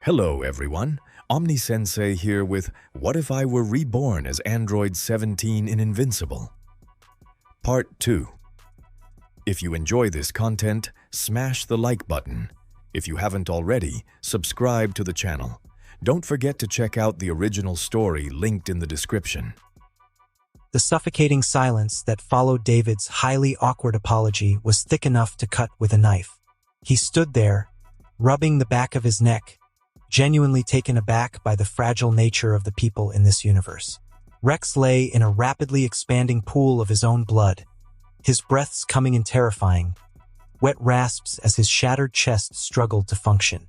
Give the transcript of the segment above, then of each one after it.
Hello everyone, Omni-sensei here with What If I Were Reborn as Android 17 in Invincible? Part 2. If you enjoy this content, smash the like button. If you haven't already, subscribe to the channel. Don't forget to check out the original story linked in the description. The suffocating silence that followed David's highly awkward apology was thick enough to cut with a knife. He stood there, rubbing the back of his neck, genuinely taken aback by the fragile nature of the people in this universe. Rex lay in a rapidly expanding pool of his own blood, his breaths coming in terrifying, wet rasps as his shattered chest struggled to function.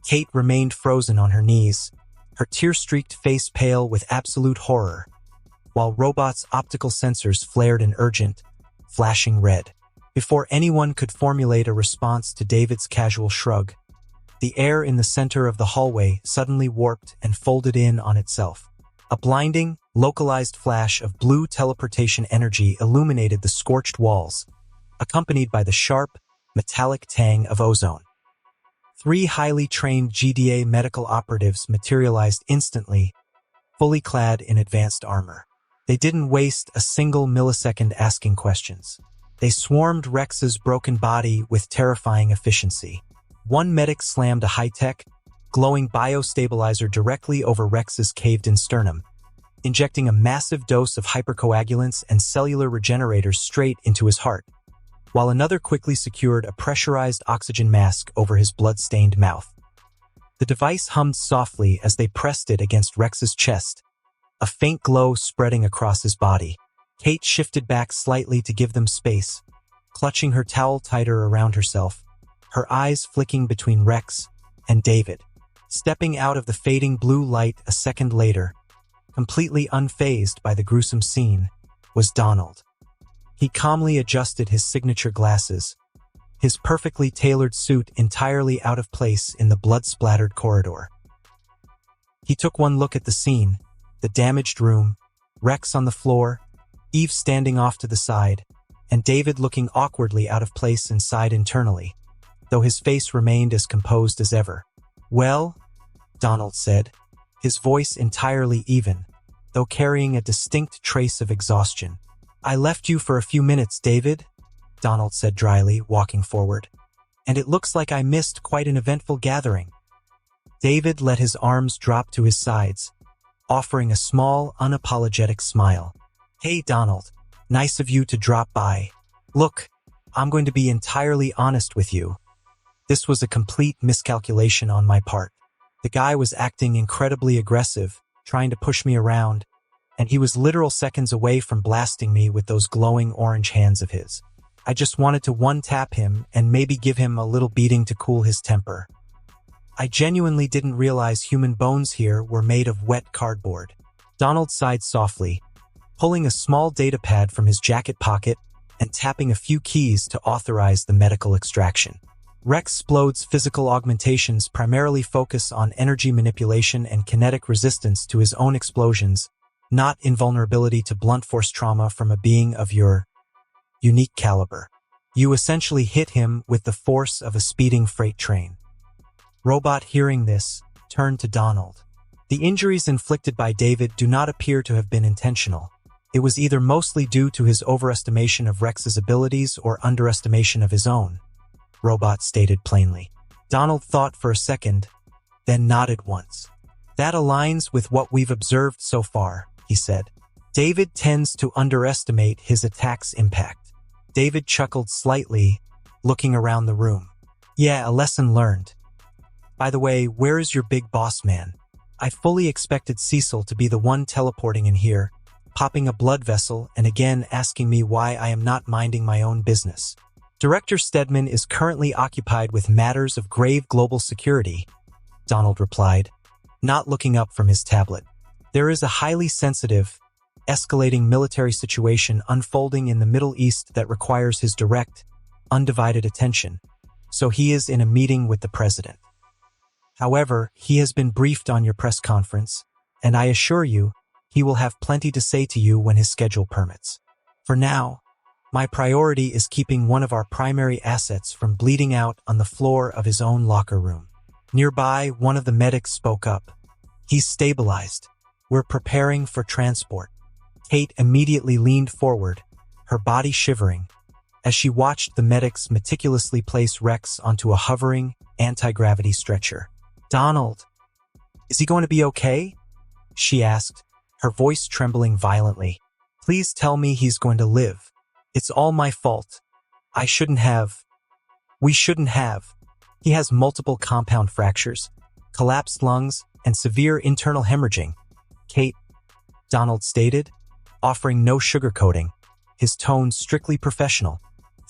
Kate remained frozen on her knees, her tear-streaked face pale with absolute horror, while Robot's optical sensors flared an urgent, flashing red. Before anyone could formulate a response to David's casual shrug, the air in the center of the hallway suddenly warped and folded in on itself. A blinding, localized flash of blue teleportation energy illuminated the scorched walls, accompanied by the sharp, metallic tang of ozone. 3 highly trained GDA medical operatives materialized instantly, fully clad in advanced armor. They didn't waste a single millisecond asking questions. They swarmed Rex's broken body with terrifying efficiency. One medic slammed a high-tech, glowing biostabilizer directly over Rex's caved-in sternum, injecting a massive dose of hypercoagulants and cellular regenerators straight into his heart, while another quickly secured a pressurized oxygen mask over his blood-stained mouth. The device hummed softly as they pressed it against Rex's chest, a faint glow spreading across his body. Kate shifted back slightly to give them space, clutching her towel tighter around herself, her eyes flicking between Rex and David. Stepping out of the fading blue light a second later, completely unfazed by the gruesome scene, was Donald. He calmly adjusted his signature glasses, his perfectly tailored suit entirely out of place in the blood-splattered corridor. He took one look at the scene, the damaged room, Rex on the floor, Eve standing off to the side, and David looking awkwardly out of place inside internally, though his face remained as composed as ever. "Well," Donald said, his voice entirely even, though carrying a distinct trace of exhaustion. "I left you for a few minutes, David," Donald said dryly, walking forward, "and it looks like I missed quite an eventful gathering." David let his arms drop to his sides, offering a small, unapologetic smile. "Hey, Donald, nice of you to drop by. Look, I'm going to be entirely honest with you. This was a complete miscalculation on my part. The guy was acting incredibly aggressive, trying to push me around, and he was literal seconds away from blasting me with those glowing orange hands of his. I just wanted to one-tap him and maybe give him a little beating to cool his temper. I genuinely didn't realize human bones here were made of wet cardboard." Donald sighed softly, pulling a small datapad from his jacket pocket and tapping a few keys to authorize the medical extraction. Rex Splode's physical augmentations primarily focus on energy manipulation and kinetic resistance to his own explosions, not invulnerability to blunt force trauma from a being of your unique caliber. You essentially hit him with the force of a speeding freight train. Robot, hearing this, turned to Donald. The injuries inflicted by David do not appear to have been intentional. It was either mostly due to his overestimation of Rex's abilities or underestimation of his own, Robot stated plainly. Donald thought for a second, then nodded once. "That aligns with what we've observed so far," he said. "David tends to underestimate his attack's impact." David chuckled slightly, looking around the room. "Yeah, a lesson learned. By the way, where is your big boss man? I fully expected Cecil to be the one teleporting in here, popping a blood vessel and again asking me why I am not minding my own business. Director Stedman is currently occupied with matters of grave global security," Donald replied, not looking up from his tablet. "There is a highly sensitive, escalating military situation unfolding in the Middle East that requires his direct, undivided attention, so he is in a meeting with the president. However, he has been briefed on your press conference, and I assure you, he will have plenty to say to you when his schedule permits. For now, my priority is keeping one of our primary assets from bleeding out on the floor of his own locker room." Nearby, one of the medics spoke up. "He's stabilized. We're preparing for transport." Kate immediately leaned forward, her body shivering, as she watched the medics meticulously place Rex onto a hovering, anti-gravity stretcher. "Donald, is he going to be okay?" she asked, her voice trembling violently. "Please tell me he's going to live. It's all my fault. I shouldn't have. We shouldn't have. He has multiple compound fractures, collapsed lungs, and severe internal hemorrhaging." "Kate," Donald stated, offering no sugarcoating, his tone strictly professional.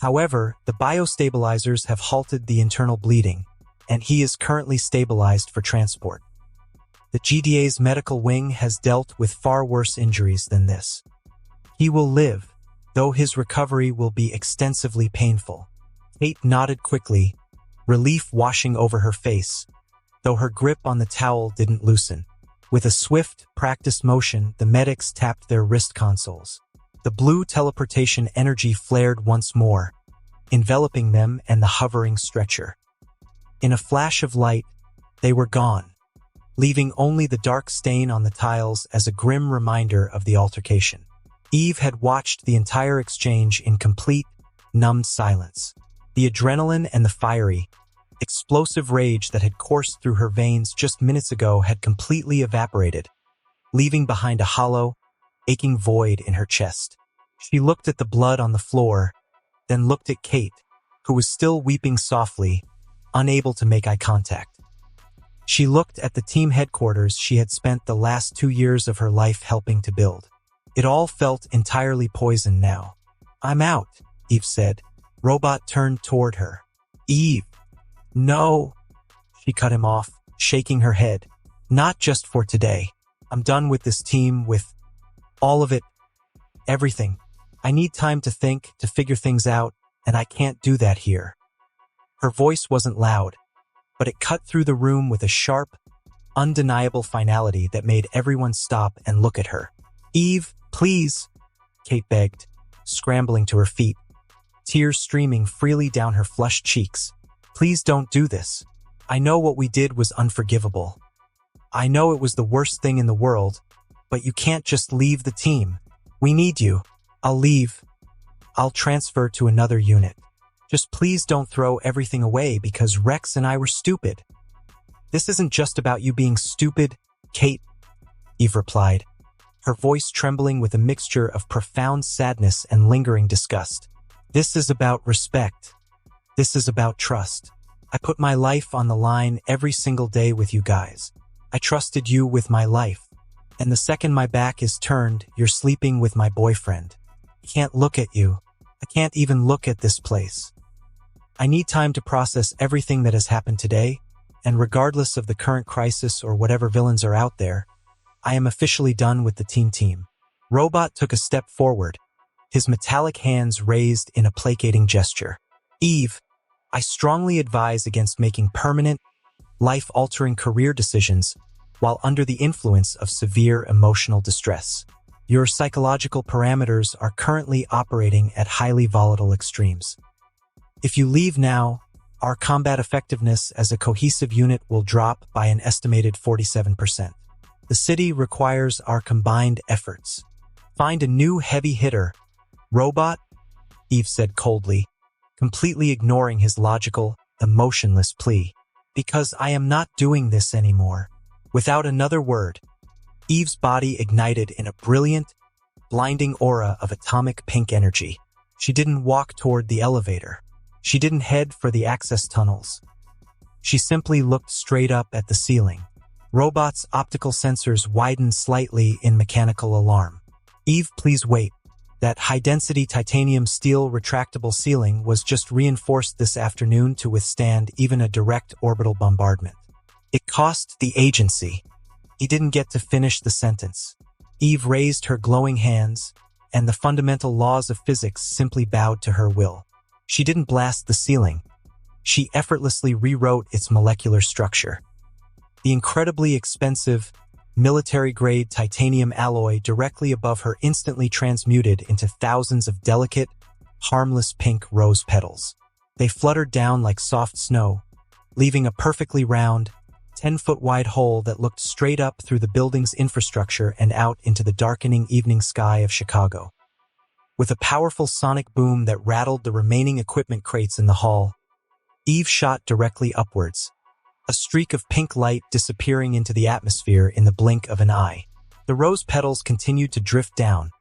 "However, the biostabilizers have halted the internal bleeding, and he is currently stabilized for transport. The GDA's medical wing has dealt with far worse injuries than this. He will live, though his recovery will be extensively painful." Kate nodded quickly, relief washing over her face, though her grip on the towel didn't loosen. With a swift, practiced motion, the medics tapped their wrist consoles. The blue teleportation energy flared once more, enveloping them and the hovering stretcher. In a flash of light, they were gone, leaving only the dark stain on the tiles as a grim reminder of the altercation. Eve had watched the entire exchange in complete, numbed silence. The adrenaline and the fiery, explosive rage that had coursed through her veins just minutes ago had completely evaporated, leaving behind a hollow, aching void in her chest. She looked at the blood on the floor, then looked at Kate, who was still weeping softly, unable to make eye contact. She looked at the team headquarters she had spent the last 2 years of her life helping to build. It all felt entirely poisoned now. "I'm out," Eve said. Robot turned toward her. "Eve, no," she cut him off, shaking her head. "Not just for today. I'm done with this team, with all of it, everything. I need time to think, to figure things out, and I can't do that here." Her voice wasn't loud, but it cut through the room with a sharp, undeniable finality that made everyone stop and look at her. "Eve, please," Kate begged, scrambling to her feet, tears streaming freely down her flushed cheeks. "Please don't do this. I know what we did was unforgivable. I know it was the worst thing in the world, but you can't just leave the team. We need you. I'll leave. I'll transfer to another unit. Just please don't throw everything away because Rex and I were stupid." "This isn't just about you being stupid, Kate," Eve replied, her voice trembling with a mixture of profound sadness and lingering disgust. "This is about respect. This is about trust. I put my life on the line every single day with you guys. I trusted you with my life. And the second my back is turned, you're sleeping with my boyfriend. I can't look at you. I can't even look at this place. I need time to process everything that has happened today, and regardless of the current crisis or whatever villains are out there, I am officially done with the team. Robot took a step forward, his metallic hands raised in a placating gesture. "Eve, I strongly advise against making permanent, life-altering career decisions while under the influence of severe emotional distress. Your psychological parameters are currently operating at highly volatile extremes. If you leave now, our combat effectiveness as a cohesive unit will drop by an estimated 47%. The city requires our combined efforts. Find a new heavy hitter, Robot," Eve said coldly, completely ignoring his logical, emotionless plea. "Because I am not doing this anymore." Without another word, Eve's body ignited in a brilliant, blinding aura of atomic pink energy. She didn't walk toward the elevator. She didn't head for the access tunnels. She simply looked straight up at the ceiling. Robot's optical sensors widened slightly in mechanical alarm. "Eve, please wait. That high-density titanium steel retractable ceiling was just reinforced this afternoon to withstand even a direct orbital bombardment. It cost the agency." He didn't get to finish the sentence. Eve raised her glowing hands, and the fundamental laws of physics simply bowed to her will. She didn't blast the ceiling. She effortlessly rewrote its molecular structure. The incredibly expensive, military-grade titanium alloy directly above her instantly transmuted into thousands of delicate, harmless pink rose petals. They fluttered down like soft snow, leaving a perfectly round, 10-foot-wide hole that looked straight up through the building's infrastructure and out into the darkening evening sky of Chicago. With a powerful sonic boom that rattled the remaining equipment crates in the hall, Eve shot directly upwards, a streak of pink light disappearing into the atmosphere in the blink of an eye. The rose petals continued to drift down,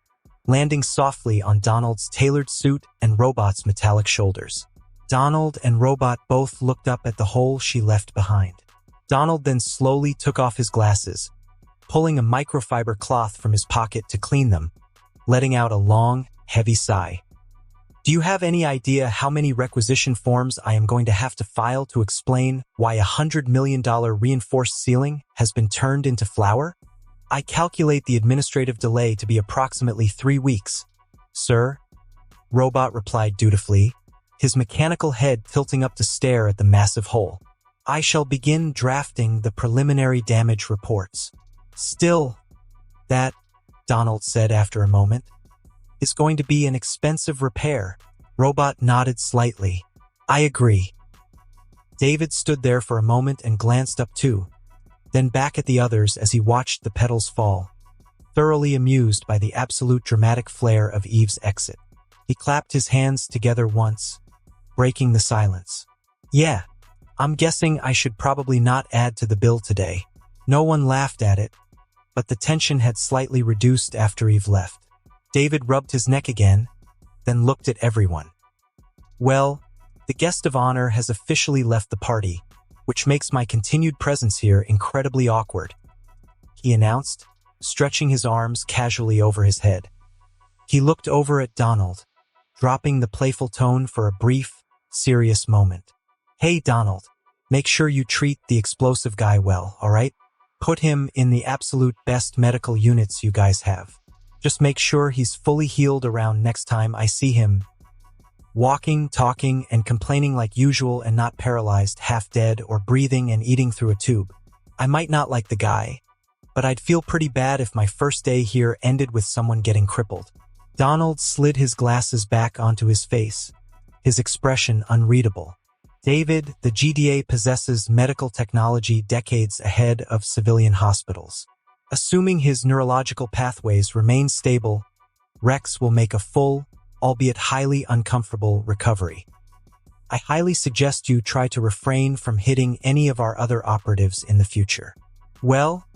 landing softly on Donald's tailored suit and Robot's metallic shoulders. Donald and Robot both looked up at the hole she left behind. Donald then slowly took off his glasses, pulling a microfiber cloth from his pocket to clean them, letting out a long, heavy sigh. Do you have any idea how many requisition forms I am going to have to file to explain why $100 million reinforced ceiling has been turned into flour? I calculate the administrative delay to be approximately 3 weeks. Sir, Robot replied dutifully, his mechanical head tilting up to stare at the massive hole. I shall begin drafting the preliminary damage reports. Still, that, Donald said after a moment, is going to be an expensive repair. Robot nodded slightly. I agree. David stood there for a moment and glanced up too, then back at the others as he watched the petals fall, thoroughly amused by the absolute dramatic flair of Eve's exit. He clapped his hands together once, breaking the silence. Yeah, I'm guessing I should probably not add to the bill today. No one laughed at it, but the tension had slightly reduced after Eve left. David rubbed his neck again, then looked at everyone. Well, the guest of honor has officially left the party, which makes my continued presence here incredibly awkward, he announced, stretching his arms casually over his head. He looked over at Donald, dropping the playful tone for a brief, serious moment. Hey Donald, make sure you treat the explosive guy well, alright? Put him in the absolute best medical units you guys have. Just make sure he's fully healed around next time I see him. Walking, talking, and complaining like usual and not paralyzed, half dead, or breathing and eating through a tube. I might not like the guy, but I'd feel pretty bad if my first day here ended with someone getting crippled. Donald slid his glasses back onto his face, his expression unreadable. David, the GDA possesses medical technology decades ahead of civilian hospitals. Assuming his neurological pathways remain stable, Rex will make a full, albeit highly uncomfortable, recovery. I highly suggest you try to refrain from hitting any of our other operatives in the future. Well,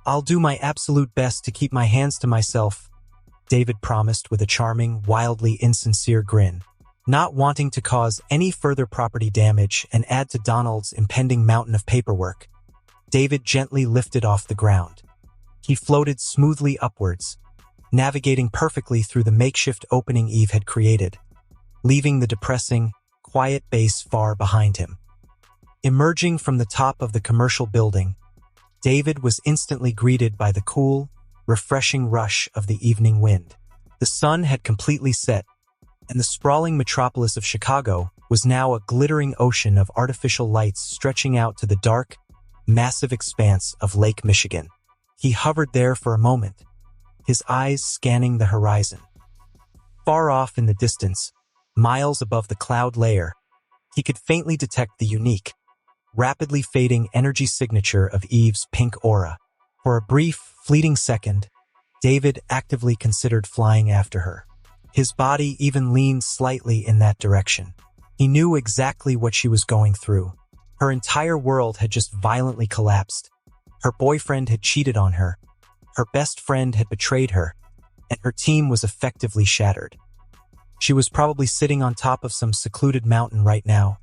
I'll do my absolute best to keep my hands to myself, David promised with a charming, wildly insincere grin. Not wanting to cause any further property damage and add to Donald's impending mountain of paperwork, David gently lifted off the ground. He floated smoothly upwards, navigating perfectly through the makeshift opening Eve had created, leaving the depressing, quiet base far behind him. Emerging from the top of the commercial building, David was instantly greeted by the cool, refreshing rush of the evening wind. The sun had completely set, and the sprawling metropolis of Chicago was now a glittering ocean of artificial lights stretching out to the dark, massive expanse of Lake Michigan. He hovered there for a moment, his eyes scanning the horizon. Far off in the distance, miles above the cloud layer, he could faintly detect the unique, rapidly fading energy signature of Eve's pink aura. For a brief, fleeting second, David actively considered flying after her. His body even leaned slightly in that direction. He knew exactly what she was going through. Her entire world had just violently collapsed. Her boyfriend had cheated on her. Her best friend had betrayed her, and her team was effectively shattered. She was probably sitting on top of some secluded mountain right now,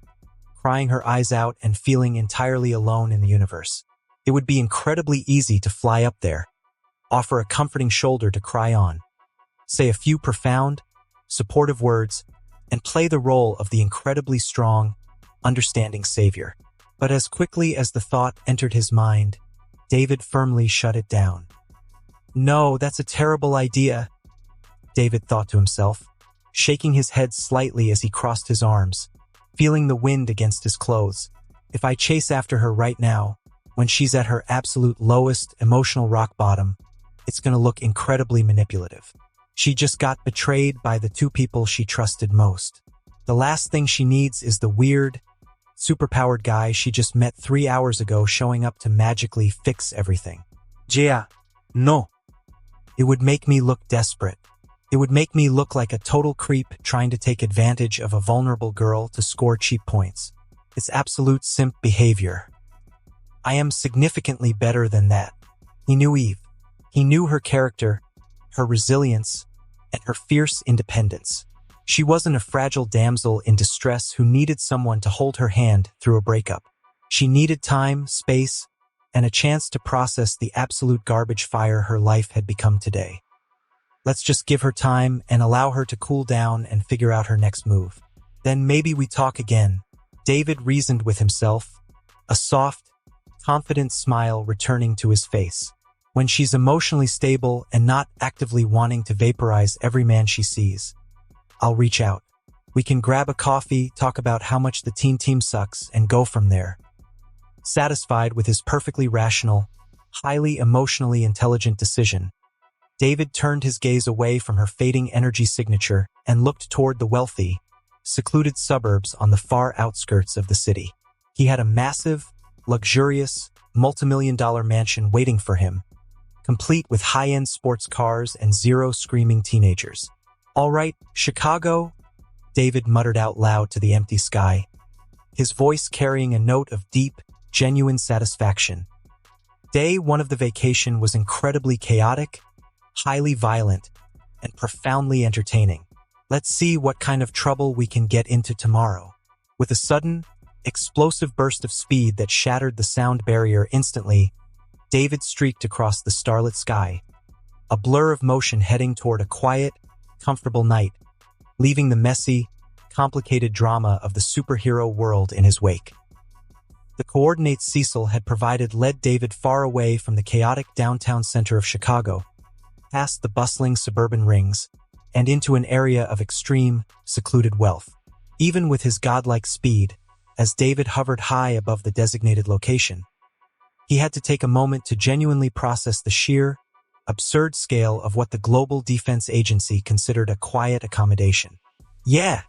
crying her eyes out and feeling entirely alone in the universe. It would be incredibly easy to fly up there, offer a comforting shoulder to cry on, say a few profound, supportive words, and play the role of the incredibly strong, understanding savior. But as quickly as the thought entered his mind, David firmly shut it down. No, that's a terrible idea, David thought to himself, shaking his head slightly as he crossed his arms, feeling the wind against his clothes. If I chase after her right now, when she's at her absolute lowest emotional rock bottom, it's going to look incredibly manipulative. She just got betrayed by the two people she trusted most. The last thing she needs is the weird, superpowered guy she just met 3 hours ago showing up to magically fix everything. Yeah, no. It would make me look desperate. It would make me look like a total creep trying to take advantage of a vulnerable girl to score cheap points. It's absolute simp behavior. I am significantly better than that. He knew Eve. He knew her character, her resilience, and her fierce independence. She wasn't a fragile damsel in distress who needed someone to hold her hand through a breakup. She needed time, space, and a chance to process the absolute garbage fire her life had become today. Let's just give her time and allow her to cool down and figure out her next move. Then maybe we talk again. David reasoned with himself, a soft, confident smile returning to his face. When she's emotionally stable and not actively wanting to vaporize every man she sees, I'll reach out. We can grab a coffee, talk about how much the team sucks, and go from there. Satisfied with his perfectly rational, highly emotionally intelligent decision, David turned his gaze away from her fading energy signature and looked toward the wealthy, secluded suburbs on the far outskirts of the city. He had a massive, luxurious, multimillion-dollar mansion waiting for him, complete with high-end sports cars and 0 screaming teenagers. "All right, Chicago," David muttered out loud to the empty sky, his voice carrying a note of deep, genuine satisfaction. Day 1 of the vacation was incredibly chaotic, highly violent, and profoundly entertaining. Let's see what kind of trouble we can get into tomorrow. With a sudden, explosive burst of speed that shattered the sound barrier instantly, David streaked across the starlit sky, a blur of motion heading toward a quiet, comfortable night, leaving the messy, complicated drama of the superhero world in his wake. The coordinates Cecil had provided led David far away from the chaotic downtown center of Chicago, past the bustling suburban rings, and into an area of extreme, secluded wealth. Even with his godlike speed, as David hovered high above the designated location, he had to take a moment to genuinely process the sheer, absurd scale of what the Global Defense Agency considered a quiet accommodation. "Yeah,"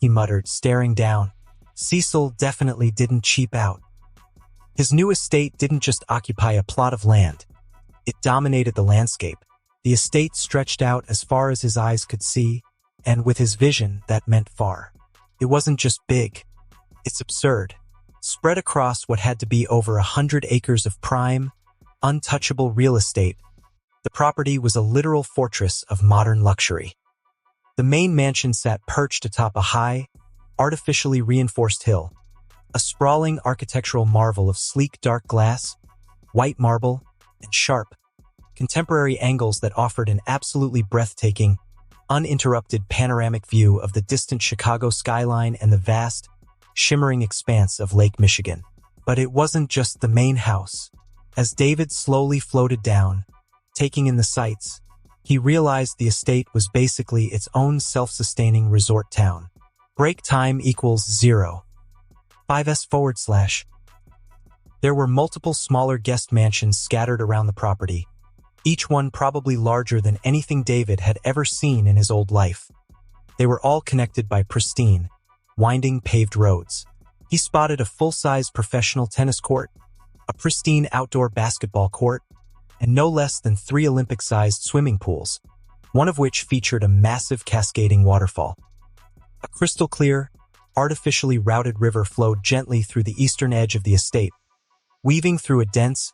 he muttered, staring down. Cecil definitely didn't cheap out. His new estate didn't just occupy a plot of land. It dominated the landscape. The estate stretched out as far as his eyes could see, and with his vision, that meant far. It wasn't just big. It's absurd. Spread across what had to be over 100 acres of prime, untouchable real estate, the property was a literal fortress of modern luxury. The main mansion sat perched atop a high, artificially reinforced hill, a sprawling architectural marvel of sleek dark glass, white marble, and sharp, contemporary angles that offered an absolutely breathtaking, uninterrupted panoramic view of the distant Chicago skyline and the vast, shimmering expanse of Lake Michigan. But it wasn't just the main house. As David slowly floated down, taking in the sights, he realized the estate was basically its own self-sustaining resort town. Break time equals 0. 5s/. There were multiple smaller guest mansions scattered around the property, each one probably larger than anything David had ever seen in his old life. They were all connected by pristine, winding paved roads. He spotted a full-size professional tennis court, a pristine outdoor basketball court, and no less than 3 Olympic-sized swimming pools, one of which featured a massive cascading waterfall. A crystal-clear, artificially routed river flowed gently through the eastern edge of the estate, weaving through a dense,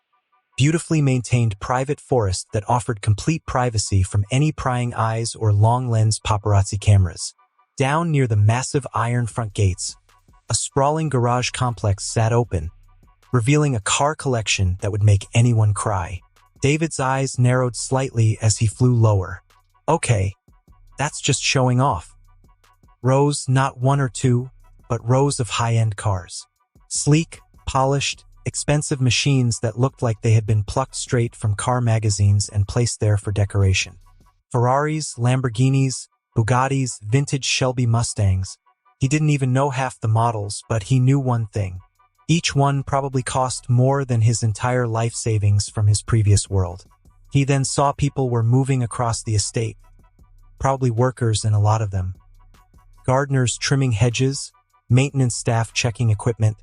beautifully maintained private forest that offered complete privacy from any prying eyes or long-lens paparazzi cameras. Down near the massive iron front gates, a sprawling garage complex sat open, revealing a car collection that would make anyone cry. David's eyes narrowed slightly as he flew lower. Okay, that's just showing off. Rows, not 1 or 2, but rows of high-end cars. Sleek, polished, expensive machines that looked like they had been plucked straight from car magazines and placed there for decoration. Ferraris, Lamborghinis, Bugattis, vintage Shelby Mustangs. He didn't even know half the models, but he knew one thing. Each one probably cost more than his entire life savings from his previous world. He then saw people were moving across the estate, probably workers in a lot of them. Gardeners trimming hedges, maintenance staff checking equipment,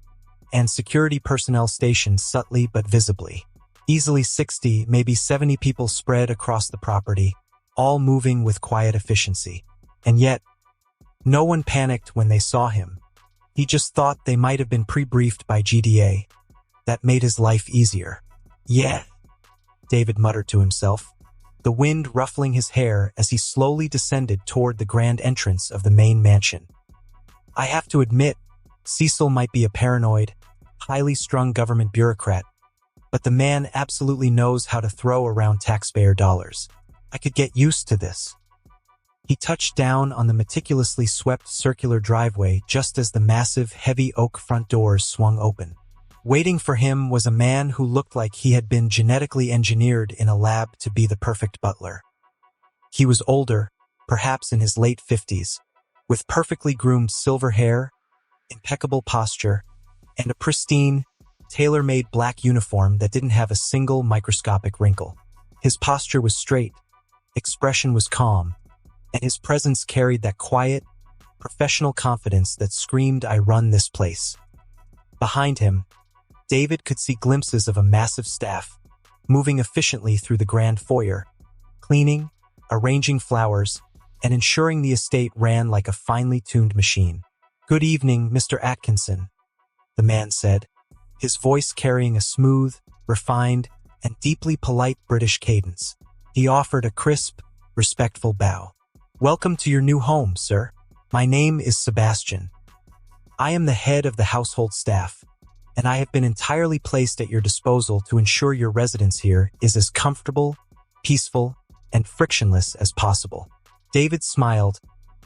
and security personnel stationed subtly but visibly. Easily 60, maybe 70 people spread across the property, all moving with quiet efficiency. And yet, no one panicked when they saw him. He just thought they might have been pre-briefed by GDA. That made his life easier. Yeah, David muttered to himself, the wind ruffling his hair as he slowly descended toward the grand entrance of the main mansion. I have to admit, Cecil might be a paranoid, highly strung government bureaucrat, but the man absolutely knows how to throw around taxpayer dollars. I could get used to this. He touched down on the meticulously swept circular driveway just as the massive, heavy oak front doors swung open. Waiting for him was a man who looked like he had been genetically engineered in a lab to be the perfect butler. He was older, perhaps in his late 50s, with perfectly groomed silver hair, impeccable posture, and a pristine, tailor-made black uniform that didn't have a single microscopic wrinkle. His posture was straight, expression was calm, and his presence carried that quiet, professional confidence that screamed, "I run this place." Behind him, David could see glimpses of a massive staff, moving efficiently through the grand foyer, cleaning, arranging flowers, and ensuring the estate ran like a finely tuned machine. "Good evening, Mr. Atkinson," the man said, his voice carrying a smooth, refined, and deeply polite British cadence. He offered a crisp, respectful bow. "Welcome to your new home, sir. My name is Sebastian. I am the head of the household staff, and I have been entirely placed at your disposal to ensure your residence here is as comfortable, peaceful, and frictionless as possible." David smiled,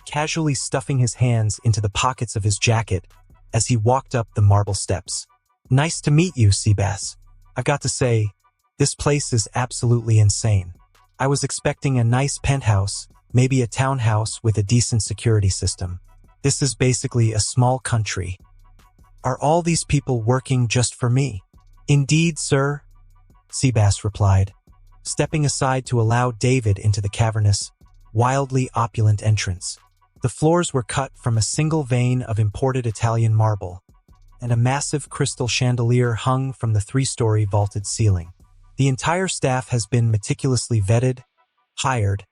casually stuffing his hands into the pockets of his jacket as he walked up the marble steps. "Nice to meet you, Seabass. I've got to say, this place is absolutely insane. I was expecting a nice penthouse, maybe a townhouse with a decent security system. This is basically a small country. Are all these people working just for me?" "Indeed, sir," Seabass replied, stepping aside to allow David into the cavernous, wildly opulent entrance. The floors were cut from a single vein of imported Italian marble, and a massive crystal chandelier hung from the 3-story vaulted ceiling. The entire staff has been meticulously vetted, hired,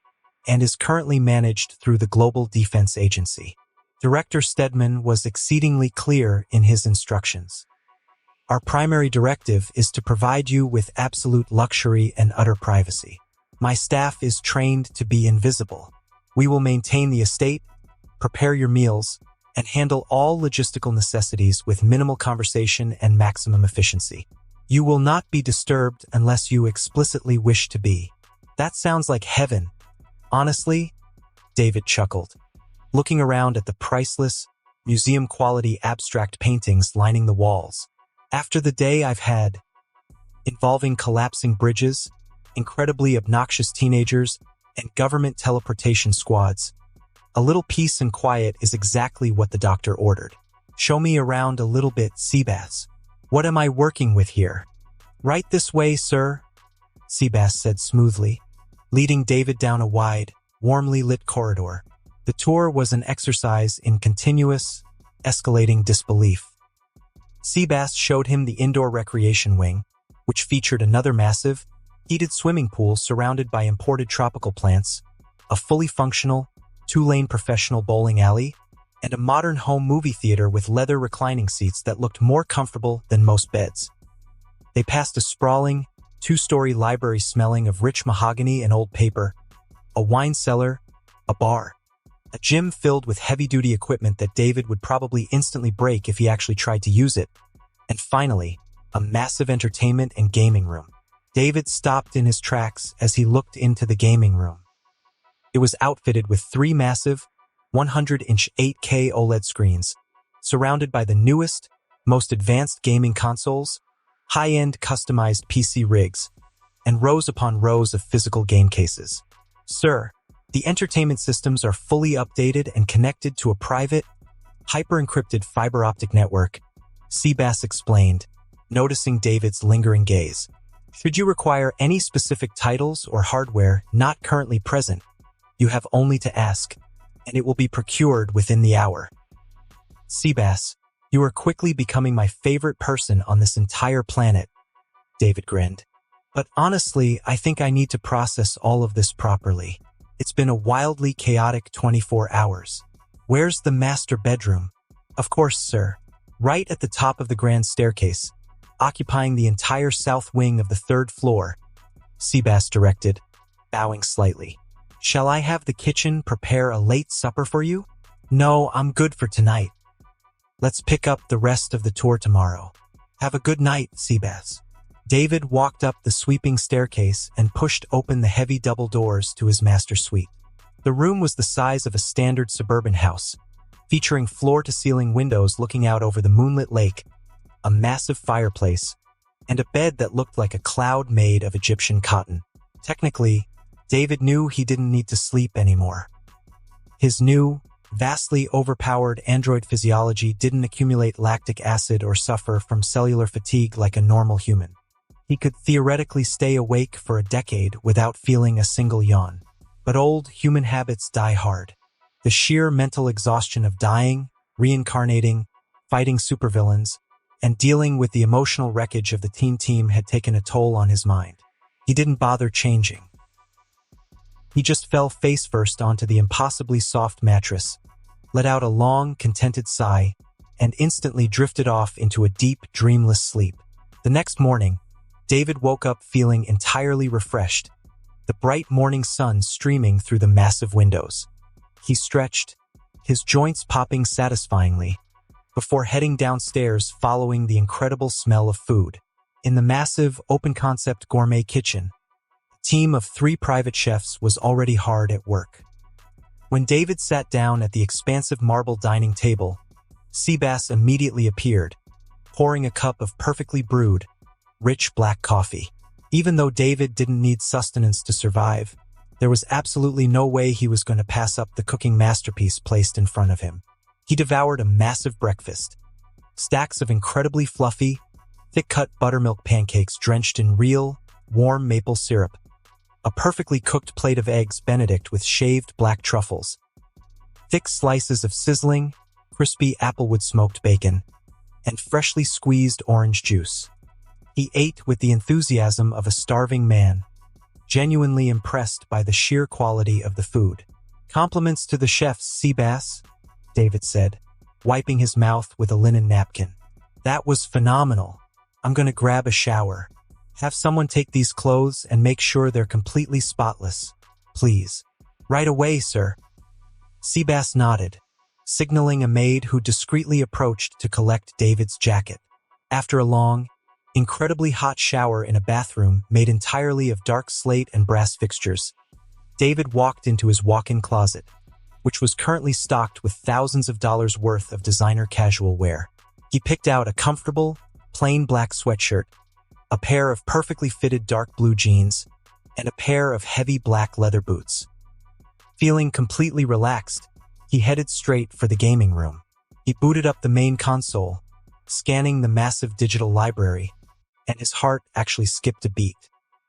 and is currently managed through the Global Defense Agency. Director Stedman was exceedingly clear in his instructions. "Our primary directive is to provide you with absolute luxury and utter privacy. My staff is trained to be invisible. We will maintain the estate, prepare your meals, and handle all logistical necessities with minimal conversation and maximum efficiency. You will not be disturbed unless you explicitly wish to be." "That sounds like heaven. Honestly," David chuckled, looking around at the priceless, museum-quality abstract paintings lining the walls. "After the day I've had, involving collapsing bridges, incredibly obnoxious teenagers, and government teleportation squads, a little peace and quiet is exactly what the doctor ordered. Show me around a little bit, Seabass. What am I working with here?" "Right this way, sir," Seabass said smoothly, leading David down a wide, warmly lit corridor. The tour was an exercise in continuous, escalating disbelief. Seabass showed him the indoor recreation wing, which featured another massive, heated swimming pool surrounded by imported tropical plants, a fully functional, 2-lane professional bowling alley, and a modern home movie theater with leather reclining seats that looked more comfortable than most beds. They passed a sprawling, 2-story library smelling of rich mahogany and old paper, a wine cellar, a bar, a gym filled with heavy-duty equipment that David would probably instantly break if he actually tried to use it, and finally, a massive entertainment and gaming room. David stopped in his tracks as he looked into the gaming room. It was outfitted with 3 massive, 100-inch 8K OLED screens, surrounded by the newest, most advanced gaming consoles, high-end customized PC rigs, and rows upon rows of physical game cases. "Sir, the entertainment systems are fully updated and connected to a private, hyper-encrypted fiber optic network," Seabass explained, noticing David's lingering gaze. "Should you require any specific titles or hardware not currently present, you have only to ask, and it will be procured within the hour." Seabass, you are quickly becoming my favorite person on this entire planet, David grinned. But honestly, I think I need to process all of this properly. It's been a wildly chaotic 24 hours. Where's the master bedroom? Of course, sir. Right at the top of the grand staircase, occupying the entire south wing of the 3rd floor, Seabass directed, bowing slightly. Shall I have the kitchen prepare a late supper for you? No, I'm good for tonight. Let's pick up the rest of the tour tomorrow. Have a good night, Seabass. David walked up the sweeping staircase and pushed open the heavy double doors to his master suite. The room was the size of a standard suburban house, featuring floor-to-ceiling windows looking out over the moonlit lake, a massive fireplace, and a bed that looked like a cloud made of Egyptian cotton. Technically, David knew he didn't need to sleep anymore. His new, vastly overpowered android physiology didn't accumulate lactic acid or suffer from cellular fatigue like a normal human. He could theoretically stay awake for a decade without feeling a single yawn. But old human habits die hard. The sheer mental exhaustion of dying, reincarnating, fighting supervillains, and dealing with the emotional wreckage of the team had taken a toll on his mind. He didn't bother changing. He just fell face first onto the impossibly soft mattress, let out a long, contented sigh, and instantly drifted off into a deep, dreamless sleep. The next morning, David woke up feeling entirely refreshed, the bright morning sun streaming through the massive windows. He stretched, his joints popping satisfyingly, before heading downstairs following the incredible smell of food. In the massive, open-concept gourmet kitchen, a team of 3 private chefs was already hard at work. When David sat down at the expansive marble dining table, Seabass immediately appeared, pouring a cup of perfectly brewed, rich black coffee. Even though David didn't need sustenance to survive, there was absolutely no way he was going to pass up the cooking masterpiece placed in front of him. He devoured a massive breakfast. Stacks of incredibly fluffy, thick-cut buttermilk pancakes drenched in real, warm maple syrup, a perfectly cooked plate of eggs Benedict with shaved black truffles, thick slices of sizzling, crispy applewood smoked bacon, and freshly squeezed orange juice. He ate with the enthusiasm of a starving man, genuinely impressed by the sheer quality of the food. Compliments to the chefs, Seabass, David said, wiping his mouth with a linen napkin. That was phenomenal. I'm gonna grab a shower. Have someone take these clothes and make sure they're completely spotless, please. Right away, sir. Seabass nodded, signaling a maid who discreetly approached to collect David's jacket. After a long, incredibly hot shower in a bathroom made entirely of dark slate and brass fixtures, David walked into his walk-in closet, which was currently stocked with thousands of dollars worth of designer casual wear. He picked out a comfortable, plain black sweatshirt, a pair of perfectly fitted dark blue jeans, and a pair of heavy black leather boots. Feeling completely relaxed, he headed straight for the gaming room. He booted up the main console, scanning the massive digital library, and his heart actually skipped a beat.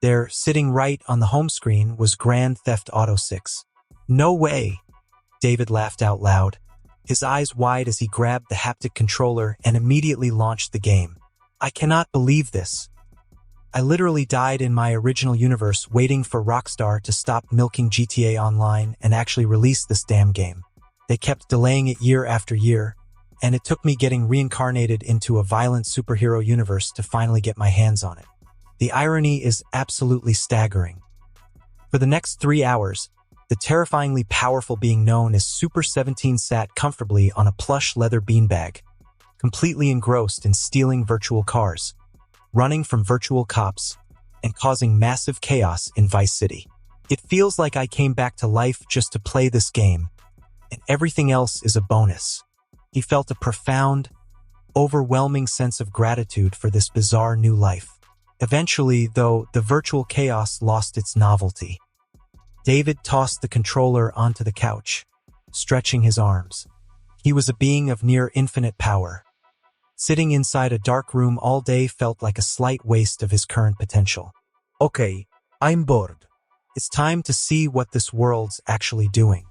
There, sitting right on the home screen, was Grand Theft Auto 6. No way! David laughed out loud, his eyes wide as he grabbed the haptic controller and immediately launched the game. I cannot believe this. I literally died in my original universe waiting for Rockstar to stop milking GTA Online and actually release this damn game. They kept delaying it year after year, and it took me getting reincarnated into a violent superhero universe to finally get my hands on it. The irony is absolutely staggering. For the next 3 hours, the terrifyingly powerful being known as Super 17 sat comfortably on a plush leather beanbag, completely engrossed in stealing virtual cars, running from virtual cops, and causing massive chaos in Vice City. It feels like I came back to life just to play this game, and everything else is a bonus. He felt a profound, overwhelming sense of gratitude for this bizarre new life. Eventually, though, the virtual chaos lost its novelty. David tossed the controller onto the couch, stretching his arms. He was a being of near infinite power. Sitting inside a dark room all day felt like a slight waste of his current potential. Okay, I'm bored. It's time to see what this world's actually doing.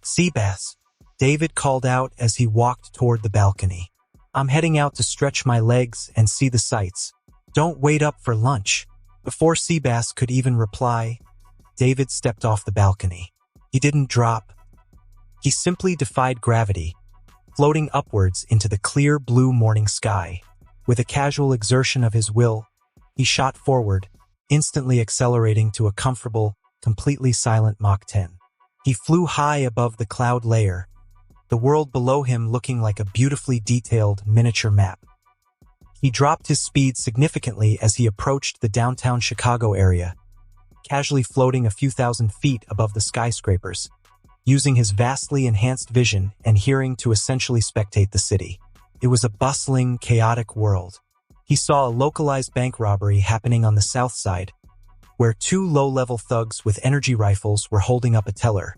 Seabass, David called out as he walked toward the balcony. "I'm heading out to stretch my legs and see the sights. Don't wait up for lunch." Before Seabass could even reply, David stepped off the balcony. He didn't drop. He simply defied gravity, floating upwards into the clear blue morning sky. With a casual exertion of his will, he shot forward, instantly accelerating to a comfortable, completely silent Mach 10. He flew high above the cloud layer, the world below him looking like a beautifully detailed miniature map. He dropped his speed significantly as he approached the downtown Chicago area, casually floating a few thousand feet above the skyscrapers, using his vastly enhanced vision and hearing to essentially spectate the city. It was a bustling, chaotic world. He saw a localized bank robbery happening on the south side, where two low-level thugs with energy rifles were holding up a teller.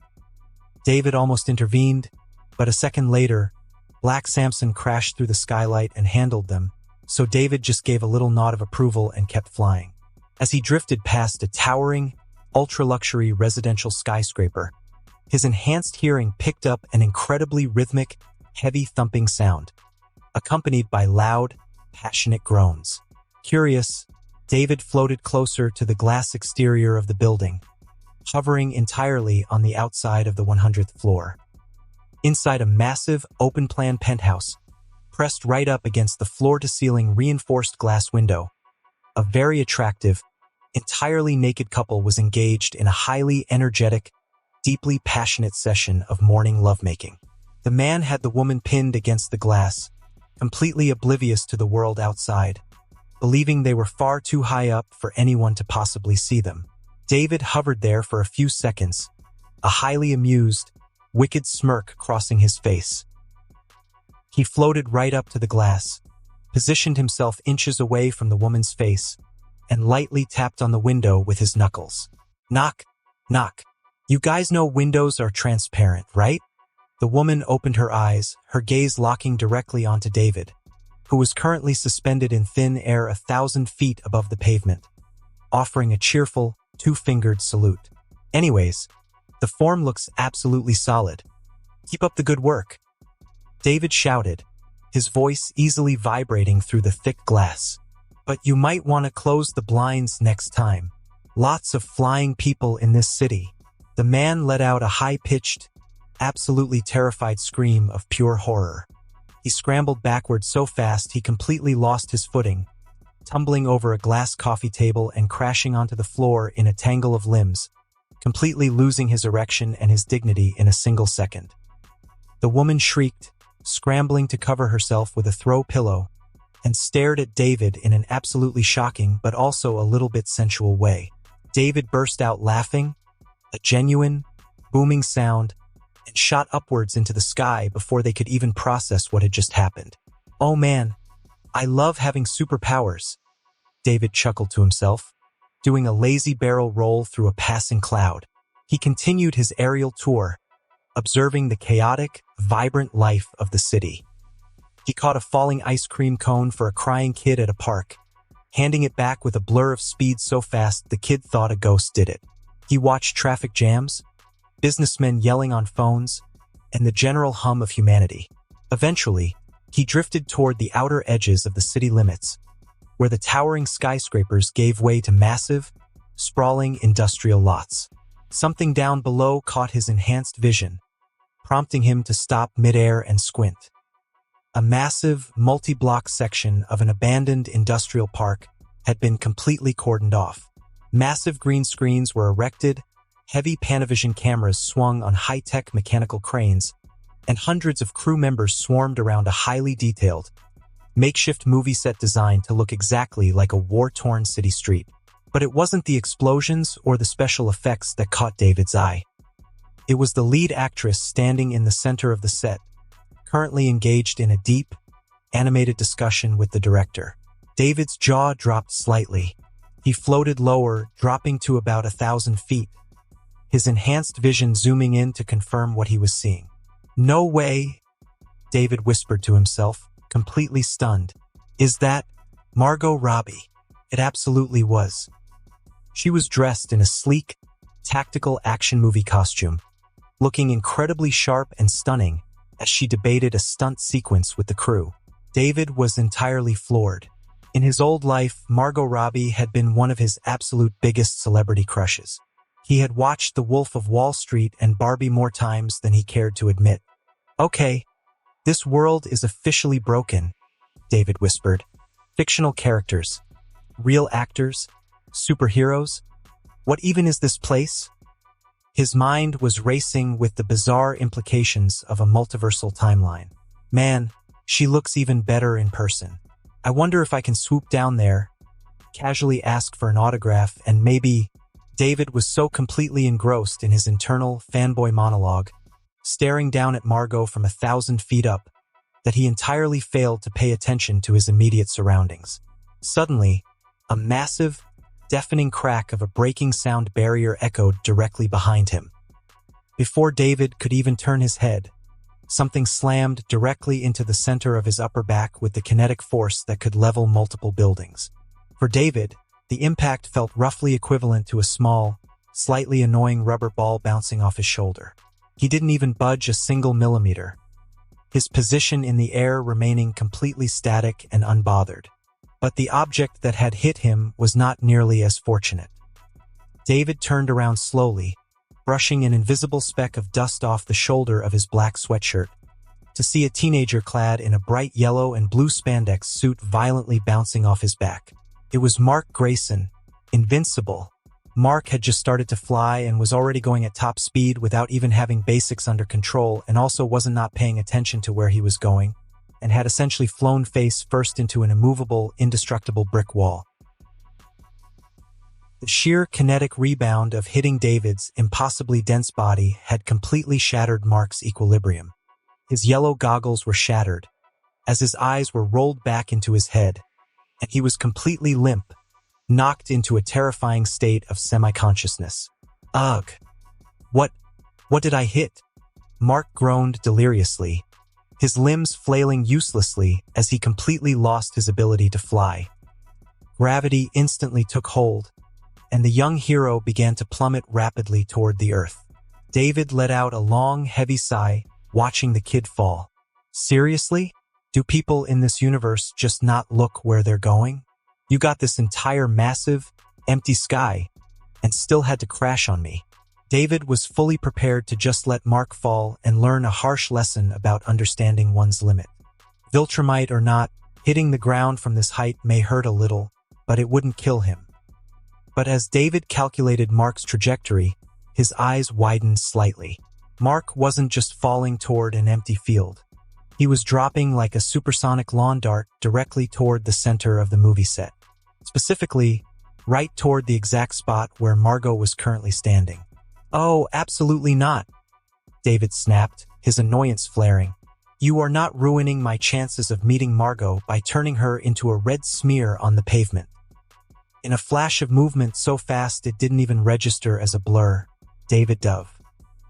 David almost intervened, but a second later, Black Samson crashed through the skylight and handled them, so David just gave a little nod of approval and kept flying. As he drifted past a towering, ultra-luxury residential skyscraper, his enhanced hearing picked up an incredibly rhythmic, heavy thumping sound, accompanied by loud, passionate groans. Curious, David floated closer to the glass exterior of the building, hovering entirely on the outside of the 100th floor. Inside a massive, open-plan penthouse, pressed right up against the floor-to-ceiling reinforced glass window, a very attractive, entirely naked couple was engaged in a highly energetic, deeply passionate session of morning lovemaking. The man had the woman pinned against the glass, completely oblivious to the world outside, believing they were far too high up for anyone to possibly see them. David hovered there for a few seconds, a highly amused, wicked smirk crossing his face. He floated right up to the glass, positioned himself inches away from the woman's face, and lightly tapped on the window with his knuckles. "Knock, knock. You guys know windows are transparent, right?" The woman opened her eyes, her gaze locking directly onto David, who was currently suspended in thin air 1,000 feet above the pavement, offering a cheerful, two-fingered salute. "Anyways, the form looks absolutely solid. Keep up the good work," David shouted, his voice easily vibrating through the thick glass. "But you might want to close the blinds next time. Lots of flying people in this city." The man let out a high-pitched, absolutely terrified scream of pure horror. He scrambled backward so fast he completely lost his footing, tumbling over a glass coffee table and crashing onto the floor in a tangle of limbs, completely losing his erection and his dignity in a single second. The woman shrieked, scrambling to cover herself with a throw pillow, and stared at David in an absolutely shocking but also a little bit sensual way. David burst out laughing, a genuine, booming sound, and shot upwards into the sky before they could even process what had just happened. "Oh man, I love having superpowers," David chuckled to himself, doing a lazy barrel roll through a passing cloud. He continued his aerial tour, observing the chaotic, vibrant life of the city. He caught a falling ice cream cone for a crying kid at a park, handing it back with a blur of speed so fast the kid thought a ghost did it. He watched traffic jams, businessmen yelling on phones, and the general hum of humanity. Eventually, he drifted toward the outer edges of the city limits, where the towering skyscrapers gave way to massive, sprawling industrial lots. Something down below caught his enhanced vision, prompting him to stop midair and squint. A massive, multi-block section of an abandoned industrial park had been completely cordoned off. Massive green screens were erected, heavy Panavision cameras swung on high-tech mechanical cranes, and hundreds of crew members swarmed around a highly detailed, makeshift movie set designed to look exactly like a war-torn city street. But it wasn't the explosions or the special effects that caught David's eye. It was the lead actress standing in the center of the set, currently engaged in a deep, animated discussion with the director. David's jaw dropped slightly. He floated lower, dropping to about 1,000 feet, his enhanced vision zooming in to confirm what he was seeing. "No way," David whispered to himself, completely stunned. "Is that Margot Robbie?" It absolutely was. She was dressed in a sleek, tactical action movie costume, looking incredibly sharp and stunning as she debated a stunt sequence with the crew. David was entirely floored. In his old life, Margot Robbie had been one of his absolute biggest celebrity crushes. He had watched The Wolf of Wall Street and Barbie more times than he cared to admit. "Okay, this world is officially broken," David whispered. "Fictional characters, real actors, superheroes. What even is this place?" His mind was racing with the bizarre implications of a multiversal timeline. "Man, she looks even better in person. I wonder if I can swoop down there, casually ask for an autograph, and maybe—" David was so completely engrossed in his internal fanboy monologue, staring down at Margot from 1,000 feet up, that he entirely failed to pay attention to his immediate surroundings. Suddenly, a massive, deafening crack of a breaking sound barrier echoed directly behind him. Before David could even turn his head, something slammed directly into the center of his upper back with the kinetic force that could level multiple buildings. For David, the impact felt roughly equivalent to a small, slightly annoying rubber ball bouncing off his shoulder. He didn't even budge a single millimeter, his position in the air remaining completely static and unbothered. But the object that had hit him was not nearly as fortunate. David turned around slowly, brushing an invisible speck of dust off the shoulder of his black sweatshirt, to see a teenager clad in a bright yellow and blue spandex suit violently bouncing off his back. It was Mark Grayson, Invincible. Mark had just started to fly and was already going at top speed without even having basics under control, and also wasn't not paying attention to where he was going, and had essentially flown face first into an immovable, indestructible brick wall. The sheer kinetic rebound of hitting David's impossibly dense body had completely shattered Mark's equilibrium. His yellow goggles were shattered, as his eyes were rolled back into his head, and he was completely limp, knocked into a terrifying state of semi-consciousness. "Ugh! What did I hit?" Mark groaned deliriously, his limbs flailing uselessly as he completely lost his ability to fly. Gravity instantly took hold, and the young hero began to plummet rapidly toward the earth. David let out a long, heavy sigh, watching the kid fall. Seriously? Do people in this universe just not look where they're going? You got this entire massive, empty sky, and still had to crash on me. David was fully prepared to just let Mark fall and learn a harsh lesson about understanding one's limit. Viltrumite or not, hitting the ground from this height may hurt a little, but it wouldn't kill him. But as David calculated Mark's trajectory, his eyes widened slightly. Mark wasn't just falling toward an empty field. He was dropping like a supersonic lawn dart directly toward the center of the movie set. Specifically, right toward the exact spot where Margot was currently standing. "Oh, absolutely not," David snapped, his annoyance flaring. "You are not ruining my chances of meeting Margot by turning her into a red smear on the pavement." In a flash of movement so fast it didn't even register as a blur, David dove.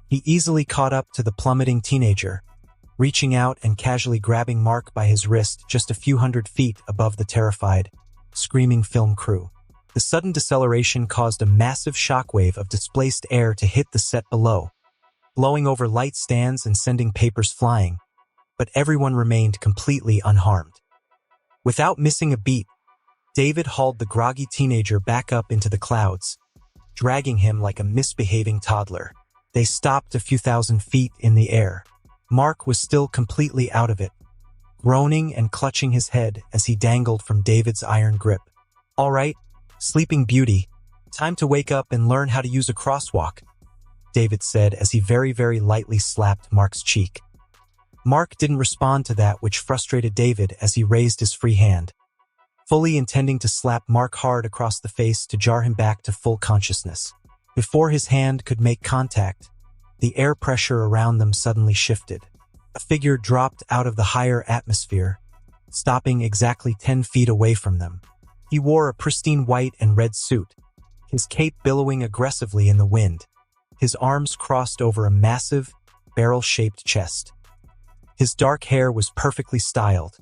He easily caught up to the plummeting teenager, reaching out and casually grabbing Mark by his wrist just a few hundred feet above the terrified, screaming film crew. The sudden deceleration caused a massive shockwave of displaced air to hit the set below, blowing over light stands and sending papers flying, but everyone remained completely unharmed. Without missing a beat, David hauled the groggy teenager back up into the clouds, dragging him like a misbehaving toddler. They stopped a few thousand feet in the air. Mark was still completely out of it, groaning and clutching his head as he dangled from David's iron grip. "All right, Sleeping Beauty, time to wake up and learn how to use a crosswalk," David said as he very, very lightly slapped Mark's cheek. Mark didn't respond to that, which frustrated David as he raised his free hand, fully intending to slap Mark hard across the face to jar him back to full consciousness. Before his hand could make contact, the air pressure around them suddenly shifted. A figure dropped out of the higher atmosphere, stopping exactly 10 feet away from them. He wore a pristine white and red suit, his cape billowing aggressively in the wind, his arms crossed over a massive, barrel-shaped chest. His dark hair was perfectly styled,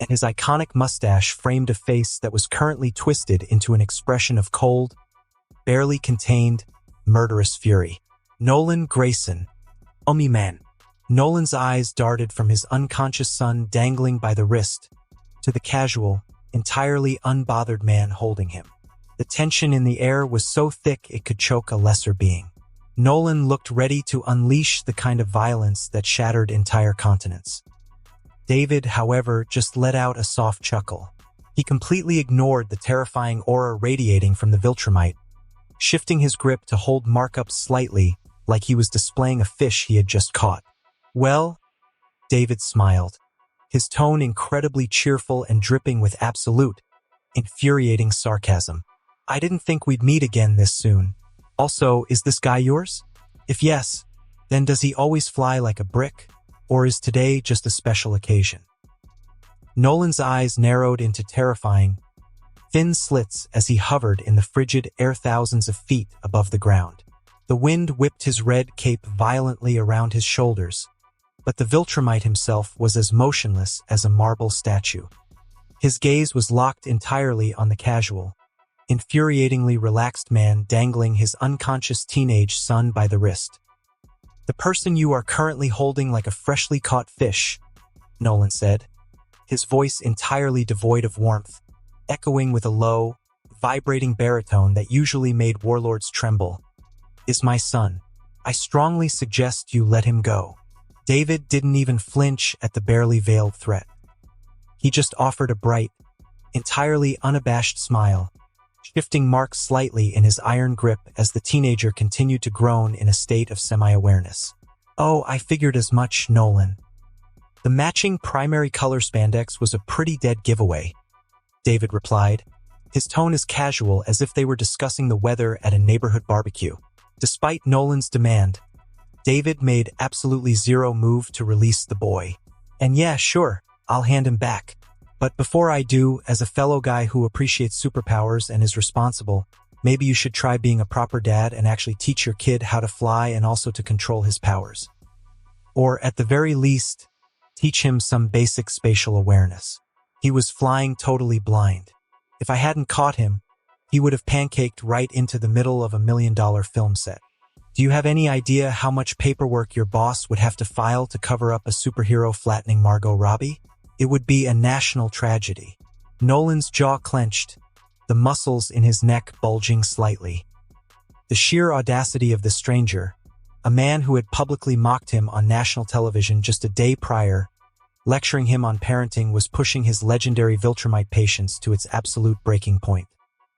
and his iconic mustache framed a face that was currently twisted into an expression of cold, barely contained, murderous fury. "Nolan Grayson, Ummy Man," Nolan's eyes darted from his unconscious son dangling by the wrist to the casual, entirely unbothered man holding him. The tension in the air was so thick it could choke a lesser being. Nolan looked ready to unleash the kind of violence that shattered entire continents. David, however, just let out a soft chuckle. He completely ignored the terrifying aura radiating from the Viltrumite, shifting his grip to hold Mark up slightly like he was displaying a fish he had just caught. "Well?" David smiled, his tone incredibly cheerful and dripping with absolute, infuriating sarcasm. "I didn't think we'd meet again this soon. Also, is this guy yours? If yes, then does he always fly like a brick? Or is today just a special occasion?" Nolan's eyes narrowed into terrifying, thin slits as he hovered in the frigid air thousands of feet above the ground. The wind whipped his red cape violently around his shoulders, but the Viltrumite himself was as motionless as a marble statue. His gaze was locked entirely on the casual, infuriatingly relaxed man dangling his unconscious teenage son by the wrist. "The person you are currently holding like a freshly caught fish," Nolan said, his voice entirely devoid of warmth, echoing with a low, vibrating baritone that usually made warlords tremble, "is my son. I strongly suggest you let him go." David didn't even flinch at the barely veiled threat. He just offered a bright, entirely unabashed smile, shifting Mark slightly in his iron grip as the teenager continued to groan in a state of semi-awareness. "Oh, I figured as much, Nolan." The matching primary color spandex was a pretty dead giveaway, David replied, his tone as casual as if they were discussing the weather at a neighborhood barbecue. Despite Nolan's demand, David made absolutely zero move to release the boy. "And yeah, sure, I'll hand him back. But before I do, as a fellow guy who appreciates superpowers and is responsible, maybe you should try being a proper dad and actually teach your kid how to fly and also to control his powers. Or at the very least, teach him some basic spatial awareness. He was flying totally blind. If I hadn't caught him, he would have pancaked right into the middle of $1 million film set. Do you have any idea how much paperwork your boss would have to file to cover up a superhero flattening Margot Robbie? It would be a national tragedy." Nolan's jaw clenched, the muscles in his neck bulging slightly. The sheer audacity of the stranger, a man who had publicly mocked him on national television just a day prior, lecturing him on parenting, was pushing his legendary Viltrumite patience to its absolute breaking point.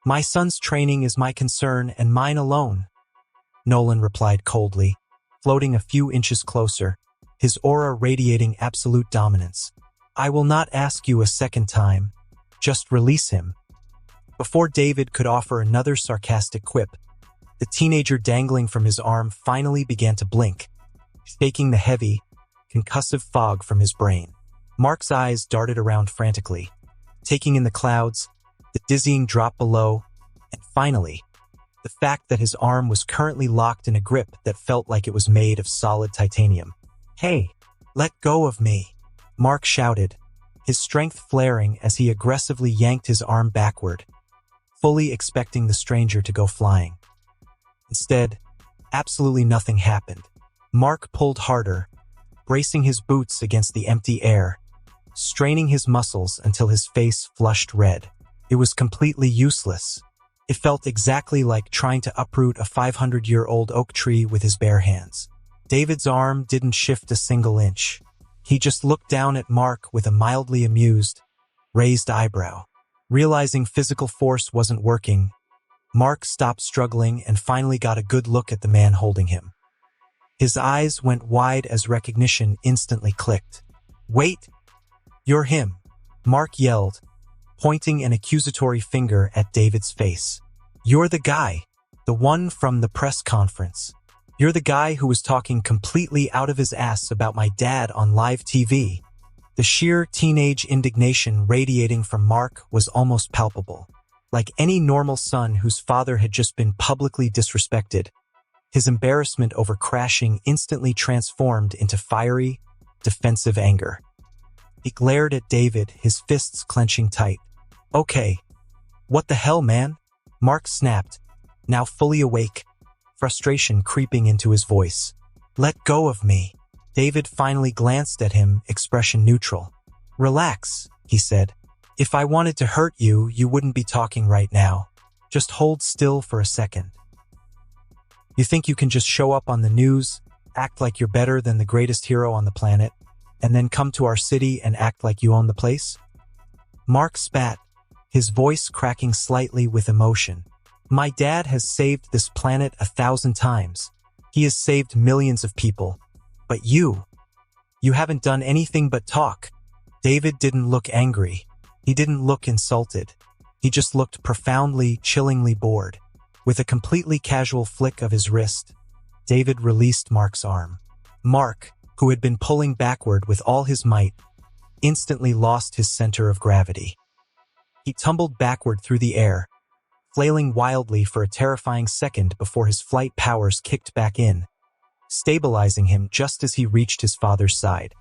"My son's training is my concern and mine alone," Nolan replied coldly, floating a few inches closer, his aura radiating absolute dominance. "I will not ask you a second time. Just release him." Before David could offer another sarcastic quip, the teenager dangling from his arm finally began to blink, shaking the heavy, concussive fog from his brain. Mark's eyes darted around frantically, taking in the clouds, the dizzying drop below, and finally, the fact that his arm was currently locked in a grip that felt like it was made of solid titanium. "Hey, let go of me," Mark shouted, his strength flaring as he aggressively yanked his arm backward, fully expecting the stranger to go flying. Instead, absolutely nothing happened. Mark pulled harder, bracing his boots against the empty air, straining his muscles until his face flushed red. It was completely useless. It felt exactly like trying to uproot a 500-year-old oak tree with his bare hands. David's arm didn't shift a single inch. He just looked down at Mark with a mildly amused, raised eyebrow. Realizing physical force wasn't working, Mark stopped struggling and finally got a good look at the man holding him. His eyes went wide as recognition instantly clicked. "Wait! You're him!" Mark yelled, pointing an accusatory finger at David's face. "You're the guy, the one from the press conference. You're the guy who was talking completely out of his ass about my dad on live TV." The sheer teenage indignation radiating from Mark was almost palpable. Like any normal son whose father had just been publicly disrespected, his embarrassment over crashing instantly transformed into fiery, defensive anger. He glared at David, his fists clenching tight. "Okay, what the hell, man?" Mark snapped, now fully awake, frustration creeping into his voice. "Let go of me." David finally glanced at him, expression neutral. "Relax," he said. "If I wanted to hurt you, you wouldn't be talking right now. Just hold still for a second. You think you can just show up on the news, act like you're better than the greatest hero on the planet, and then come to our city and act like you own the place?" Mark spat, his voice cracking slightly with emotion. "My dad has saved this planet 1,000 times. He has saved millions of people. But you haven't done anything but talk." David didn't look angry. He didn't look insulted. He just looked profoundly, chillingly bored. With a completely casual flick of his wrist, David released Mark's arm. Mark, who had been pulling backward with all his might, instantly lost his center of gravity. He tumbled backward through the air, flailing wildly for a terrifying second before his flight powers kicked back in, stabilizing him just as he reached his father's side.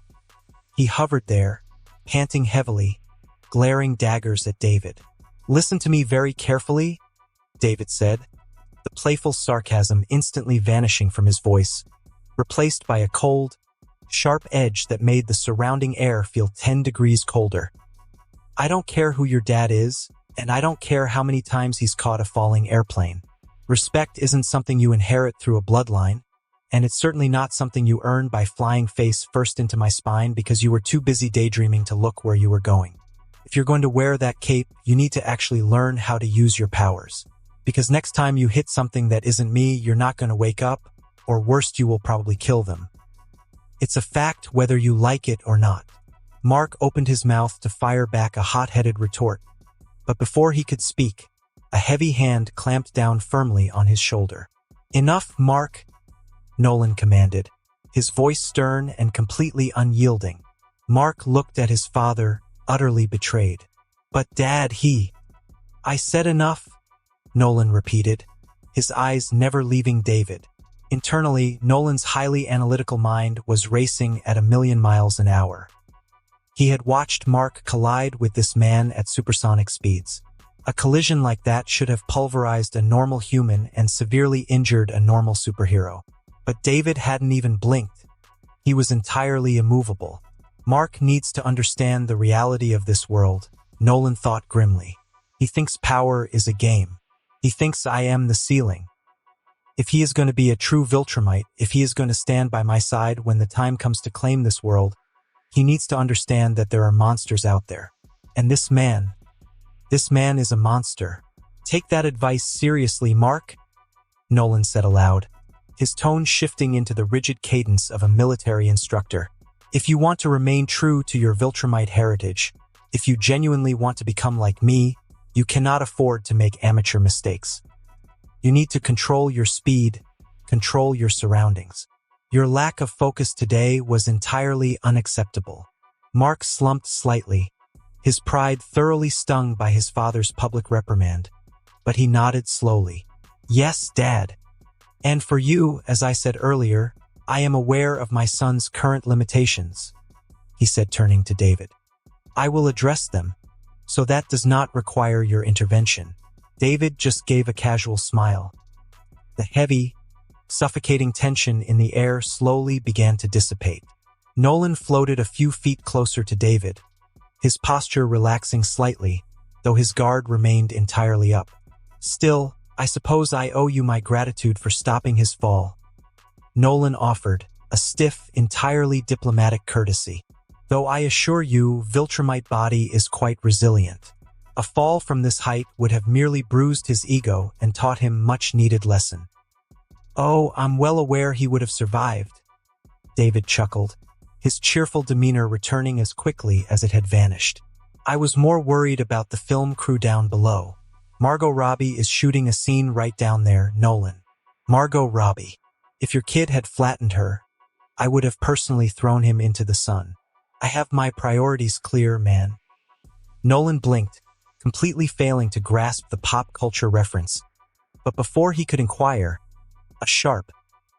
He hovered there, panting heavily, glaring daggers at David. "Listen to me very carefully," David said, the playful sarcasm instantly vanishing from his voice, replaced by a cold, sharp edge that made the surrounding air feel 10 degrees colder. "I don't care who your dad is, and I don't care how many times he's caught a falling airplane. Respect isn't something you inherit through a bloodline, and it's certainly not something you earn by flying face first into my spine because you were too busy daydreaming to look where you were going. If you're going to wear that cape, you need to actually learn how to use your powers. Because next time you hit something that isn't me, you're not going to wake up, or worst, you will probably kill them. It's a fact whether you like it or not." Mark opened his mouth to fire back a hot-headed retort, but before he could speak, a heavy hand clamped down firmly on his shoulder. "Enough, Mark," Nolan commanded, his voice stern and completely unyielding. Mark looked at his father, utterly betrayed. "But Dad, I said enough," Nolan repeated, his eyes never leaving David. Internally, Nolan's highly analytical mind was racing at 1,000,000 miles an hour. He had watched Mark collide with this man at supersonic speeds. A collision like that should have pulverized a normal human and severely injured a normal superhero. But David hadn't even blinked. He was entirely immovable. "Mark needs to understand the reality of this world," Nolan thought grimly. "He thinks power is a game. He thinks I am the ceiling. If he is going to be a true Viltrumite, if he is going to stand by my side when the time comes to claim this world, he needs to understand that there are monsters out there. And this man is a monster. Take that advice seriously, Mark," Nolan said aloud, his tone shifting into the rigid cadence of a military instructor. "If you want to remain true to your Viltrumite heritage, if you genuinely want to become like me, you cannot afford to make amateur mistakes. You need to control your speed, control your surroundings. Your lack of focus today was entirely unacceptable." Mark slumped slightly, his pride thoroughly stung by his father's public reprimand, but he nodded slowly. "Yes, Dad. And for you, as I said earlier, I am aware of my son's current limitations," he said, turning to David. "I will address them, so that does not require your intervention." David just gave a casual smile. The heavy, suffocating tension in the air slowly began to dissipate. Nolan floated a few feet closer to David, his posture relaxing slightly, though his guard remained entirely up. "Still, I suppose I owe you my gratitude for stopping his fall," Nolan offered, a stiff, entirely diplomatic courtesy. "Though I assure you, Viltrumite body is quite resilient. A fall from this height would have merely bruised his ego and taught him much-needed lesson." "Oh, I'm well aware he would have survived," David chuckled, his cheerful demeanor returning as quickly as it had vanished. "I was more worried about the film crew down below. Margot Robbie is shooting a scene right down there, Nolan. Margot Robbie. If your kid had flattened her, I would have personally thrown him into the sun. I have my priorities clear, man." Nolan blinked, completely failing to grasp the pop culture reference. But before he could inquire, a sharp,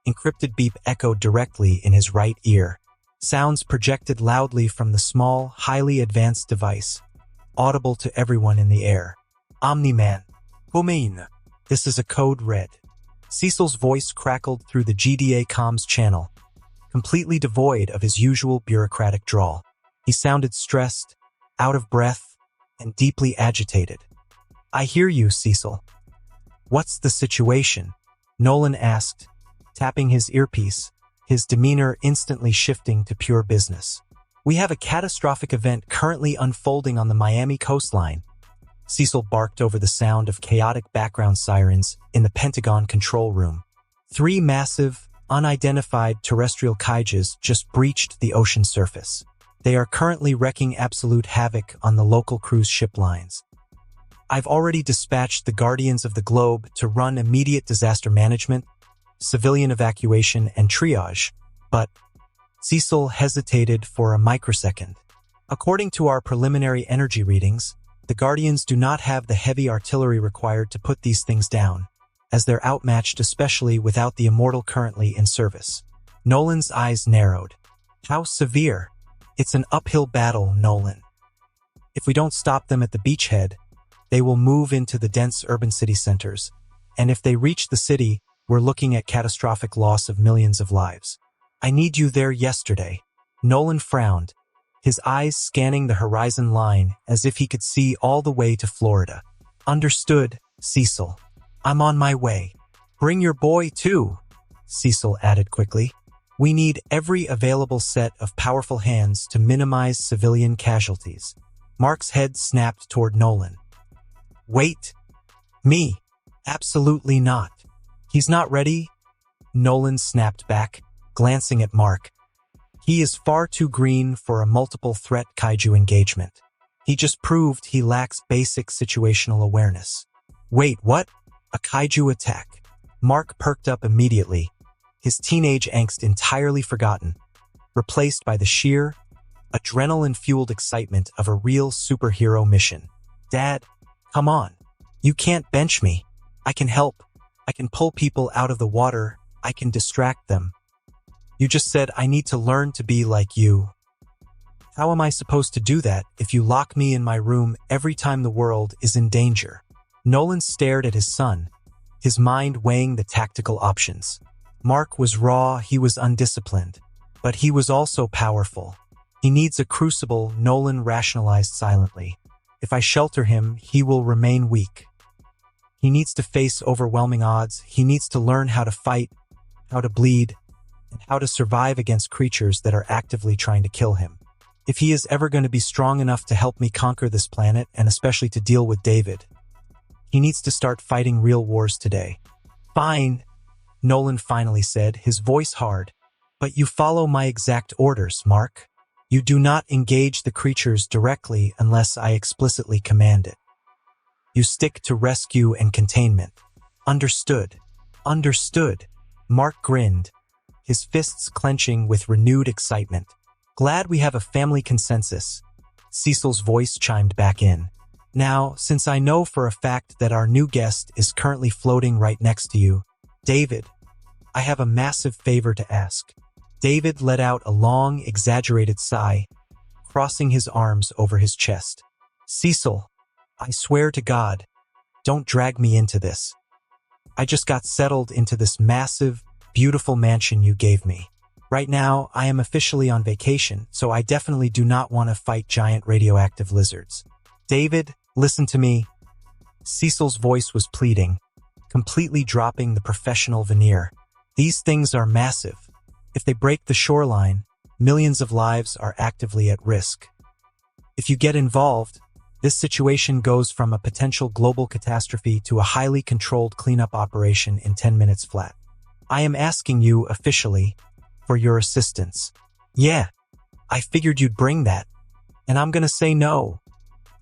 encrypted beep echoed directly in his right ear. Sounds projected loudly from the small, highly advanced device, audible to everyone in the air. "Omni-Man. Humain. This is a code red." Cecil's voice crackled through the GDA comms channel, completely devoid of his usual bureaucratic drawl. He sounded stressed, out of breath, and deeply agitated. "I hear you, Cecil." "What's the situation?" Nolan asked, tapping his earpiece, his demeanor instantly shifting to pure business. "We have a catastrophic event currently unfolding on the Miami coastline." Cecil barked over the sound of chaotic background sirens in the Pentagon control room. 3 massive, unidentified terrestrial kaijus just breached the ocean surface. They are currently wreaking absolute havoc on the local cruise ship lines. "I've already dispatched the Guardians of the Globe to run immediate disaster management, civilian evacuation, and triage, but..." Cecil hesitated for a microsecond. "According to our preliminary energy readings, the Guardians do not have the heavy artillery required to put these things down, as they're outmatched, especially without the Immortal currently in service." Nolan's eyes narrowed. "How severe?" "It's an uphill battle, Nolan. If we don't stop them at the beachhead, they will move into the dense urban city centers, and if they reach the city, we're looking at catastrophic loss of millions of lives. I need you there yesterday." Nolan frowned, his eyes scanning the horizon line as if he could see all the way to Florida. "Understood, Cecil. I'm on my way." "Bring your boy too," Cecil added quickly. "We need every available set of powerful hands to minimize civilian casualties." Mark's head snapped toward Nolan. "Wait. Me? Absolutely not. He's not ready," Nolan snapped back, glancing at Mark. "He is far too green for a multiple-threat kaiju engagement. He just proved he lacks basic situational awareness." "Wait, what? A kaiju attack?" Mark perked up immediately, his teenage angst entirely forgotten, replaced by the sheer, adrenaline-fueled excitement of a real superhero mission. "Dad, come on. You can't bench me. I can help. I can pull people out of the water. I can distract them. You just said I need to learn to be like you." "How am I supposed to do that if you lock me in my room every time the world is in danger?" Nolan stared at his son, his mind weighing the tactical options. Mark was raw, he was undisciplined, but he was also powerful. "He needs a crucible," Nolan rationalized silently. "If I shelter him, he will remain weak. He needs to face overwhelming odds. He needs to learn how to fight, how to bleed, and how to survive against creatures that are actively trying to kill him. If he is ever going to be strong enough to help me conquer this planet, and especially to deal with David, he needs to start fighting real wars today." "Fine," Nolan finally said, his voice hard. "But you follow my exact orders, Mark. You do not engage the creatures directly unless I explicitly command it. You stick to rescue and containment." "Understood. Understood." Mark grinned, his fists clenching with renewed excitement. "Glad we have a family consensus." Cecil's voice chimed back in. "Now, since I know for a fact that our new guest is currently floating right next to you, David, I have a massive favor to ask." David let out a long, exaggerated sigh, crossing his arms over his chest. "Cecil, I swear to God, don't drag me into this. I just got settled into this massive, beautiful mansion you gave me. Right now, I am officially on vacation, so I definitely do not want to fight giant radioactive lizards. David, listen to me." Cecil's voice was pleading, completely dropping the professional veneer. "These things are massive. If they break the shoreline, millions of lives are actively at risk. If you get involved, this situation goes from a potential global catastrophe to a highly controlled cleanup operation in 10 minutes flat. I am asking you officially for your assistance." "Yeah, I figured you'd bring that, and I'm gonna say no,"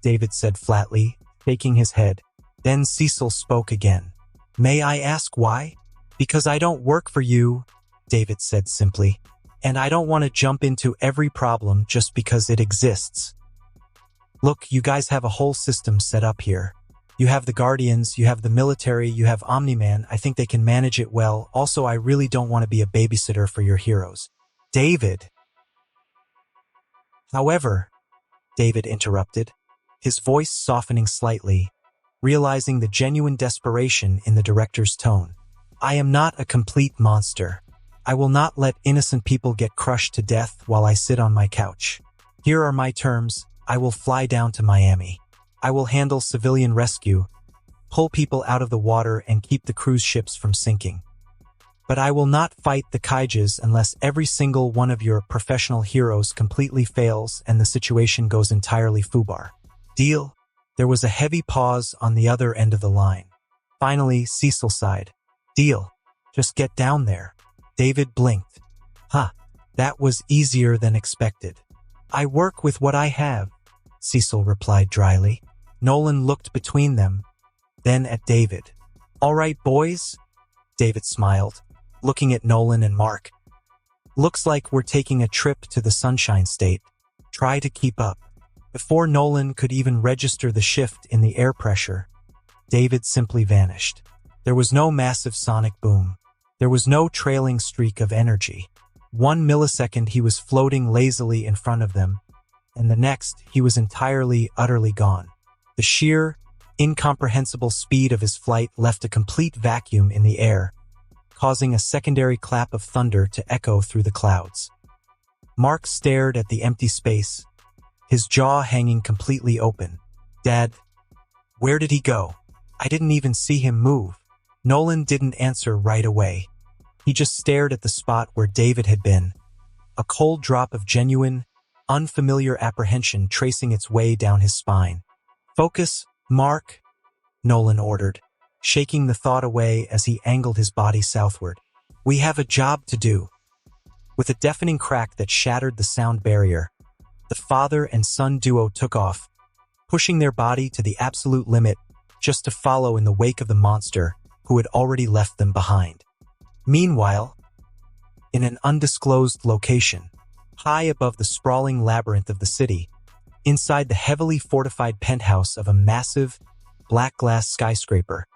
David said flatly, shaking his head. Then Cecil spoke again. "May I ask why?" "Because I don't work for you," David said simply, "and I don't want to jump into every problem just because it exists. Look, you guys have a whole system set up here. You have the Guardians, you have the military, you have Omni-Man. I think they can manage it well. Also, I really don't want to be a babysitter for your heroes." "David." "However," David interrupted, his voice softening slightly, realizing the genuine desperation in the director's tone, "I am not a complete monster. I will not let innocent people get crushed to death while I sit on my couch. Here are my terms. I will fly down to Miami. I will handle civilian rescue, pull people out of the water and keep the cruise ships from sinking. But I will not fight the Kaijas unless every single one of your professional heroes completely fails and the situation goes entirely foobar. Deal? There was a heavy pause on the other end of the line. Finally, Cecil sighed. Deal. Just get down there. David blinked. That was easier than expected. I work with what I have, Cecil replied dryly. Nolan looked between them, then at David. All right, boys? David smiled, looking at Nolan and Mark. Looks like we're taking a trip to the Sunshine State. Try to keep up. Before Nolan could even register the shift in the air pressure, David simply vanished. There was no massive sonic boom. There was no trailing streak of energy. 1 millisecond he was floating lazily in front of them, and the next he was entirely, utterly gone. The sheer, incomprehensible speed of his flight left a complete vacuum in the air, causing a secondary clap of thunder to echo through the clouds. Mark stared at the empty space, his jaw hanging completely open. Dad, where did he go? I didn't even see him move. Nolan didn't answer right away. He just stared at the spot where David had been, a cold drop of genuine, unfamiliar apprehension tracing its way down his spine. Focus, Mark, Nolan ordered, shaking the thought away as he angled his body southward. We have a job to do. With a deafening crack that shattered the sound barrier, the father and son duo took off, pushing their body to the absolute limit just to follow in the wake of the monster who had already left them behind. Meanwhile, in an undisclosed location, high above the sprawling labyrinth of the city, inside the heavily fortified penthouse of a massive, black glass skyscraper,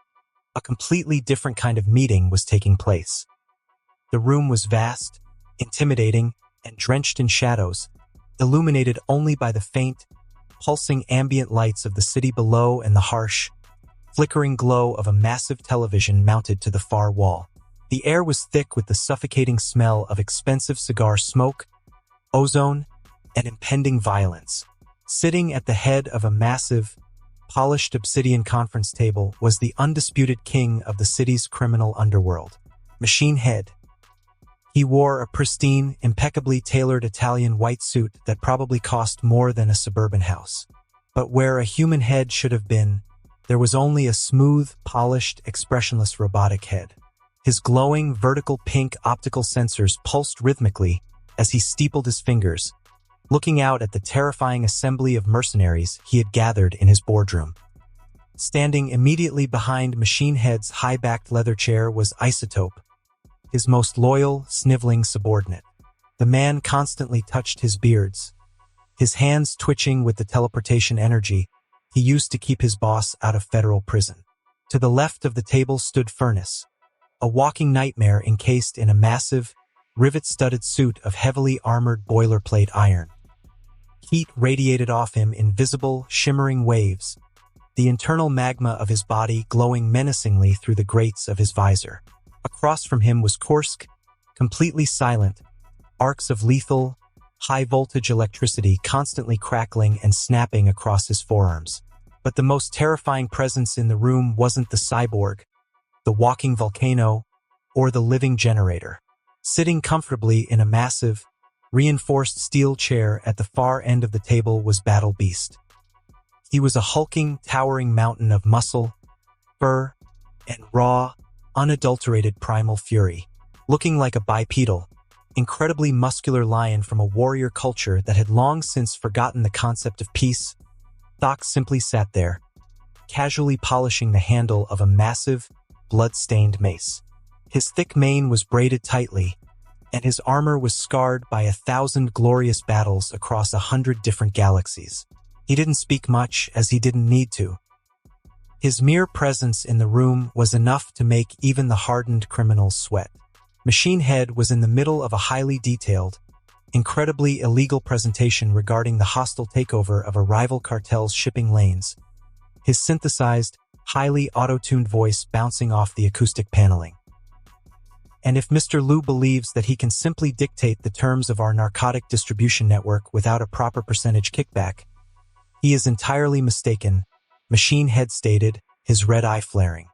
a completely different kind of meeting was taking place. The room was vast, intimidating, and drenched in shadows, illuminated only by the faint, pulsing ambient lights of the city below and the harsh, flickering glow of a massive television mounted to the far wall. The air was thick with the suffocating smell of expensive cigar smoke, ozone, and impending violence. Sitting at the head of a massive, polished obsidian conference table was the undisputed king of the city's criminal underworld, Machine Head. He wore a pristine, impeccably tailored Italian white suit that probably cost more than a suburban house. But where a human head should have been, there was only a smooth, polished, expressionless robotic head. His glowing, vertical pink optical sensors pulsed rhythmically as he steepled his fingers, looking out at the terrifying assembly of mercenaries he had gathered in his boardroom. Standing immediately behind Machine Head's high-backed leather chair was Isotope, his most loyal, sniveling subordinate. The man constantly touched his beards, his hands twitching with the teleportation energy he used to keep his boss out of federal prison. To the left of the table stood Furnace, a walking nightmare encased in a massive, rivet-studded suit of heavily armored boilerplate iron. Heat radiated off him in visible, shimmering waves, the internal magma of his body glowing menacingly through the grates of his visor. Across from him was Kursk, completely silent, arcs of lethal, high-voltage electricity constantly crackling and snapping across his forearms. But the most terrifying presence in the room wasn't the cyborg, the walking volcano, or the living generator. Sitting comfortably in a massive, reinforced steel chair at the far end of the table was Battle Beast. He was a hulking, towering mountain of muscle, fur, and raw, unadulterated primal fury, looking like a bipedal, incredibly muscular lion from a warrior culture that had long since forgotten the concept of peace. Thok simply sat there, casually polishing the handle of a massive, blood-stained mace. His thick mane was braided tightly, and his armor was scarred by 1,000 glorious battles across 100 different galaxies. He didn't speak much, as he didn't need to. His mere presence in the room was enough to make even the hardened criminals sweat. Machine Head was in the middle of a highly detailed, incredibly illegal presentation regarding the hostile takeover of a rival cartel's shipping lanes, his synthesized, highly auto-tuned voice bouncing off the acoustic paneling. And if Mr. Liu believes that he can simply dictate the terms of our narcotic distribution network without a proper percentage kickback, he is entirely mistaken, Machine Head stated, his red eye flaring.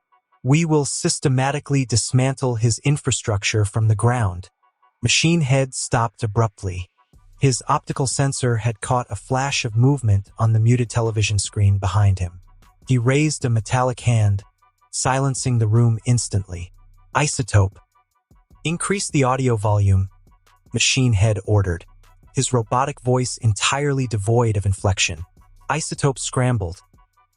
We will systematically dismantle his infrastructure from the ground. Machine Head stopped abruptly. His optical sensor had caught a flash of movement on the muted television screen behind him. He raised a metallic hand, silencing the room instantly. Isotope. Increase the audio volume, Machine Head ordered, his robotic voice entirely devoid of inflection. Isotope scrambled,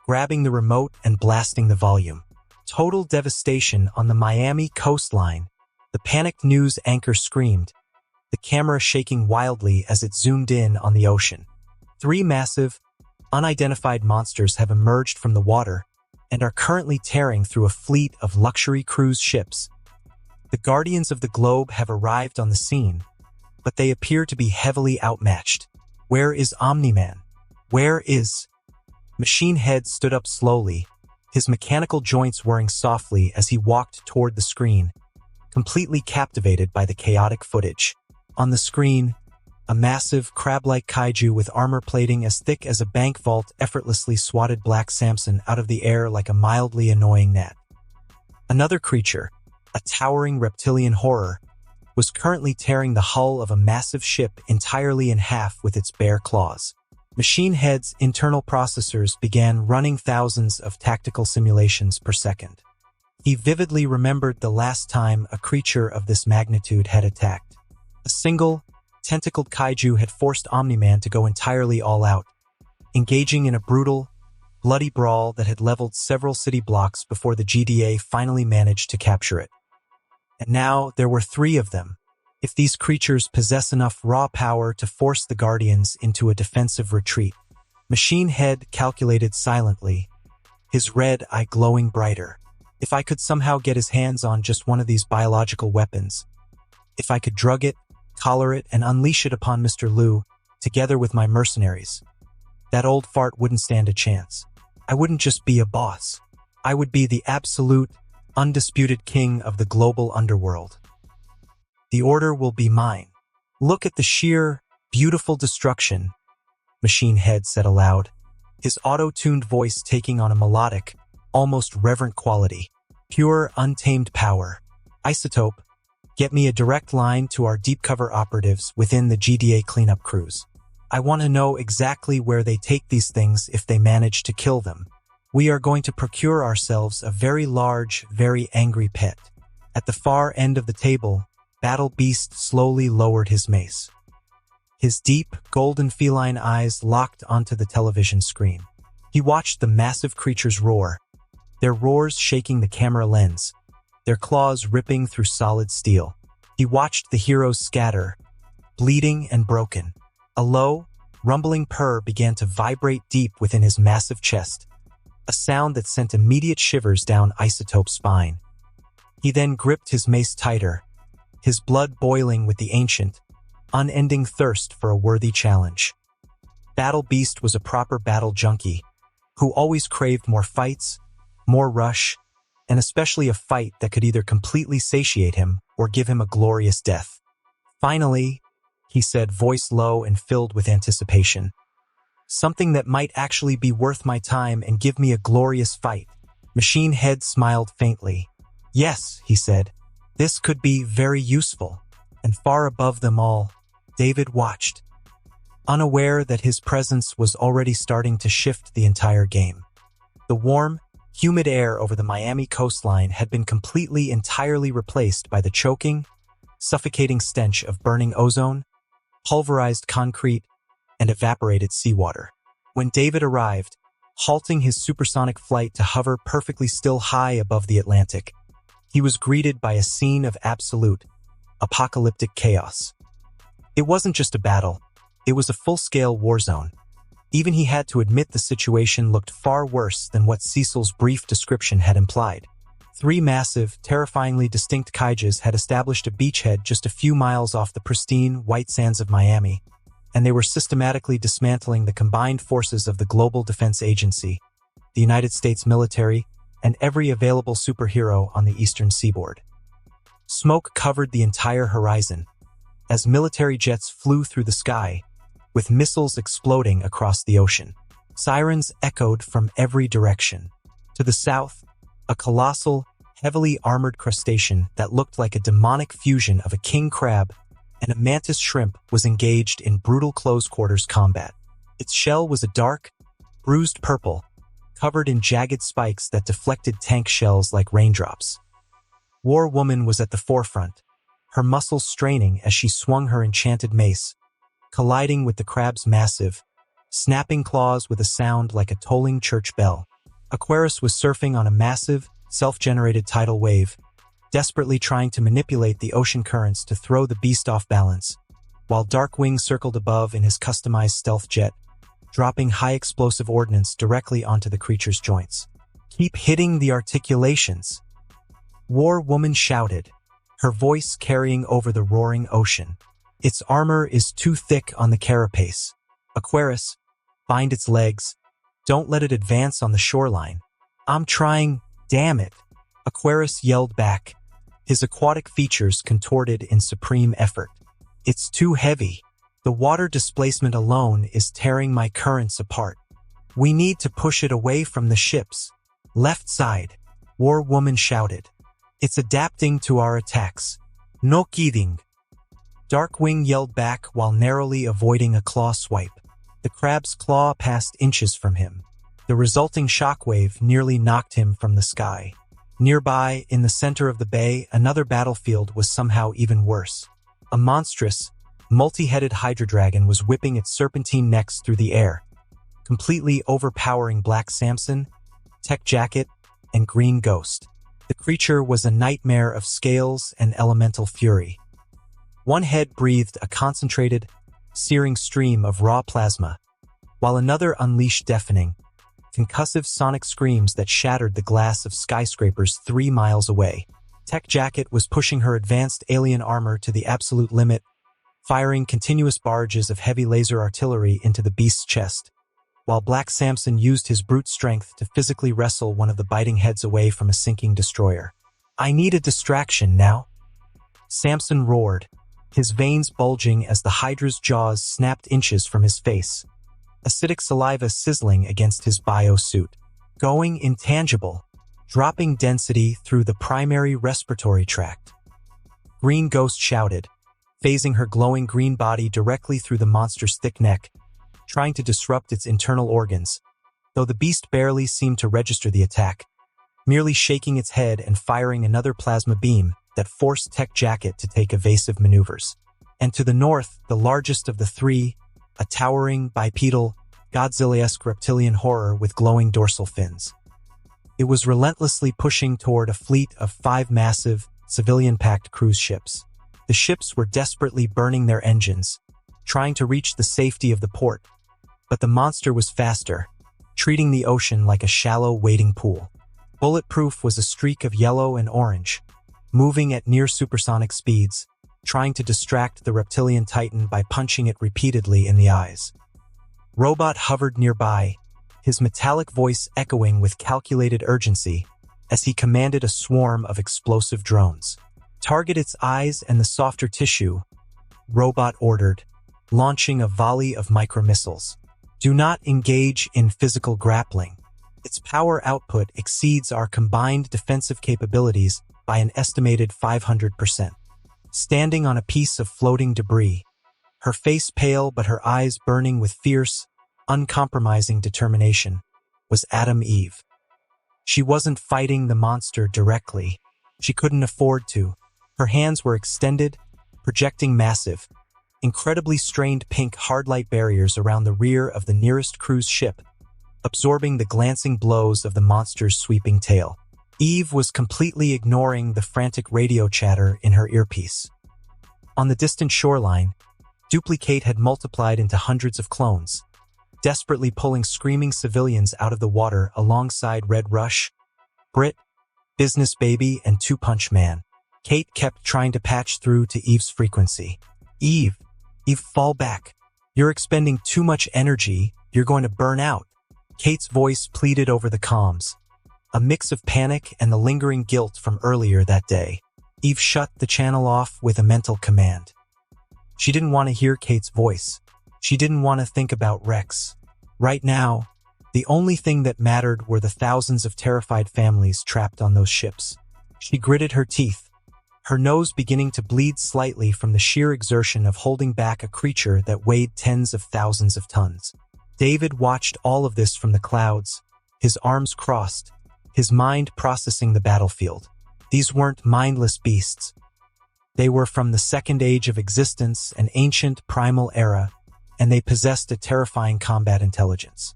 grabbing the remote and blasting the volume. Total devastation on the Miami coastline. The panicked news anchor screamed, the camera shaking wildly as it zoomed in on the ocean. 3 massive, unidentified monsters have emerged from the water and are currently tearing through a fleet of luxury cruise ships. The Guardians of the Globe have arrived on the scene, but they appear to be heavily outmatched. Where is Omni-Man? Where is... Machine Head stood up slowly, his mechanical joints whirring softly as he walked toward the screen, completely captivated by the chaotic footage. On the screen, a massive, crab-like kaiju with armor plating as thick as a bank vault effortlessly swatted Black Samson out of the air like a mildly annoying gnat. Another creature, a towering reptilian horror, was currently tearing the hull of a massive ship entirely in half with its bare claws. Machine Head's internal processors began running thousands of tactical simulations per second. He vividly remembered the last time a creature of this magnitude had attacked. A single, tentacled kaiju had forced Omni-Man to go entirely all out, engaging in a brutal, bloody brawl that had leveled several city blocks before the GDA finally managed to capture it. And now there were 3 of them. If these creatures possess enough raw power to force the Guardians into a defensive retreat, Machine Head calculated silently, his red eye glowing brighter. If I could somehow get his hands on just one of these biological weapons, if I could drug it, collar it, and unleash it upon Mr. Liu, together with my mercenaries, that old fart wouldn't stand a chance. I wouldn't just be a boss. I would be the absolute, undisputed king of the global underworld. The order will be mine. Look at the sheer, beautiful destruction, Machine Head said aloud, his auto-tuned voice taking on a melodic, almost reverent quality. Pure, untamed power. Isotope, get me a direct line to our deep cover operatives within the GDA cleanup crews. I want to know exactly where they take these things if they manage to kill them. We are going to procure ourselves a very large, very angry pet. At the far end of the table, Battle Beast slowly lowered his mace. His deep, golden feline eyes locked onto the television screen. He watched the massive creatures roar, their roars shaking the camera lens, their claws ripping through solid steel. He watched the heroes scatter, bleeding and broken. A low, rumbling purr began to vibrate deep within his massive chest, a sound that sent immediate shivers down Isotope's spine. He then gripped his mace tighter, his blood boiling with the ancient, unending thirst for a worthy challenge. Battle Beast was a proper battle junkie, who always craved more fights, more rush, and especially a fight that could either completely satiate him or give him a glorious death. Finally, he said, voice low and filled with anticipation, something that might actually be worth my time and give me a glorious fight. Machine Head smiled faintly. Yes, he said, this could be very useful. And far above them all, David watched, unaware that his presence was already starting to shift the entire game. The warm, humid air over the Miami coastline had been completely entirely replaced by the choking, suffocating stench of burning ozone, pulverized concrete, and evaporated seawater. When David arrived, halting his supersonic flight to hover perfectly still high above the Atlantic, he was greeted by a scene of absolute, apocalyptic chaos. It wasn't just a battle, it was a full-scale war zone. Even he had to admit the situation looked far worse than what Cecil's brief description had implied. 3 massive, terrifyingly distinct kaijus had established a beachhead just a few miles off the pristine, white sands of Miami, and they were systematically dismantling the combined forces of the Global Defense Agency, the United States military, and every available superhero on the eastern seaboard. Smoke covered the entire horizon as military jets flew through the sky, with missiles exploding across the ocean. Sirens echoed from every direction. To the south, a colossal, heavily armored crustacean that looked like a demonic fusion of a king crab and a mantis shrimp was engaged in brutal close-quarters combat. Its shell was a dark, bruised purple, covered in jagged spikes that deflected tank shells like raindrops. War Woman was at the forefront, her muscles straining as she swung her enchanted mace, colliding with the crab's massive, snapping claws with a sound like a tolling church bell. Aquarius was surfing on a massive, self-generated tidal wave, desperately trying to manipulate the ocean currents to throw the beast off balance, while Darkwing circled above in his customized stealth jet, dropping high-explosive ordnance directly onto the creature's joints. "Keep hitting the articulations," War Woman shouted, her voice carrying over the roaring ocean. "Its armor is too thick on the carapace. Aquarius, bind its legs. Don't let it advance on the shoreline." "I'm trying, damn it," Aquarius yelled back, his aquatic features contorted in supreme effort. "It's too heavy. The water displacement alone is tearing my currents apart. We need to push it away from the ships." "Left side," War Woman shouted. "It's adapting to our attacks." "No kidding," Darkwing yelled back while narrowly avoiding a claw swipe. The crab's claw passed inches from him. The resulting shockwave nearly knocked him from the sky. Nearby, in the center of the bay, another battlefield was somehow even worse. A monstrous, multi-headed Hydra dragon was whipping its serpentine necks through the air, completely overpowering Black Samson, Tech Jacket, and Green Ghost. The creature was a nightmare of scales and elemental fury. One head breathed a concentrated, searing stream of raw plasma, while another unleashed deafening, concussive sonic screams that shattered the glass of skyscrapers 3 miles away. Tech Jacket was pushing her advanced alien armor to the absolute limit, firing continuous barrages of heavy laser artillery into the beast's chest, while Black Samson used his brute strength to physically wrestle one of the biting heads away from a sinking destroyer. "I need a distraction now," Samson roared, his veins bulging as the Hydra's jaws snapped inches from his face, acidic saliva sizzling against his bio-suit. "Going intangible, dropping density through the primary respiratory tract," Green Ghost shouted, phasing her glowing green body directly through the monster's thick neck, trying to disrupt its internal organs, though the beast barely seemed to register the attack, merely shaking its head and firing another plasma beam that forced Tech Jacket to take evasive maneuvers. And to the north, the largest of the three, a towering, bipedal, Godzilla-esque reptilian horror with glowing dorsal fins. It was relentlessly pushing toward a fleet of 5 massive, civilian-packed cruise ships. The ships were desperately burning their engines, trying to reach the safety of the port, but the monster was faster, treating the ocean like a shallow wading pool. Bulletproof was a streak of yellow and orange, moving at near supersonic speeds, trying to distract the reptilian titan by punching it repeatedly in the eyes. Robot hovered nearby, his metallic voice echoing with calculated urgency as he commanded a swarm of explosive drones. "Target its eyes and the softer tissue," Robot ordered, launching a volley of micromissiles. "Do not engage in physical grappling. Its power output exceeds our combined defensive capabilities by an estimated 500%. Standing on a piece of floating debris, her face pale but her eyes burning with fierce, uncompromising determination, was Adam Eve. She wasn't fighting the monster directly. She couldn't afford to. Her hands were extended, projecting massive, incredibly strained pink hard-light barriers around the rear of the nearest cruise ship, absorbing the glancing blows of the monster's sweeping tail. Eve was completely ignoring the frantic radio chatter in her earpiece. On the distant shoreline, Duplicate had multiplied into hundreds of clones, desperately pulling screaming civilians out of the water alongside Red Rush, Brit, Business Baby, and Two Punch Man. Kate kept trying to patch through to Eve's frequency. Eve, fall back. You're expending too much energy, you're going to burn out." Kate's voice pleaded over the comms, a mix of panic and the lingering guilt from earlier that day. Eve shut the channel off with a mental command. She didn't want to hear Kate's voice. She didn't want to think about Rex. Right now, the only thing that mattered were the thousands of terrified families trapped on those ships. She gritted her teeth, her nose beginning to bleed slightly from the sheer exertion of holding back a creature that weighed tens of thousands of tons. David watched all of this from the clouds, his arms crossed, his mind processing the battlefield. These weren't mindless beasts. They were from the second age of existence, an ancient primal era, and they possessed a terrifying combat intelligence.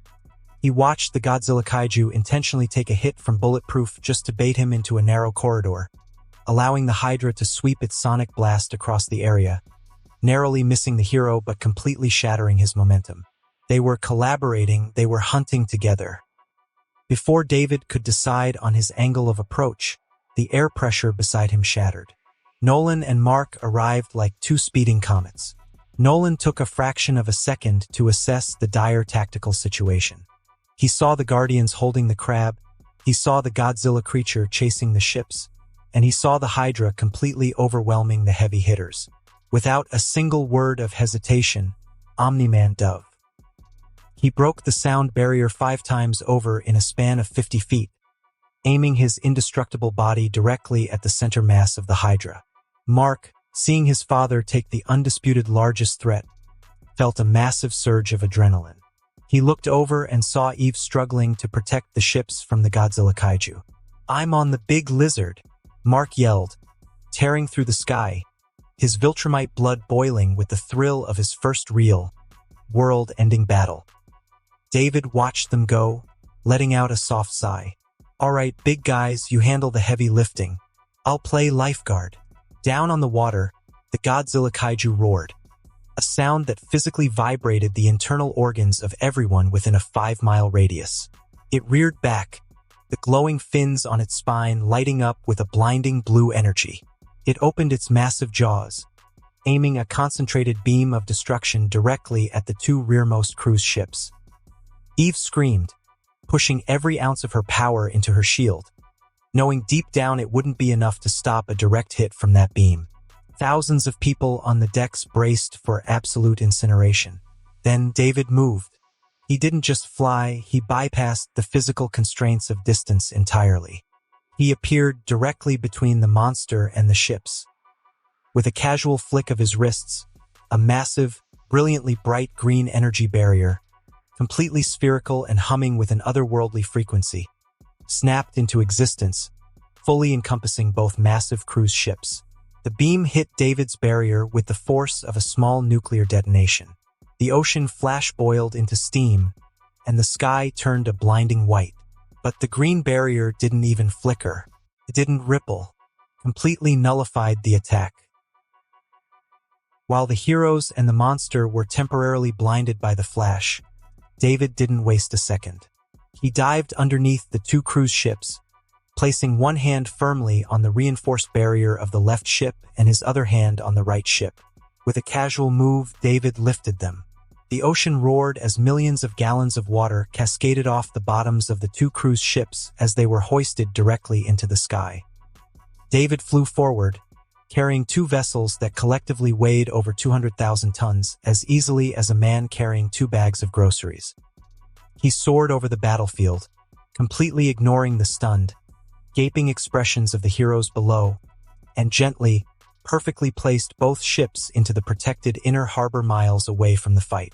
He watched the Godzilla kaiju intentionally take a hit from Bulletproof just to bait him into a narrow corridor, allowing the Hydra to sweep its sonic blast across the area, narrowly missing the hero but completely shattering his momentum. They were collaborating, they were hunting together. Before David could decide on his angle of approach, the air pressure beside him shattered. Nolan and Mark arrived like two speeding comets. Nolan took a fraction of a second to assess the dire tactical situation. He saw the Guardians holding the crab, he saw the Godzilla creature chasing the ships, and he saw the Hydra completely overwhelming the heavy hitters. Without a single word of hesitation, Omni-Man dove. He broke the sound barrier 5 times over in a span of 50 feet, aiming his indestructible body directly at the center mass of the Hydra. Mark, seeing his father take the undisputed largest threat, felt a massive surge of adrenaline. He looked over and saw Eve struggling to protect the ships from the Godzilla kaiju. "I'm on the big lizard," Mark yelled, tearing through the sky, his Viltrumite blood boiling with the thrill of his first real, world-ending battle. David watched them go, letting out a soft sigh. "All right, big guys, you handle the heavy lifting. I'll play lifeguard." Down on the water, the Godzilla kaiju roared, a sound that physically vibrated the internal organs of everyone within a 5-mile radius. It reared back, the glowing fins on its spine lighting up with a blinding blue energy. It opened its massive jaws, aiming a concentrated beam of destruction directly at the 2 rearmost cruise ships. Eve screamed, pushing every ounce of her power into her shield, knowing deep down it wouldn't be enough to stop a direct hit from that beam. Thousands of people on the decks braced for absolute incineration. Then David moved. He didn't just fly, he bypassed the physical constraints of distance entirely. He appeared directly between the monster and the ships. With a casual flick of his wrists, a massive, brilliantly bright green energy barrier, completely spherical and humming with an otherworldly frequency, snapped into existence, fully encompassing both massive cruise ships. The beam hit David's barrier with the force of a small nuclear detonation. The ocean flash-boiled into steam, and the sky turned a blinding white. But the green barrier didn't even flicker. It didn't ripple, completely nullified the attack. While the heroes and the monster were temporarily blinded by the flash, David didn't waste a second. He dived underneath the 2 cruise ships, placing one hand firmly on the reinforced barrier of the left ship and his other hand on the right ship. With a casual move, David lifted them. The ocean roared as millions of gallons of water cascaded off the bottoms of the 2 cruise ships as they were hoisted directly into the sky. David flew forward, carrying 2 vessels that collectively weighed over 200,000 tons as easily as a man carrying 2 bags of groceries. He soared over the battlefield, completely ignoring the stunned, gaping expressions of the heroes below, and gently, perfectly placed both ships into the protected inner harbor miles away from the fight.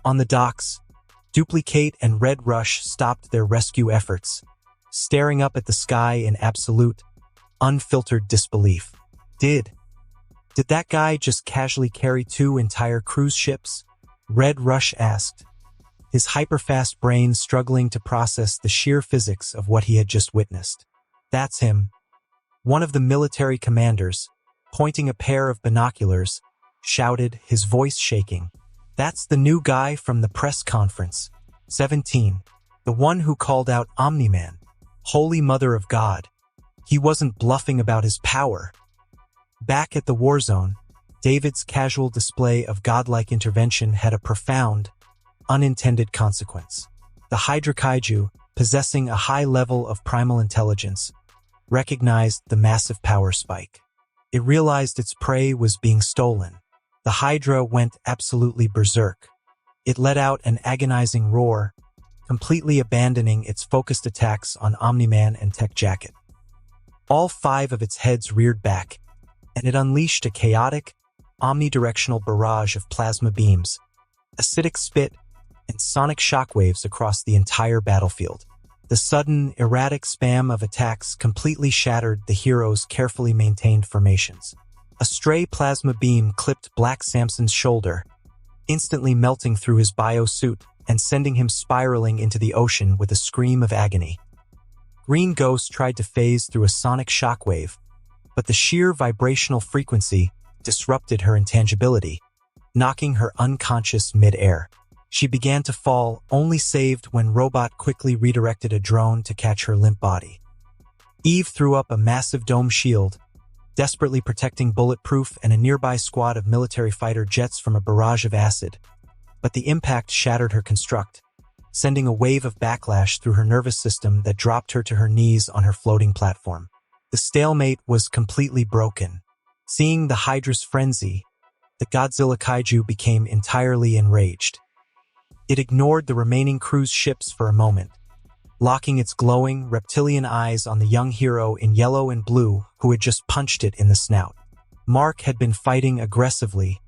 On the docks, Duplicate and Red Rush stopped their rescue efforts, staring up at the sky in absolute, unfiltered disbelief. Did that guy just casually carry 2 entire cruise ships? Red Rush asked, his hyper-fast brain struggling to process the sheer physics of what he had just witnessed. "That's him," one of the military commanders, pointing a pair of binoculars, shouted, his voice shaking. "That's the new guy from the press conference. 17. The one who called out Omni-Man. Holy Mother of God. He wasn't bluffing about his power." Back at the war zone, David's casual display of godlike intervention had a profound, unintended consequence. The Hydra kaiju, possessing a high level of primal intelligence, recognized the massive power spike. It realized its prey was being stolen. The Hydra went absolutely berserk. It let out an agonizing roar, completely abandoning its focused attacks on Omni-Man and Tech Jacket. All 5 of its heads reared back, and it unleashed a chaotic, omnidirectional barrage of plasma beams, acidic spit, and sonic shockwaves across the entire battlefield. The sudden, erratic spam of attacks completely shattered the hero's carefully maintained formations. A stray plasma beam clipped Black Samson's shoulder, instantly melting through his biosuit and sending him spiraling into the ocean with a scream of agony. Green Ghost tried to phase through a sonic shockwave, but the sheer vibrational frequency disrupted her intangibility, knocking her unconscious mid-air. She began to fall, only saved when Robot quickly redirected a drone to catch her limp body. Eve threw up a massive dome shield, desperately protecting Bulletproof and a nearby squad of military fighter jets from a barrage of acid, but the impact shattered her construct, sending a wave of backlash through her nervous system that dropped her to her knees on her floating platform. The stalemate was completely broken. Seeing the Hydra's frenzy, the Godzilla kaiju became entirely enraged. It ignored the remaining crew's ships for a moment, locking its glowing, reptilian eyes on the young hero in yellow and blue who had just punched it in the snout. Mark had been fighting aggressively,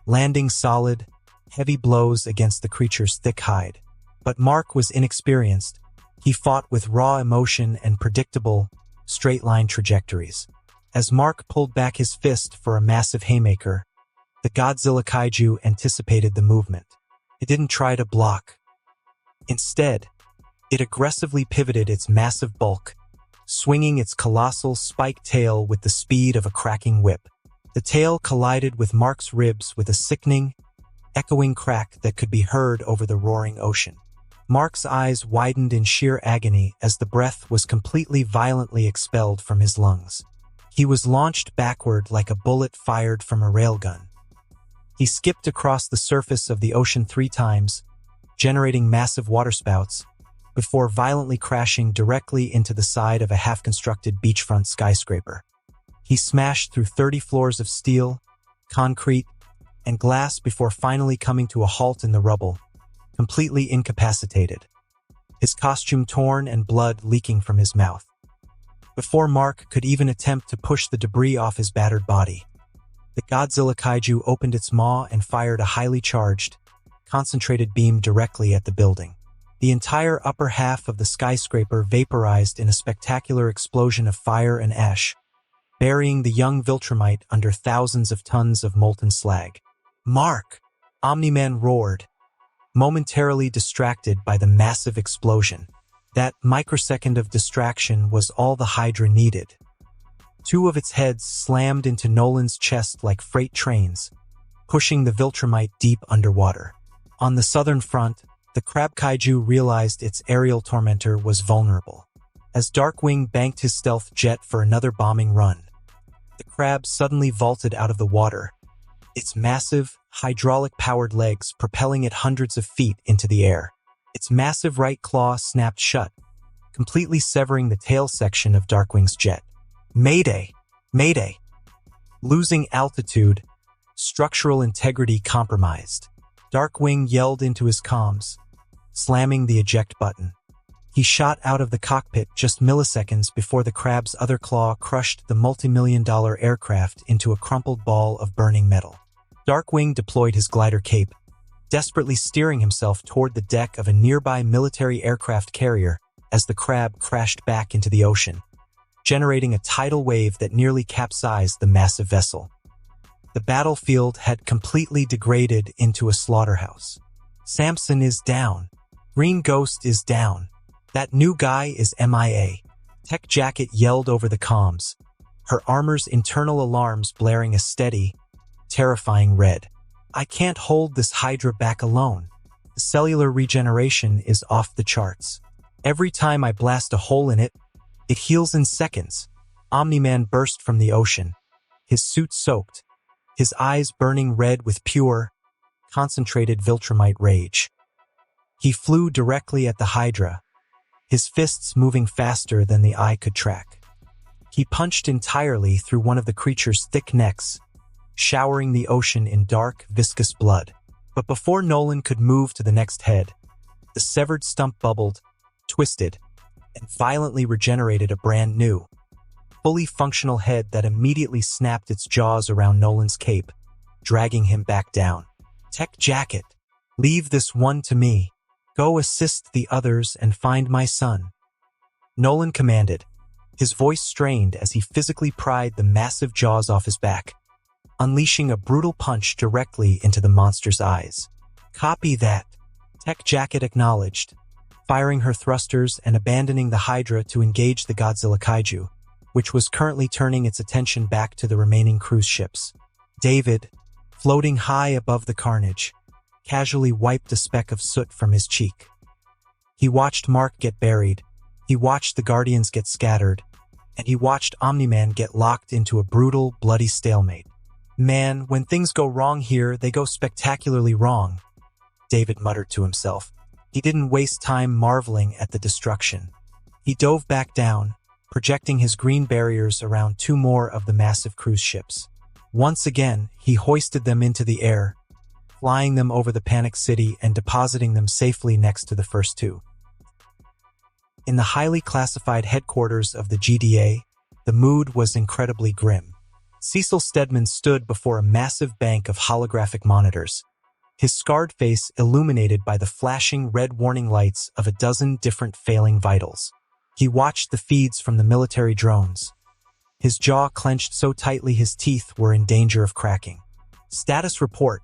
landing solid, heavy blows against the creature's thick hide. But Mark was inexperienced. He fought with raw emotion and predictable, straight-line trajectories. As Mark pulled back his fist for a massive haymaker, the Godzilla kaiju anticipated the movement. It didn't try to block. Instead, it aggressively pivoted its massive bulk, swinging its colossal spiked tail with the speed of a cracking whip. The tail collided with Mark's ribs with a sickening, echoing crack that could be heard over the roaring ocean. Mark's eyes widened in sheer agony as the breath was completely violently expelled from his lungs. He was launched backward like a bullet fired from a railgun. He skipped across the surface of the ocean 3 times, generating massive waterspouts, before violently crashing directly into the side of a half-constructed beachfront skyscraper. He smashed through 30 floors of steel, concrete, and glass before finally coming to a halt in the rubble, completely incapacitated, his costume torn and blood leaking from his mouth. Before Mark could even attempt to push the debris off his battered body, the Godzilla kaiju opened its maw and fired a highly charged, concentrated beam directly at the building. The entire upper half of the skyscraper vaporized in a spectacular explosion of fire and ash, burying the young Viltrumite under thousands of tons of molten slag. "Mark!" Omni-Man roared, momentarily distracted by the massive explosion. That microsecond of distraction was all the Hydra needed. 2 of its heads slammed into Nolan's chest like freight trains, pushing the Viltrumite deep underwater. On the southern front, the Crab Kaiju realized its aerial tormentor was vulnerable. As Darkwing banked his stealth jet for another bombing run, the crab suddenly vaulted out of the water, its massive, hydraulic-powered legs propelling it hundreds of feet into the air. Its massive right claw snapped shut, completely severing the tail section of Darkwing's jet. "Mayday! Mayday!" Losing altitude, structural integrity compromised. Darkwing yelled into his comms, slamming the eject button. He shot out of the cockpit just milliseconds before the crab's other claw crushed the multi-million-dollar aircraft into a crumpled ball of burning metal. Darkwing deployed his glider cape, desperately steering himself toward the deck of a nearby military aircraft carrier as the crab crashed back into the ocean, generating a tidal wave that nearly capsized the massive vessel. The battlefield had completely degraded into a slaughterhouse. Samson is down. Green Ghost is down. That new guy is MIA. Tech Jacket yelled over the comms, her armor's internal alarms blaring a steady, terrifying red. "I can't hold this Hydra back alone. The cellular regeneration is off the charts. Every time I blast a hole in it, it heals in seconds." Omni-Man burst from the ocean, his suit soaked, his eyes burning red with pure, concentrated Viltrumite rage. He flew directly at the Hydra, his fists moving faster than the eye could track. He punched entirely through one of the creature's thick necks, showering the ocean in dark, viscous blood. But before Nolan could move to the next head, the severed stump bubbled, twisted, and violently regenerated a brand new, fully functional head that immediately snapped its jaws around Nolan's cape, dragging him back down. Tech jacket. Leave this one to me. Go assist the others and find my son. Nolan commanded, his voice strained as he physically pried the massive jaws off his back, unleashing a brutal punch directly into the monster's eyes. Copy that. Tech jacket acknowledged, firing her thrusters and abandoning the Hydra to engage the Godzilla kaiju, which was currently turning its attention back to the remaining cruise ships. David, floating high above the carnage, casually wiped a speck of soot from his cheek. He watched Mark get buried, he watched the Guardians get scattered, and he watched Omni-Man get locked into a brutal, bloody stalemate. Man, when things go wrong here, they go spectacularly wrong, David muttered to himself. He didn't waste time marveling at the destruction. He dove back down, projecting his green barriers around two more of the massive cruise ships. Once again, he hoisted them into the air, flying them over the panicked city and depositing them safely next to the first two. In the highly classified headquarters of the GDA, the mood was incredibly grim. Cecil Stedman stood before a massive bank of holographic monitors, his scarred face illuminated by the flashing red warning lights of a dozen different failing vitals. He watched the feeds from the military drones, his jaw clenched so tightly his teeth were in danger of cracking. Status report,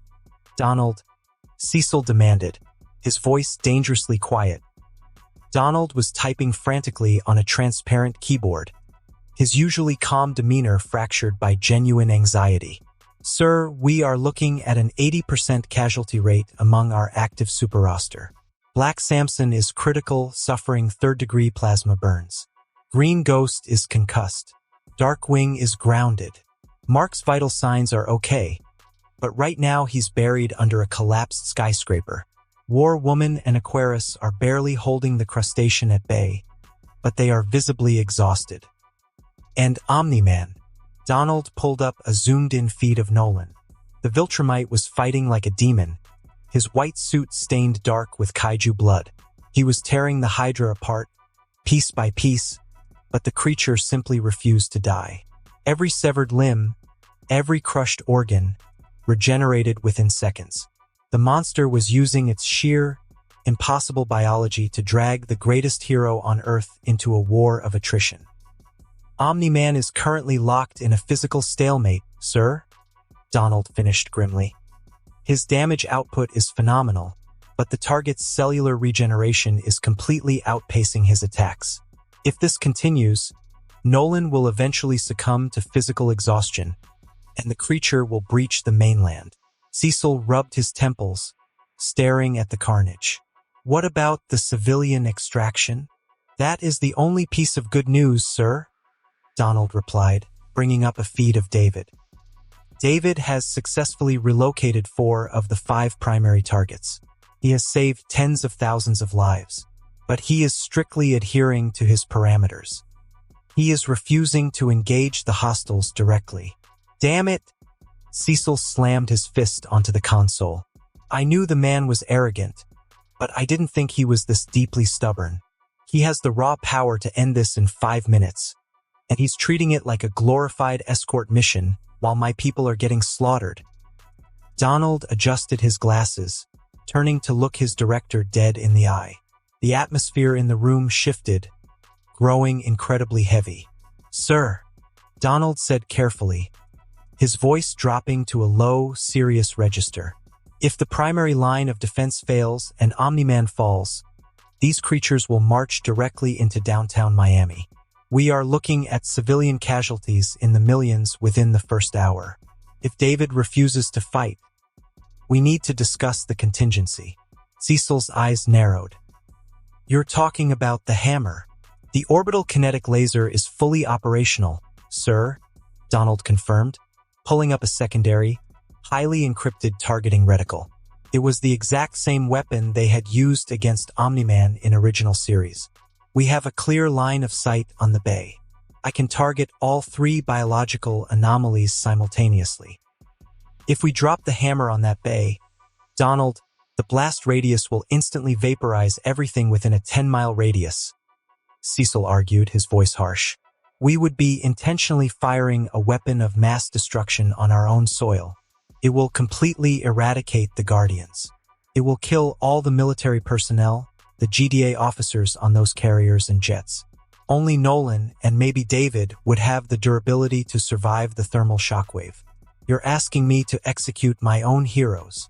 Donald, Cecil demanded, his voice dangerously quiet. Donald was typing frantically on a transparent keyboard, his usually calm demeanor fractured by genuine anxiety. Sir, we are looking at an 80% casualty rate among our active super roster. Black Samson is critical, suffering third-degree plasma burns. Green Ghost is concussed. Darkwing is grounded. Mark's vital signs are okay, but right now he's buried under a collapsed skyscraper. War Woman and Aquarius are barely holding the crustacean at bay, but they are visibly exhausted. And Omni-Man. Donald pulled up a zoomed-in feed of Nolan. The Viltrumite was fighting like a demon, his white suit stained dark with kaiju blood. He was tearing the Hydra apart, piece by piece, but the creature simply refused to die. Every severed limb, every crushed organ, regenerated within seconds. The monster was using its sheer, impossible biology to drag the greatest hero on Earth into a war of attrition. Omni-Man is currently locked in a physical stalemate, sir, Donald finished grimly. His damage output is phenomenal, but the target's cellular regeneration is completely outpacing his attacks. If this continues, Nolan will eventually succumb to physical exhaustion, and the creature will breach the mainland. Cecil rubbed his temples, staring at the carnage. What about the civilian extraction? That is the only piece of good news, sir, Donald replied, bringing up a feed of David. David has successfully relocated 4 of the 5 primary targets. He has saved tens of thousands of lives, but he is strictly adhering to his parameters. He is refusing to engage the hostiles directly. Damn it! Cecil slammed his fist onto the console. I knew the man was arrogant, but I didn't think he was this deeply stubborn. He has the raw power to end this in 5 minutes, and he's treating it like a glorified escort mission while my people are getting slaughtered. Donald adjusted his glasses, turning to look his director dead in the eye. The atmosphere in the room shifted, growing incredibly heavy. Sir, Donald said carefully, his voice dropping to a low, serious register. If the primary line of defense fails and Omni-Man falls, these creatures will march directly into downtown Miami. We are looking at civilian casualties in the millions within the first hour. If David refuses to fight, we need to discuss the contingency. Cecil's eyes narrowed. You're talking about the hammer. The orbital kinetic laser is fully operational, sir, Donald confirmed, pulling up a secondary, highly encrypted targeting reticle. It was the exact same weapon they had used against Omni-Man in original series. We have a clear line of sight on the bay. I can target all 3 biological anomalies simultaneously. If we drop the hammer on that bay, Donald, the blast radius will instantly vaporize everything within a 10-mile radius, Cecil argued, his voice harsh. We would be intentionally firing a weapon of mass destruction on our own soil. It will completely eradicate the Guardians. It will kill all the military personnel, the GDA officers on those carriers and jets. Only Nolan and maybe David would have the durability to survive the thermal shockwave. You're asking me to execute my own heroes.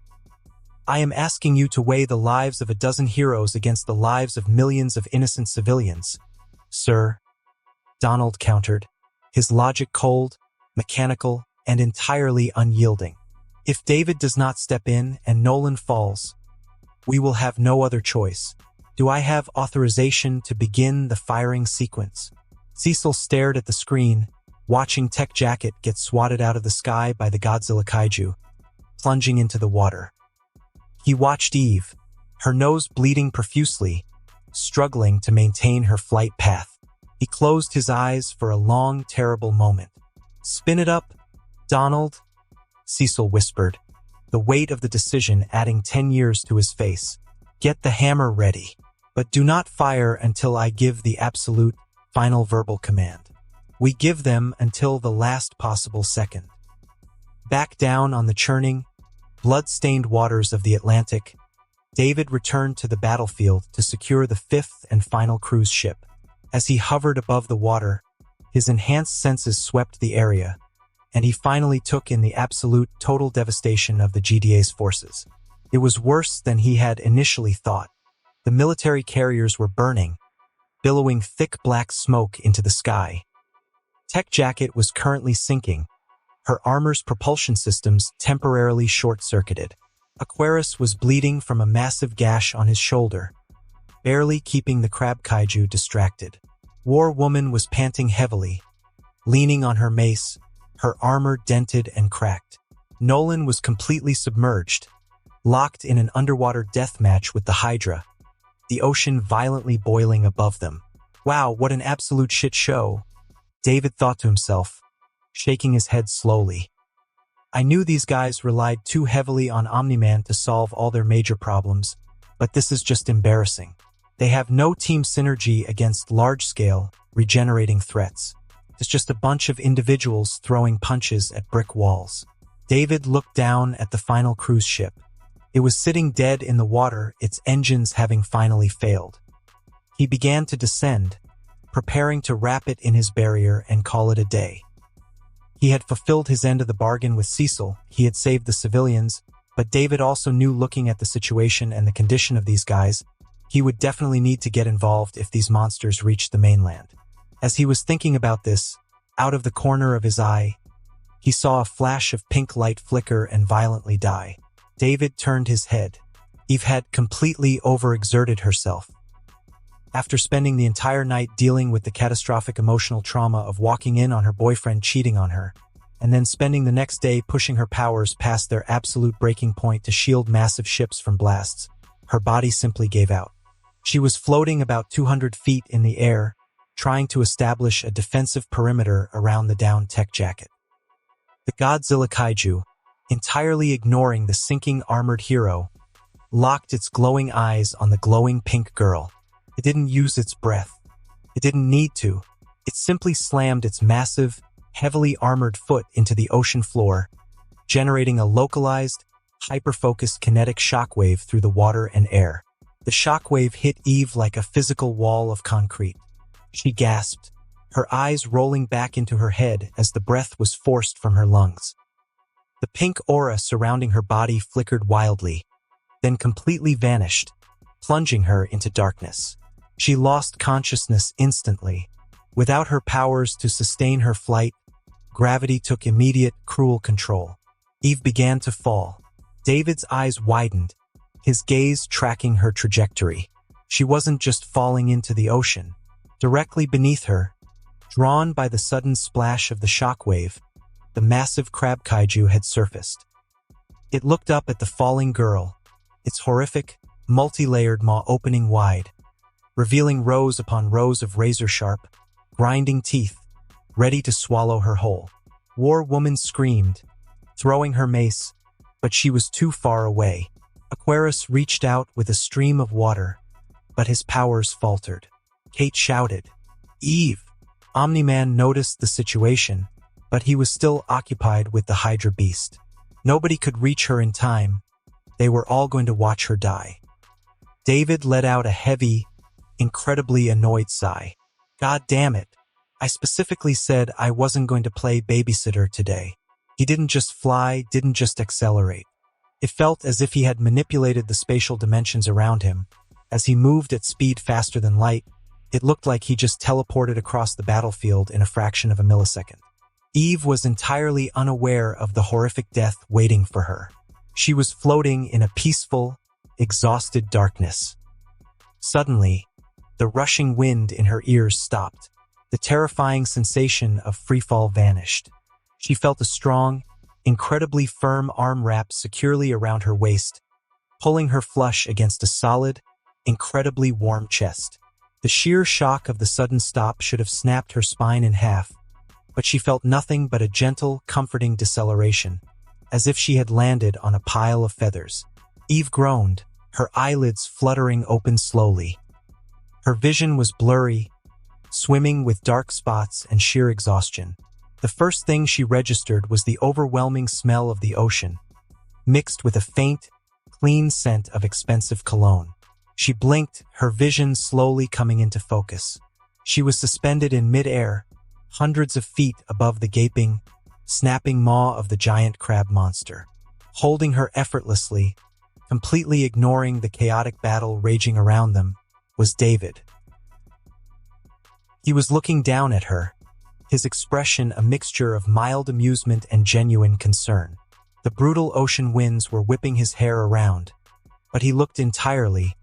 I am asking you to weigh the lives of a dozen heroes against the lives of millions of innocent civilians, sir, Donald countered, his logic cold, mechanical, and entirely unyielding. If David does not step in and Nolan falls, we will have no other choice. Do I have authorization to begin the firing sequence? Cecil stared at the screen, watching Tech Jacket get swatted out of the sky by the Godzilla kaiju, plunging into the water. He watched Eve, her nose bleeding profusely, struggling to maintain her flight path. He closed his eyes for a long, terrible moment. Spin it up, Donald, Cecil whispered, the weight of the decision adding 10 years to his face. Get the hammer ready, but do not fire until I give the absolute, final verbal command. We give them until the last possible second. Back down on the churning, blood-stained waters of the Atlantic, David returned to the battlefield to secure the 5th and final cruise ship. As he hovered above the water, his enhanced senses swept the area, and he finally took in the absolute, total devastation of the GDA's forces. It was worse than he had initially thought. The military carriers were burning, billowing thick black smoke into the sky. Tech Jacket was currently sinking, her armor's propulsion systems temporarily short-circuited. Aquarius was bleeding from a massive gash on his shoulder, barely keeping the crab kaiju distracted. War Woman was panting heavily, leaning on her mace, her armor dented and cracked. Nolan was completely submerged, locked in an underwater death match with the Hydra, the ocean violently boiling above them. Wow, what an absolute shit show, David thought to himself, shaking his head slowly. I knew these guys relied too heavily on Omni-Man to solve all their major problems, but this is just embarrassing. They have no team synergy against large-scale, regenerating threats. It's just a bunch of individuals throwing punches at brick walls. David looked down at the final cruise ship. It was sitting dead in the water, its engines having finally failed. He began to descend, preparing to wrap it in his barrier and call it a day. He had fulfilled his end of the bargain with Cecil, he had saved the civilians, but David also knew, looking at the situation and the condition of these guys, he would definitely need to get involved if these monsters reached the mainland. As he was thinking about this, out of the corner of his eye, he saw a flash of pink light flicker and violently die. David turned his head. Eve had completely overexerted herself. After spending the entire night dealing with the catastrophic emotional trauma of walking in on her boyfriend cheating on her, and then spending the next day pushing her powers past their absolute breaking point to shield massive ships from blasts, her body simply gave out. She was floating about 200 feet in the air, trying to establish a defensive perimeter around the downed Tech Jacket. The Godzilla kaiju, entirely ignoring the sinking armored hero, locked its glowing eyes on the glowing pink girl. It didn't use its breath. It didn't need to. It simply slammed its massive, heavily armored foot into the ocean floor, generating a localized, hyper-focused kinetic shockwave through the water and air. The shockwave hit Eve like a physical wall of concrete. She gasped, her eyes rolling back into her head as the breath was forced from her lungs. The pink aura surrounding her body flickered wildly, then completely vanished, plunging her into darkness. She lost consciousness instantly. Without her powers to sustain her flight, gravity took immediate, cruel control. Eve began to fall. David's eyes widened, his gaze tracking her trajectory. She wasn't just falling into the ocean. Directly beneath her, drawn by the sudden splash of the shockwave, the massive crab kaiju had surfaced. It looked up at the falling girl, its horrific, multi-layered maw opening wide, revealing rows upon rows of razor-sharp, grinding teeth, ready to swallow her whole. War Woman screamed, throwing her mace, but she was too far away. Aquarius reached out with a stream of water, but his powers faltered. Kate shouted, "Eve!" Omni-Man noticed the situation, but he was still occupied with the Hydra beast. Nobody could reach her in time. They were all going to watch her die. David let out a heavy, incredibly annoyed sigh. God damn it. I specifically said I wasn't going to play babysitter today. He didn't just fly, didn't just accelerate. It felt as if he had manipulated the spatial dimensions around him. As he moved at speed faster than light, it looked like he just teleported across the battlefield in a fraction of a millisecond. Eve was entirely unaware of the horrific death waiting for her. She was floating in a peaceful, exhausted darkness. Suddenly, the rushing wind in her ears stopped. The terrifying sensation of freefall vanished. She felt a strong, incredibly firm arm wrap securely around her waist, pulling her flush against a solid, incredibly warm chest. The sheer shock of the sudden stop should have snapped her spine in half, but she felt nothing but a gentle, comforting deceleration, as if she had landed on a pile of feathers. Eve groaned, her eyelids fluttering open slowly. Her vision was blurry, swimming with dark spots and sheer exhaustion. The first thing she registered was the overwhelming smell of the ocean, mixed with a faint, clean scent of expensive cologne. She blinked, her vision slowly coming into focus. She was suspended in mid-air, hundreds of feet above the gaping, snapping maw of the giant crab monster. Holding her effortlessly, completely ignoring the chaotic battle raging around them, was David. He was looking down at her, his expression a mixture of mild amusement and genuine concern. The brutal ocean winds were whipping his hair around, but he looked entirely,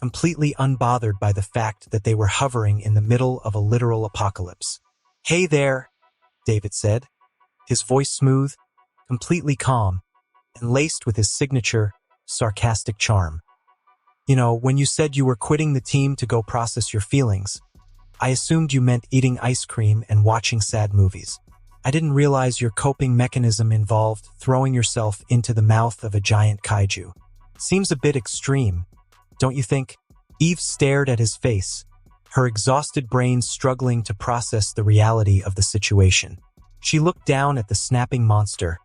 completely unbothered by the fact that they were hovering in the middle of a literal apocalypse. "Hey there," David said, his voice smooth, completely calm, and laced with his signature, sarcastic charm. "You know, when you said you were quitting the team to go process your feelings, I assumed you meant eating ice cream and watching sad movies. I didn't realize your coping mechanism involved throwing yourself into the mouth of a giant kaiju. Seems a bit extreme, don't you think?" Eve stared at his face, her exhausted brain struggling to process the reality of the situation. She looked down at the snapping monster,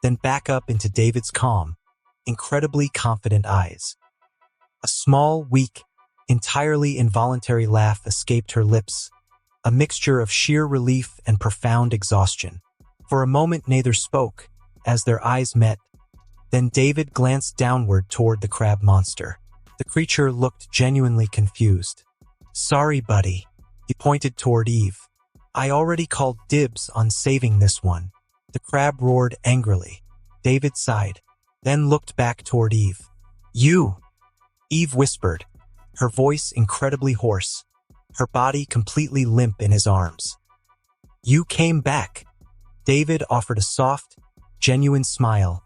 then back up into David's calm, incredibly confident eyes. A small, weak, entirely involuntary laugh escaped her lips, a mixture of sheer relief and profound exhaustion. For a moment neither spoke, as their eyes met. Then David glanced downward toward the crab monster. The creature looked genuinely confused. "Sorry, buddy." He pointed toward Eve. "I already called dibs on saving this one." The crab roared angrily. David sighed, then looked back toward Eve. "You!" Eve whispered, her voice incredibly hoarse, her body completely limp in his arms. "You came back." David offered a soft, genuine smile,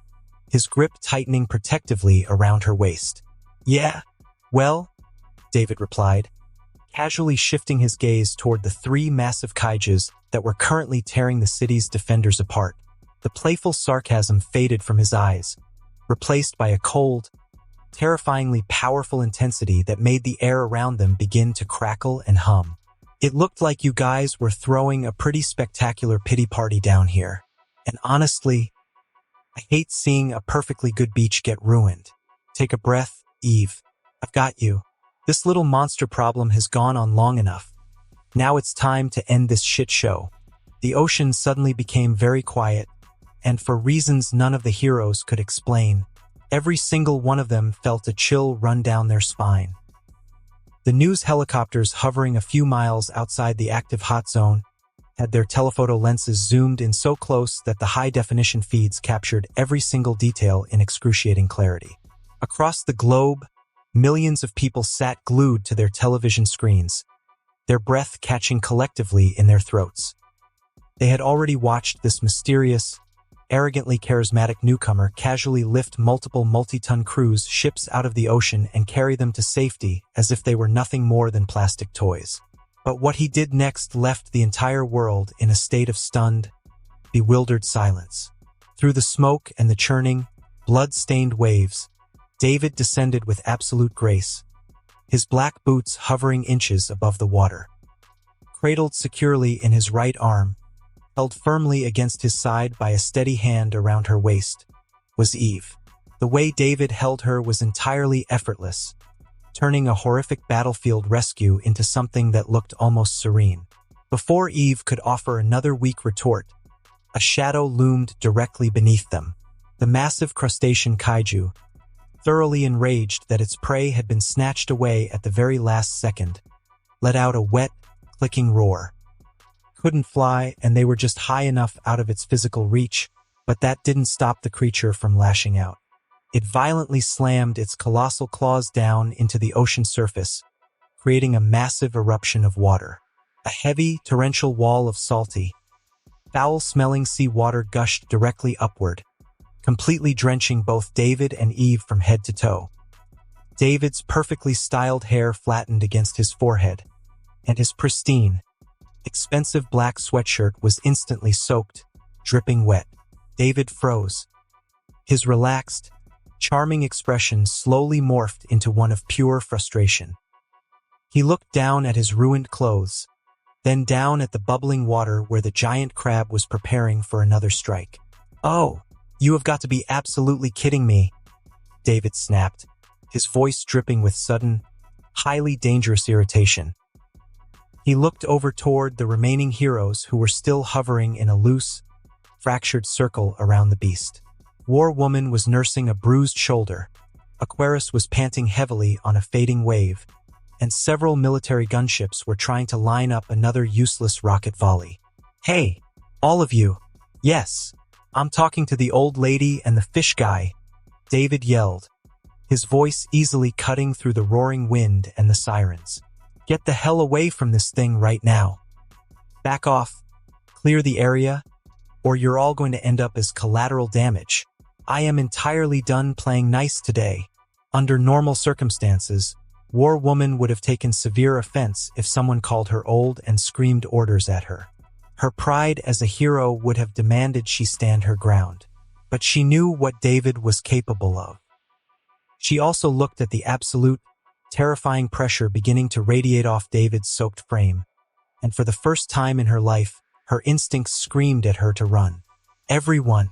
his grip tightening protectively around her waist. "Yeah, well," David replied, casually shifting his gaze toward the three massive kaijus that were currently tearing the city's defenders apart. The playful sarcasm faded from his eyes, replaced by a cold, terrifyingly powerful intensity that made the air around them begin to crackle and hum. "It looked like you guys were throwing a pretty spectacular pity party down here. And honestly, I hate seeing a perfectly good beach get ruined. Take a breath, Eve. I've got you. This little monster problem has gone on long enough. Now it's time to end this shit show." The ocean suddenly became very quiet, and for reasons none of the heroes could explain, every single one of them felt a chill run down their spine. The news helicopters hovering a few miles outside the active hot zone had their telephoto lenses zoomed in so close that the high-definition feeds captured every single detail in excruciating clarity. Across the globe, millions of people sat glued to their television screens, their breath catching collectively in their throats. They had already watched this mysterious, arrogantly charismatic newcomer casually lift multiple multi-ton cruise ships out of the ocean and carry them to safety as if they were nothing more than plastic toys. But what he did next left the entire world in a state of stunned, bewildered silence. Through the smoke and the churning, blood-stained waves, David descended with absolute grace, his black boots hovering inches above the water. Cradled securely in his right arm, held firmly against his side by a steady hand around her waist, was Eve. The way David held her was entirely effortless, turning a horrific battlefield rescue into something that looked almost serene. Before Eve could offer another weak retort, a shadow loomed directly beneath them. The massive crustacean kaiju, thoroughly enraged that its prey had been snatched away at the very last second, let out a wet, clicking roar. Couldn't fly, and they were just high enough out of its physical reach, but that didn't stop the creature from lashing out. It violently slammed its colossal claws down into the ocean surface, creating a massive eruption of water. A heavy, torrential wall of salty, foul-smelling seawater gushed directly upward, completely drenching both David and Eve from head to toe. David's perfectly styled hair flattened against his forehead, and his pristine, expensive black sweatshirt was instantly soaked, dripping wet. David froze. His relaxed, charming expression slowly morphed into one of pure frustration. He looked down at his ruined clothes, then down at the bubbling water where the giant crab was preparing for another strike. "Oh, you have got to be absolutely kidding me," David snapped, his voice dripping with sudden, highly dangerous irritation. He looked over toward the remaining heroes who were still hovering in a loose, fractured circle around the beast. War Woman was nursing a bruised shoulder, Aquarius was panting heavily on a fading wave, and several military gunships were trying to line up another useless rocket volley. "Hey, all of you! Yes, I'm talking to the old lady and the fish guy," David yelled, his voice easily cutting through the roaring wind and the sirens. "Get the hell away from this thing right now. Back off, clear the area, or you're all going to end up as collateral damage. I am entirely done playing nice today." Under normal circumstances, War Woman would have taken severe offense if someone called her old and screamed orders at her. Her pride as a hero would have demanded she stand her ground. But she knew what David was capable of. She also looked at the absolute, terrifying pressure beginning to radiate off David's soaked frame, and for the first time in her life, her instincts screamed at her to run. "Everyone,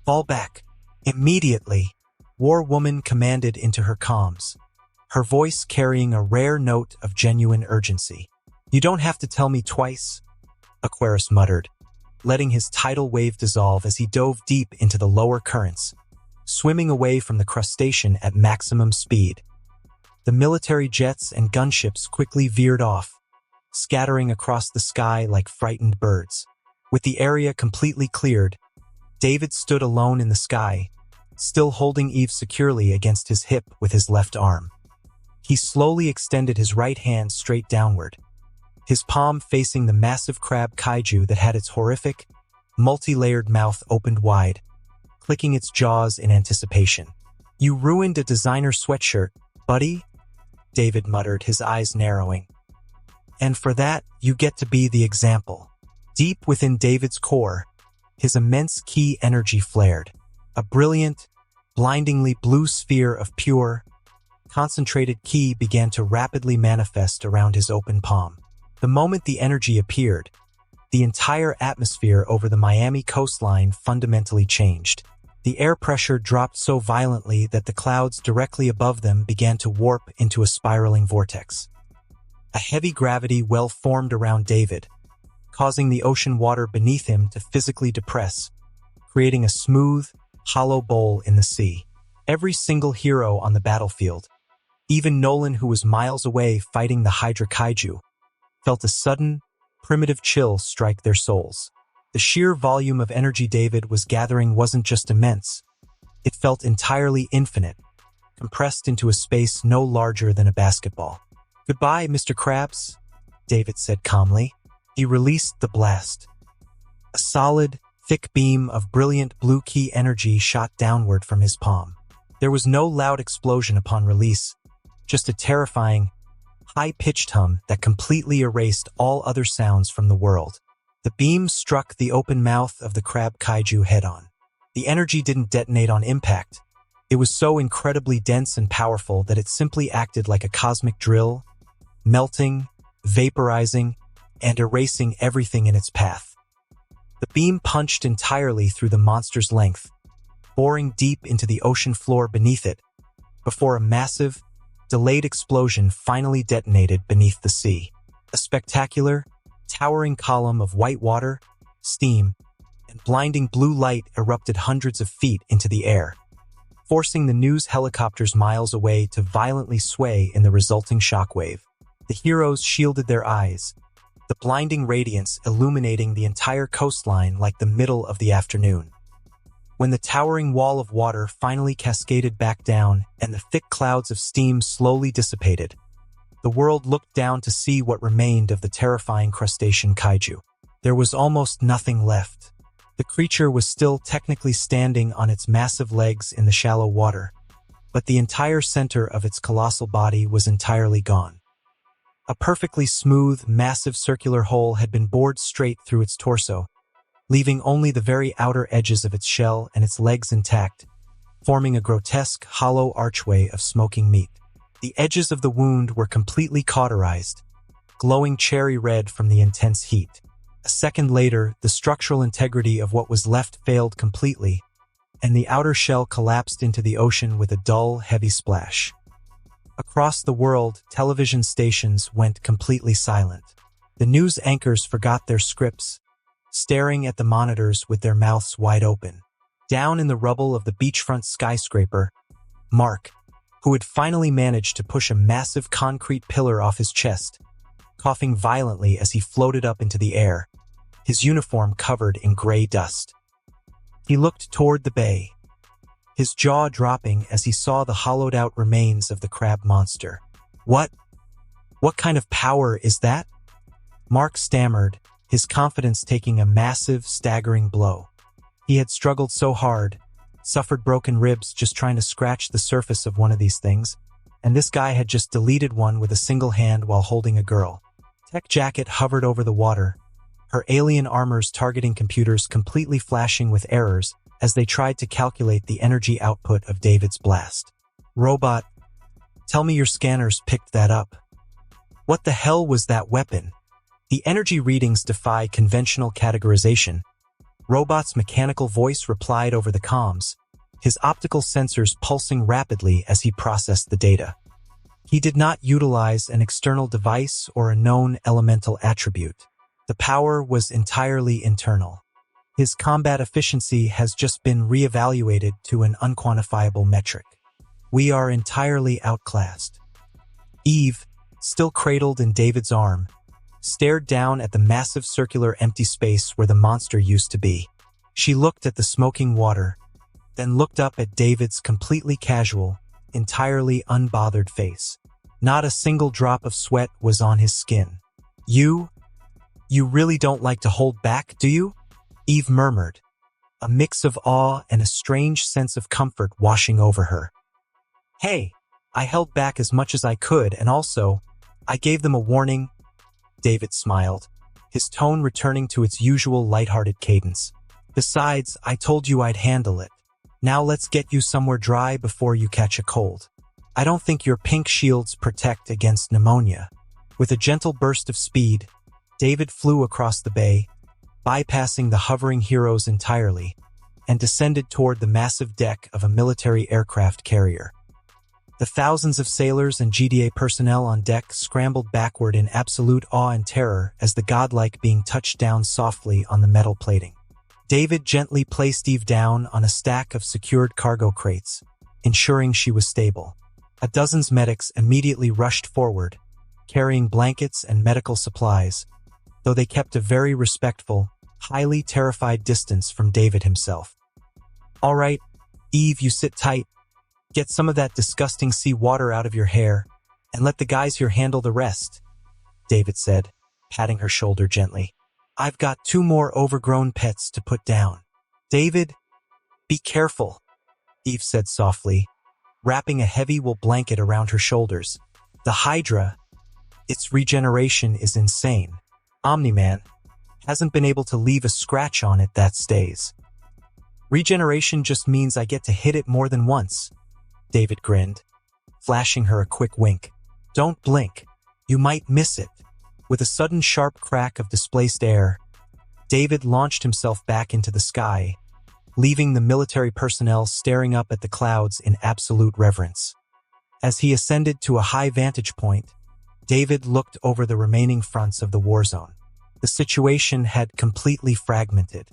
fall back, immediately," War Woman commanded into her comms, her voice carrying a rare note of genuine urgency. "You don't have to tell me twice," Aquarius muttered, letting his tidal wave dissolve as he dove deep into the lower currents, swimming away from the crustacean at maximum speed. The military jets and gunships quickly veered off, scattering across the sky like frightened birds. With the area completely cleared, David stood alone in the sky, still holding Eve securely against his hip with his left arm. He slowly extended his right hand straight downward, his palm facing the massive crab kaiju that had its horrific, multi-layered mouth opened wide, clicking its jaws in anticipation. "You ruined a designer sweatshirt, buddy," David muttered, his eyes narrowing. "And for that, you get to be the example." Deep within David's core, his immense ki energy flared. A brilliant, blindingly blue sphere of pure, concentrated ki began to rapidly manifest around his open palm. The moment the energy appeared, the entire atmosphere over the Miami coastline fundamentally changed. The air pressure dropped so violently that the clouds directly above them began to warp into a spiraling vortex. A heavy gravity well formed around David, causing the ocean water beneath him to physically depress, creating a smooth, hollow bowl in the sea. Every single hero on the battlefield, even Nolan, who was miles away fighting the Hydra kaiju, felt a sudden, primitive chill strike their souls. The sheer volume of energy David was gathering wasn't just immense. It felt entirely infinite, compressed into a space no larger than a basketball. "Goodbye, Mr. Krabs," David said calmly. He released the blast. A solid, thick beam of brilliant blue ki energy shot downward from his palm. There was no loud explosion upon release, just a terrifying, high-pitched hum that completely erased all other sounds from the world. The beam struck the open mouth of the crab kaiju head-on. The energy didn't detonate on impact. It was so incredibly dense and powerful that it simply acted like a cosmic drill, melting, vaporizing, and erasing everything in its path. The beam punched entirely through the monster's length, boring deep into the ocean floor beneath it, before a massive, delayed explosion finally detonated beneath the sea. A spectacular, towering column of white water, steam, and blinding blue light erupted hundreds of feet into the air, forcing the news helicopters miles away to violently sway in the resulting shockwave. The heroes shielded their eyes, the blinding radiance illuminating the entire coastline like the middle of the afternoon. When the towering wall of water finally cascaded back down and the thick clouds of steam slowly dissipated, the world looked down to see what remained of the terrifying crustacean kaiju. There was almost nothing left. The creature was still technically standing on its massive legs in the shallow water, but the entire center of its colossal body was entirely gone. A perfectly smooth, massive circular hole had been bored straight through its torso, leaving only the very outer edges of its shell and its legs intact, forming a grotesque, hollow archway of smoking meat. The edges of the wound were completely cauterized, glowing cherry red from the intense heat. A second later, the structural integrity of what was left failed completely, and the outer shell collapsed into the ocean with a dull, heavy splash. Across the world, television stations went completely silent. The news anchors forgot their scripts, staring at the monitors with their mouths wide open. Down in the rubble of the beachfront skyscraper, Mark, who had finally managed to push a massive concrete pillar off his chest, coughing violently as he floated up into the air, his uniform covered in gray dust. He looked toward the bay, his jaw dropping as he saw the hollowed-out remains of the crab monster. What kind of power is that?" Mark stammered, his confidence taking a massive, staggering blow. He had struggled so hard, suffered broken ribs just trying to scratch the surface of one of these things, and this guy had just deleted one with a single hand while holding a girl. Tech Jacket hovered over the water, her alien armor's targeting computers completely flashing with errors as they tried to calculate the energy output of David's blast. "Robot, tell me your scanners picked that up. What the hell was that weapon?" The energy readings defy conventional categorization. Robot's mechanical voice replied over the comms, his optical sensors pulsing rapidly as he processed the data. He did not utilize an external device or a known elemental attribute. The power was entirely internal. His combat efficiency has just been reevaluated to an unquantifiable metric. "We are entirely outclassed." Eve, still cradled in David's arm, stared down at the massive circular empty space where the monster used to be. She looked at the smoking water, then looked up at David's completely casual, entirely unbothered face. Not a single drop of sweat was on his skin. You really don't like to hold back, do you?" Eve murmured, a mix of awe and a strange sense of comfort washing over her. "Hey, I held back as much as I could, and also, I gave them a warning." David smiled, his tone returning to its usual lighthearted cadence. "Besides, I told you I'd handle it. Now let's get you somewhere dry before you catch a cold. I don't think your pink shields protect against pneumonia." With a gentle burst of speed, David flew across the bay, bypassing the hovering heroes entirely, and descended toward the massive deck of a military aircraft carrier. The thousands of sailors and GDA personnel on deck scrambled backward in absolute awe and terror as the godlike being touched down softly on the metal plating. David gently placed Eve down on a stack of secured cargo crates, ensuring she was stable. A dozen medics immediately rushed forward, carrying blankets and medical supplies, though they kept a very respectful, highly terrified distance from David himself. "All right, Eve, you sit tight. Get some of that disgusting sea water out of your hair, and let the guys here handle the rest," David said, patting her shoulder gently. "I've got 2 more overgrown pets to put down." "David, be careful," Eve said softly, wrapping a heavy wool blanket around her shoulders. "The Hydra, Its regeneration is insane. Omni-Man hasn't been able to leave a scratch on it that stays. Regeneration just means I get to hit it more than once. David grinned, flashing her a quick wink. Don't blink. You might miss it. With a sudden sharp crack of displaced air, David launched himself back into the sky, leaving the military personnel staring up at the clouds in absolute reverence. As he ascended to a high vantage point, David looked over the remaining fronts of the war zone. The situation had completely fragmented.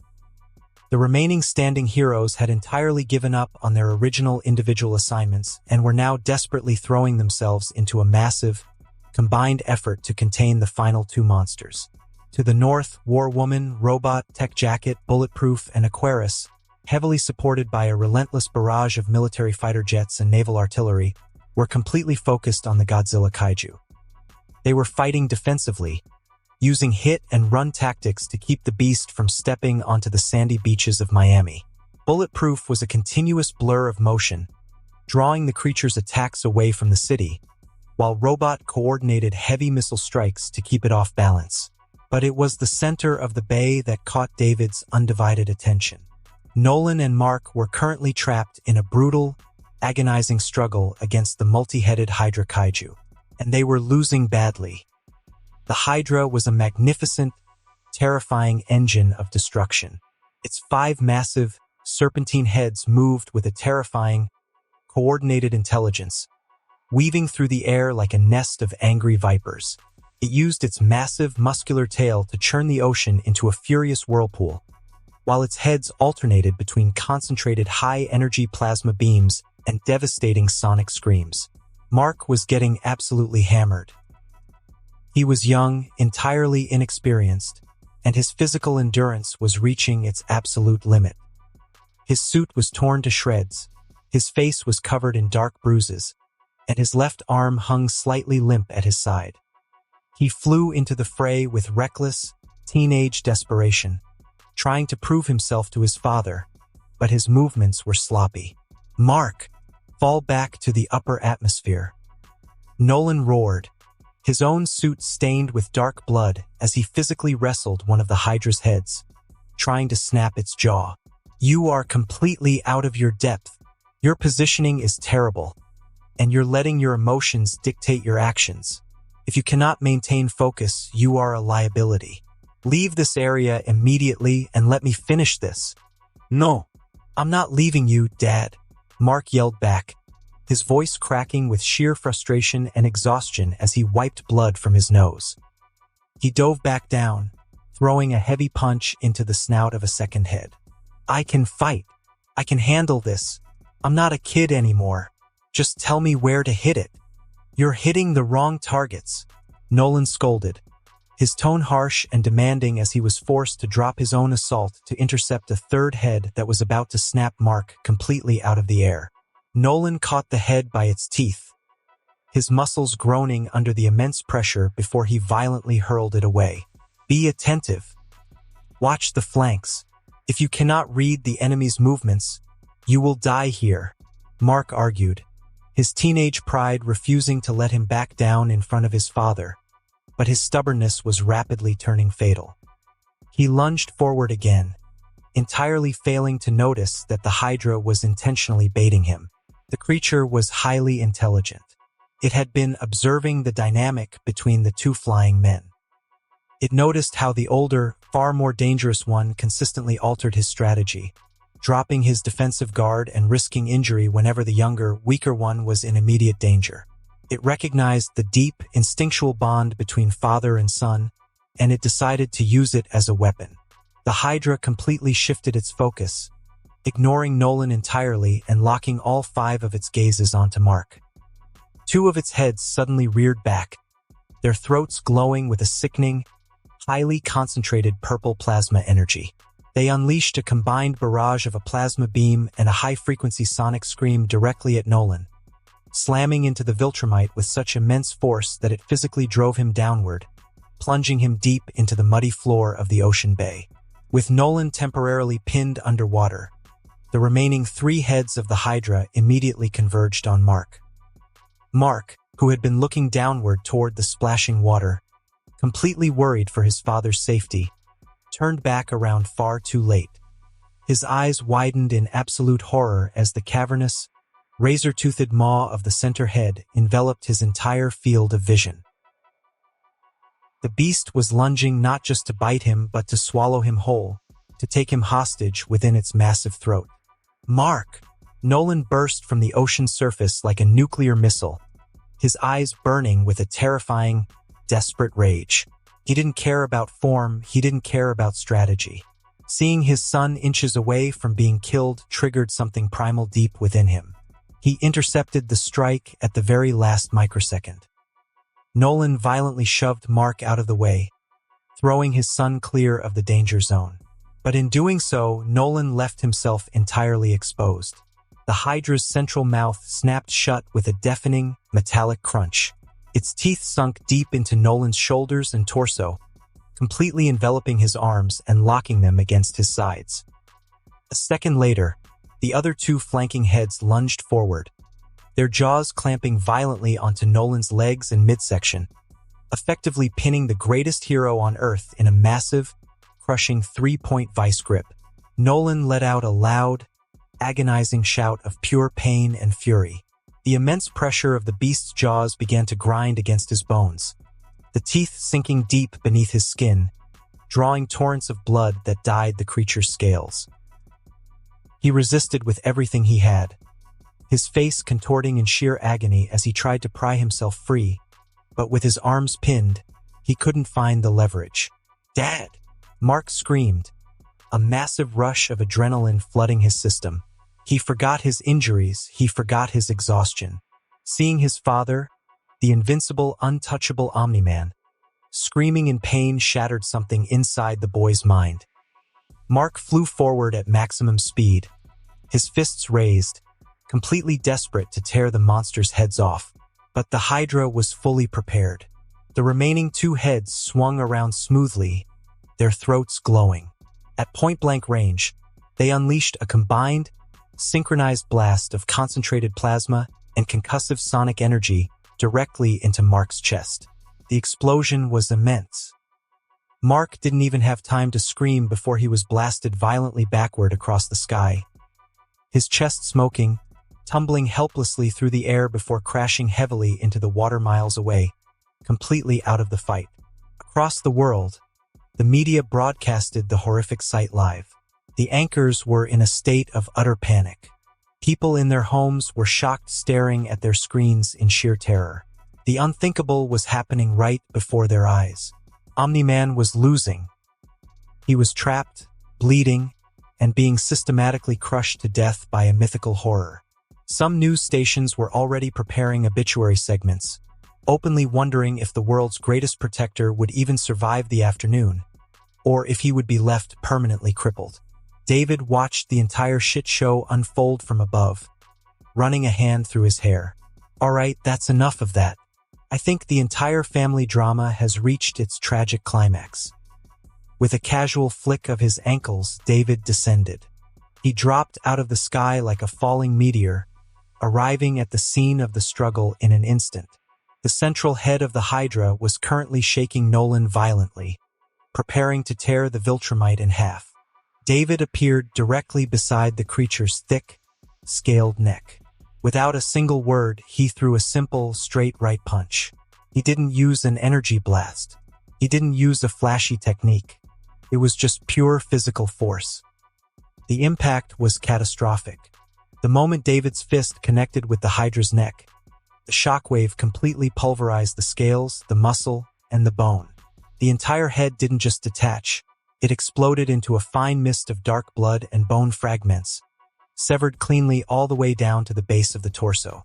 The remaining standing heroes had entirely given up on their original individual assignments and were now desperately throwing themselves into a massive, combined effort to contain the final two monsters. To the north, War Woman, Robot, Tech Jacket, Bulletproof, and Aquarius, heavily supported by a relentless barrage of military fighter jets and naval artillery, were completely focused on the Godzilla kaiju. They were fighting defensively, using hit-and-run tactics to keep the beast from stepping onto the sandy beaches of Miami. Bulletproof was a continuous blur of motion, drawing the creature's attacks away from the city, while Robot coordinated heavy missile strikes to keep it off balance. But it was the center of the bay that caught David's undivided attention. Nolan and Mark were currently trapped in a brutal, agonizing struggle against the multi-headed Hydra kaiju, and they were losing badly. The Hydra was a magnificent, terrifying engine of destruction. Its 5 massive, serpentine heads moved with a terrifying, coordinated intelligence, weaving through the air like a nest of angry vipers. It used its massive, muscular tail to churn the ocean into a furious whirlpool, while its heads alternated between concentrated high-energy plasma beams and devastating sonic screams. Mark was getting absolutely hammered. He was young, entirely inexperienced, and his physical endurance was reaching its absolute limit. His suit was torn to shreds, his face was covered in dark bruises, and his left arm hung slightly limp at his side. He flew into the fray with reckless, teenage desperation, trying to prove himself to his father, but his movements were sloppy. "Mark, fall back to the upper atmosphere." Nolan roared, his own suit stained with dark blood as he physically wrestled one of the Hydra's heads, trying to snap its jaw. "You are completely out of your depth. Your positioning is terrible, and you're letting your emotions dictate your actions. If you cannot maintain focus, you are a liability. Leave this area immediately and let me finish this." "No, I'm not leaving you, Dad," Mark yelled back, his voice cracking with sheer frustration and exhaustion as he wiped blood from his nose. He dove back down, throwing a heavy punch into the snout of a second head. "I can fight. I can handle this. I'm not a kid anymore. Just tell me where to hit it." "You're hitting the wrong targets," Nolan scolded, his tone harsh and demanding as he was forced to drop his own assault to intercept a third head that was about to snap Mark completely out of the air. Nolan caught the head by its teeth, his muscles groaning under the immense pressure before he violently hurled it away. "Be attentive. Watch the flanks. If you cannot read the enemy's movements, you will die here," Mark argued, his teenage pride refusing to let him back down in front of his father, but his stubbornness was rapidly turning fatal. He lunged forward again, entirely failing to notice that the Hydra was intentionally baiting him. The creature was highly intelligent. It had been observing the dynamic between the two flying men. It noticed how the older, far more dangerous one consistently altered his strategy, dropping his defensive guard and risking injury whenever the younger, weaker one was in immediate danger. It recognized the deep, instinctual bond between father and son, and it decided to use it as a weapon. The Hydra completely shifted its focus, ignoring Nolan entirely and locking all 5 of its gazes onto Mark. 2 of its heads suddenly reared back, their throats glowing with a sickening, highly concentrated purple plasma energy. They unleashed a combined barrage of a plasma beam and a high-frequency sonic scream directly at Nolan, slamming into the Viltrumite with such immense force that it physically drove him downward, plunging him deep into the muddy floor of the ocean bay. With Nolan temporarily pinned underwater, the remaining 3 heads of the Hydra immediately converged on Mark. "Mark, who had been looking downward toward the splashing water, completely worried for his father's safety, turned back around far too late. His eyes widened in absolute horror as the cavernous, razor-toothed maw of the center head enveloped his entire field of vision. The beast was lunging not just to bite him but to swallow him whole, to take him hostage within its massive throat. "Mark!" Nolan burst from the ocean surface like a nuclear missile, his eyes burning with a terrifying, desperate rage. He didn't care about form, he didn't care about strategy. Seeing his son inches away from being killed triggered something primal deep within him. He intercepted the strike at the very last microsecond. Nolan violently shoved Mark out of the way, throwing his son clear of the danger zone. But in doing so, Nolan left himself entirely exposed. The Hydra's central mouth snapped shut with a deafening, metallic crunch. Its teeth sunk deep into Nolan's shoulders and torso, completely enveloping his arms and locking them against his sides. A second later, the other two flanking heads lunged forward, their jaws clamping violently onto Nolan's legs and midsection, effectively pinning the greatest hero on Earth in a massive, crushing three-point vice grip. Nolan let out a loud, agonizing shout of pure pain and fury. The immense pressure of the beast's jaws began to grind against his bones, the teeth sinking deep beneath his skin, drawing torrents of blood that dyed the creature's scales. He resisted with everything he had, his face contorting in sheer agony as he tried to pry himself free, but with his arms pinned, he couldn't find the leverage. "Dad!" Mark screamed, a massive rush of adrenaline flooding his system. He forgot his injuries, he forgot his exhaustion. Seeing his father, the invincible, untouchable Omni-Man, screaming in pain shattered something inside the boy's mind. Mark flew forward at maximum speed, his fists raised, completely desperate to tear the monster's heads off. But the Hydra was fully prepared. The remaining two heads swung around smoothly, their throats glowing. At point-blank range, they unleashed a combined, synchronized blast of concentrated plasma and concussive sonic energy directly into Mark's chest. The explosion was immense. Mark didn't even have time to scream before he was blasted violently backward across the sky, his chest smoking, tumbling helplessly through the air before crashing heavily into the water miles away, completely out of the fight. Across the world, the media broadcasted the horrific sight live. The anchors were in a state of utter panic. People in their homes were shocked, staring at their screens in sheer terror. The unthinkable was happening right before their eyes. Omni-Man was losing. He was trapped, bleeding, and being systematically crushed to death by a mythical horror. Some news stations were already preparing obituary segments, openly wondering if the world's greatest protector would even survive the afternoon, or if he would be left permanently crippled. David watched the entire shit show unfold from above, running a hand through his hair. "All right, that's enough of that. I think the entire family drama has reached its tragic climax." With a casual flick of his ankles, David descended. He dropped out of the sky like a falling meteor, arriving at the scene of the struggle in an instant. The central head of the Hydra was currently shaking Nolan violently, preparing to tear the Viltrumite in half. David appeared directly beside the creature's thick, scaled neck. Without a single word, he threw a simple, straight right punch. He didn't use an energy blast. He didn't use a flashy technique. It was just pure physical force. The impact was catastrophic. The moment David's fist connected with the Hydra's neck, the shockwave completely pulverized the scales, the muscle, and the bone. The entire head didn't just detach. It exploded into a fine mist of dark blood and bone fragments, severed cleanly all the way down to the base of the torso.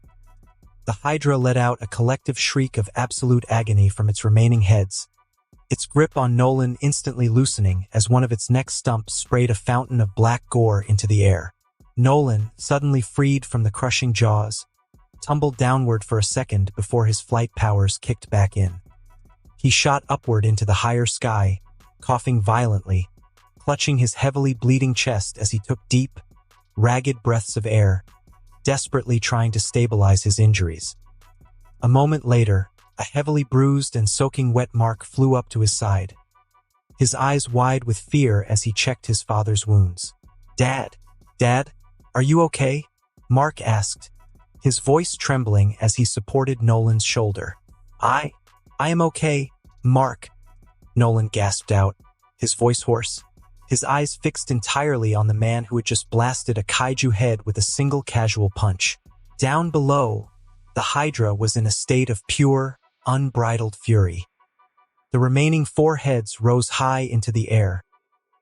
The Hydra let out a collective shriek of absolute agony from its remaining heads, its grip on Nolan instantly loosening as one of its neck stumps sprayed a fountain of black gore into the air. Nolan, suddenly freed from the crushing jaws, tumbled downward for a second before his flight powers kicked back in. He shot upward into the higher sky, coughing violently, clutching his heavily bleeding chest as he took deep, ragged breaths of air, desperately trying to stabilize his injuries. A moment later, a heavily bruised and soaking wet Mark flew up to his side, his eyes wide with fear as he checked his father's wounds. "Dad, are you okay?" Mark asked, his voice trembling as he supported Nolan's shoulder. I am okay, Mark," Nolan gasped out, his voice hoarse, his eyes fixed entirely on the man who had just blasted a kaiju head with a single casual punch. Down below, the Hydra was in a state of pure, unbridled fury. The remaining 4 heads rose high into the air,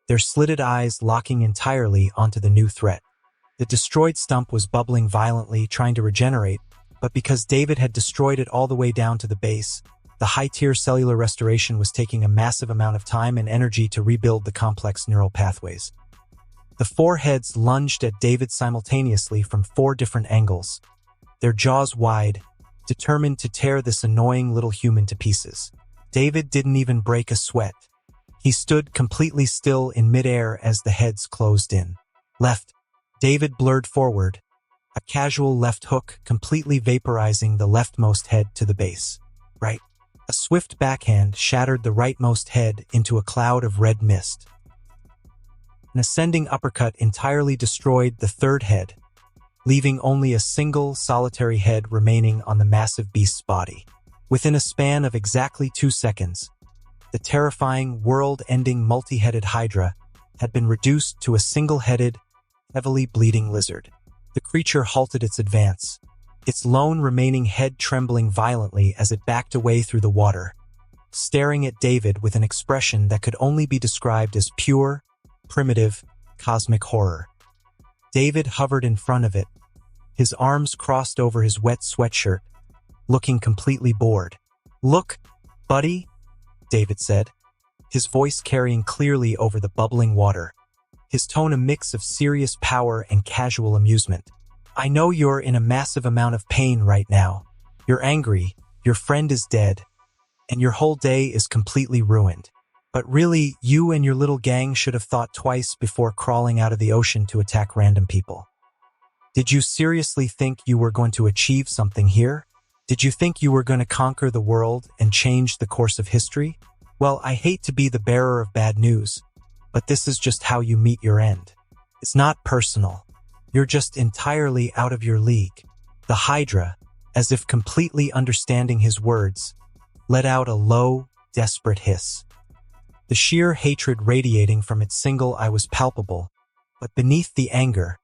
their slitted eyes locking entirely onto the new threat. The destroyed stump was bubbling violently, trying to regenerate, but because David had destroyed it all the way down to the base, the high-tier cellular restoration was taking a massive amount of time and energy to rebuild the complex neural pathways. The 4 heads lunged at David simultaneously from 4 different angles, their jaws wide, determined to tear this annoying little human to pieces. David didn't even break a sweat. He stood completely still in midair as the heads closed in. Left. David blurred forward, a casual left hook completely vaporizing the leftmost head to the base. Right. A swift backhand shattered the rightmost head into a cloud of red mist. An ascending uppercut entirely destroyed the 3rd head, leaving only a single solitary head remaining on the massive beast's body. Within a span of exactly 2 seconds, the terrifying, world-ending multi-headed Hydra had been reduced to a single-headed, heavily bleeding lizard. The creature halted its advance, its lone remaining head trembling violently as it backed away through the water, staring at David with an expression that could only be described as pure, primitive, cosmic horror. David hovered in front of it, his arms crossed over his wet sweatshirt, looking completely bored. "Look, buddy," David said, his voice carrying clearly over the bubbling water, his tone a mix of serious power and casual amusement. "I know you're in a massive amount of pain right now. You're angry, your friend is dead, and your whole day is completely ruined. But really, you and your little gang should have thought twice before crawling out of the ocean to attack random people. Did you seriously think you were going to achieve something here? Did you think you were going to conquer the world and change the course of history? Well, I hate to be the bearer of bad news, but this is just how you meet your end. It's not personal. You're just entirely out of your league." The Hydra, as if completely understanding his words, let out a low, desperate hiss. The sheer hatred radiating from its single eye was palpable, but beneath the anger,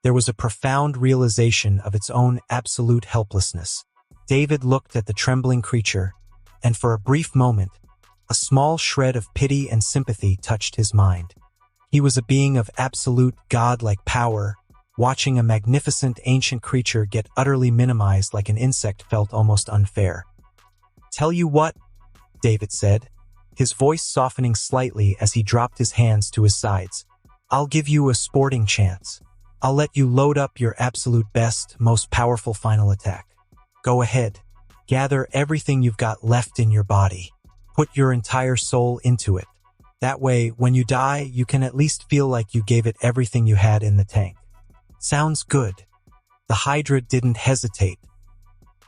there was a profound realization of its own absolute helplessness. David looked at the trembling creature, and for a brief moment, a small shred of pity and sympathy touched his mind. He was a being of absolute godlike power. Watching a magnificent ancient creature get utterly minimized like an insect felt almost unfair. "Tell you what," David said, his voice softening slightly as he dropped his hands to his sides. "I'll give you a sporting chance. I'll let you load up your absolute best, most powerful final attack. Go ahead. Gather everything you've got left in your body. Put your entire soul into it. That way, when you die, you can at least feel like you gave it everything you had in the tank." "Sounds good." The Hydra didn't hesitate.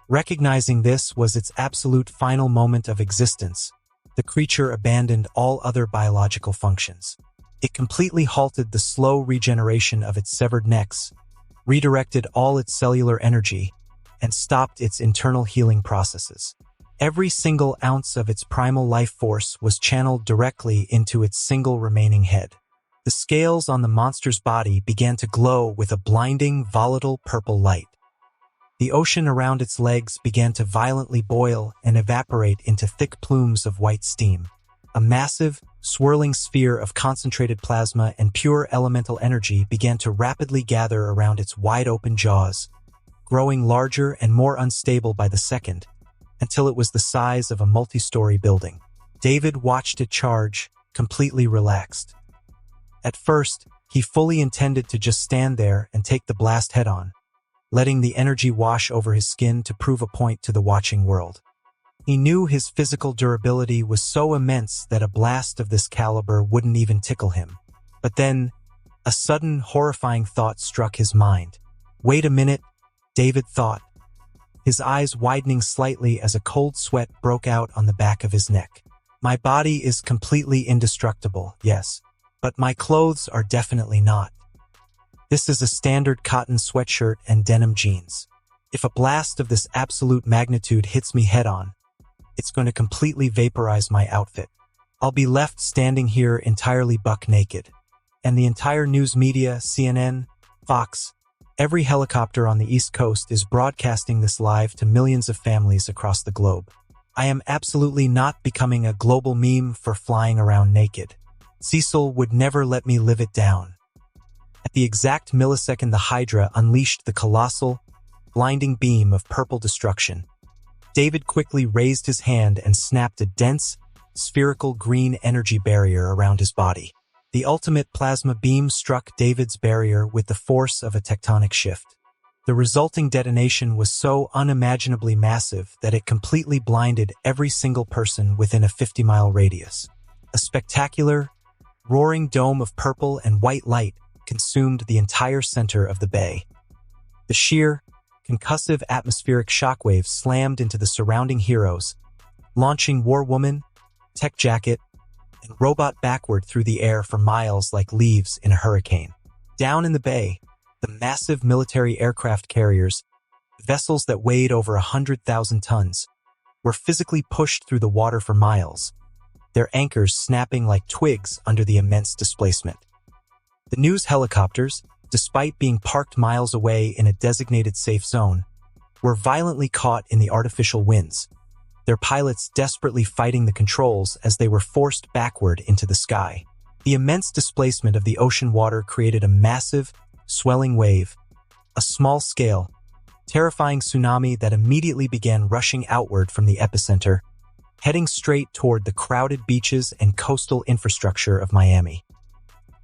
Recognizing this was its absolute final moment of existence, the creature abandoned all other biological functions. It completely halted the slow regeneration of its severed necks, redirected all its cellular energy, and stopped its internal healing processes. Every single ounce of its primal life force was channeled directly into its single remaining head. The scales on the monster's body began to glow with a blinding, volatile purple light. The ocean around its legs began to violently boil and evaporate into thick plumes of white steam. A massive, swirling sphere of concentrated plasma and pure elemental energy began to rapidly gather around its wide-open jaws, growing larger and more unstable by the second, until it was the size of a multi-story building. David watched it charge, completely relaxed. At first, he fully intended to just stand there and take the blast head-on, letting the energy wash over his skin to prove a point to the watching world. He knew his physical durability was so immense that a blast of this caliber wouldn't even tickle him. But then, a sudden, horrifying thought struck his mind. "Wait a minute," David thought, his eyes widening slightly as a cold sweat broke out on the back of his neck. My body is completely indestructible, yes, but my clothes are definitely not. This is a standard cotton sweatshirt and denim jeans. If a blast of this absolute magnitude hits me head-on, it's going to completely vaporize my outfit. I'll be left standing here entirely buck naked. And the entire news media, CNN, Fox, every helicopter on the East Coast is broadcasting this live to millions of families across the globe. I am absolutely not becoming a global meme for flying around naked. Cecil would never let me live it down. At the exact millisecond the Hydra unleashed the colossal, blinding beam of purple destruction, David quickly raised his hand and snapped a dense, spherical green energy barrier around his body. The ultimate plasma beam struck David's barrier with the force of a tectonic shift. The resulting detonation was so unimaginably massive that it completely blinded every single person within a 50-mile radius. A spectacular, roaring dome of purple and white light consumed the entire center of the bay. The sheer, concussive atmospheric shockwaves slammed into the surrounding heroes, launching War Woman, Tech Jacket, and Robot backward through the air for miles like leaves in a hurricane. Down in the bay, the massive military aircraft carriers, vessels that weighed over 100,000 tons, were physically pushed through the water for miles, their anchors snapping like twigs under the immense displacement. The news helicopters, despite being parked miles away in a designated safe zone, were violently caught in the artificial winds, their pilots desperately fighting the controls as they were forced backward into the sky. The immense displacement of the ocean water created a massive, swelling wave, a small-scale, terrifying tsunami that immediately began rushing outward from the epicenter, heading straight toward the crowded beaches and coastal infrastructure of Miami.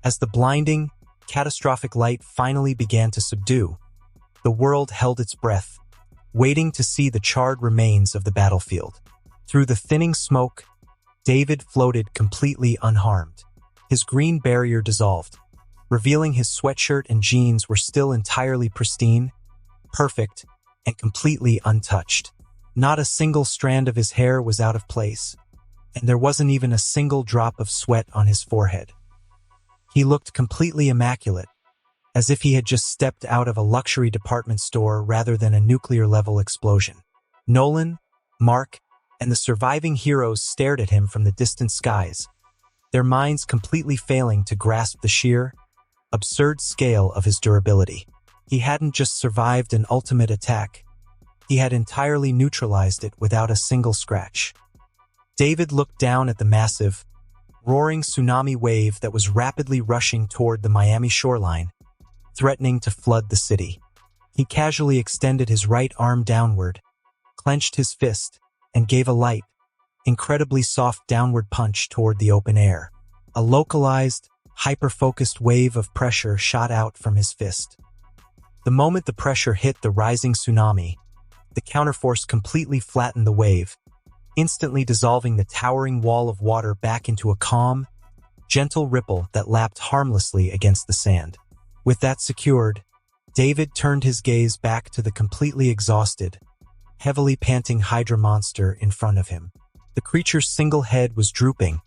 As the blinding, catastrophic light finally began to subdue, the world held its breath, waiting to see the charred remains of the battlefield. Through the thinning smoke, David floated completely unharmed. His green barrier dissolved, revealing his sweatshirt and jeans were still entirely pristine, perfect, and completely untouched. Not a single strand of his hair was out of place, and there wasn't even a single drop of sweat on his forehead. He looked completely immaculate, as if he had just stepped out of a luxury department store rather than a nuclear-level explosion. Nolan, Mark, and the surviving heroes stared at him from the distant skies, their minds completely failing to grasp the sheer, absurd scale of his durability. He hadn't just survived an ultimate attack, he had entirely neutralized it without a single scratch. David looked down at the massive, roaring tsunami wave that was rapidly rushing toward the Miami shoreline, threatening to flood the city. He casually extended his right arm downward, clenched his fist, and gave a light, incredibly soft downward punch toward the open air. A localized, hyper-focused wave of pressure shot out from his fist. The moment the pressure hit the rising tsunami, the counterforce completely flattened the wave, instantly dissolving the towering wall of water back into a calm, gentle ripple that lapped harmlessly against the sand. With that secured, David turned his gaze back to the completely exhausted, heavily panting Hydra monster in front of him. The creature's single head was drooping,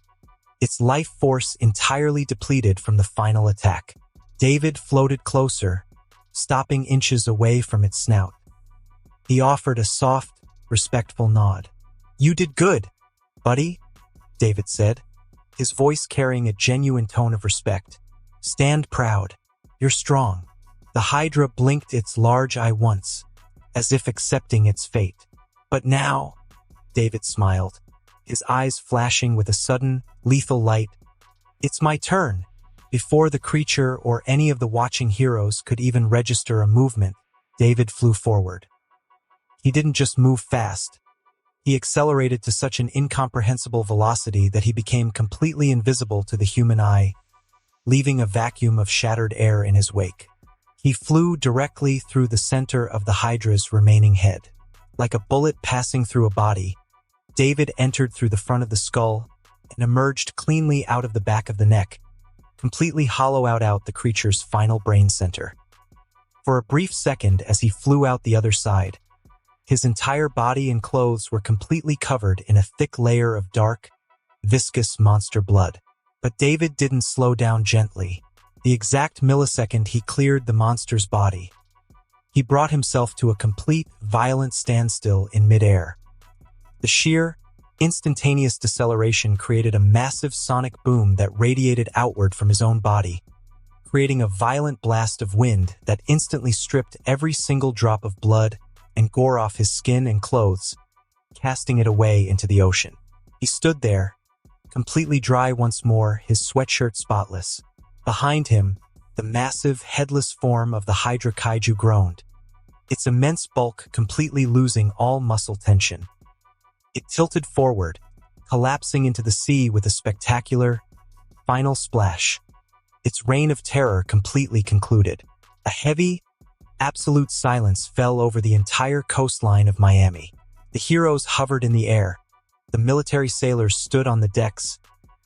its life force entirely depleted from the final attack. David floated closer, stopping inches away from its snout. He offered a soft, respectful nod. "You did good, buddy," David said, his voice carrying a genuine tone of respect. "Stand proud. You're strong." The Hydra blinked its large eye once, as if accepting its fate. "But now," David smiled, his eyes flashing with a sudden, lethal light, "it's my turn." Before the creature or any of the watching heroes could even register a movement, David flew forward. He didn't just move fast. He accelerated to such an incomprehensible velocity that he became completely invisible to the human eye, leaving a vacuum of shattered air in his wake. He flew directly through the center of the Hydra's remaining head. Like a bullet passing through a body, David entered through the front of the skull and emerged cleanly out of the back of the neck, completely hollowing out the creature's final brain center. For a brief second as he flew out the other side, His entire body and clothes were completely covered in a thick layer of dark, viscous monster blood. But David didn't slow down gently. The exact millisecond he cleared the monster's body, he brought himself to a complete, violent standstill in midair. The sheer, instantaneous deceleration created a massive sonic boom that radiated outward from his own body, creating a violent blast of wind that instantly stripped every single drop of blood and gore off his skin and clothes, casting it away into the ocean. He stood there, completely dry once more, his sweatshirt spotless. Behind him, the massive, headless form of the Hydra Kaiju groaned, its immense bulk completely losing all muscle tension. It tilted forward, collapsing into the sea with a spectacular, final splash. Its reign of terror completely concluded. A heavy, absolute silence fell over the entire coastline of Miami. The heroes hovered in the air, the military sailors stood on the decks,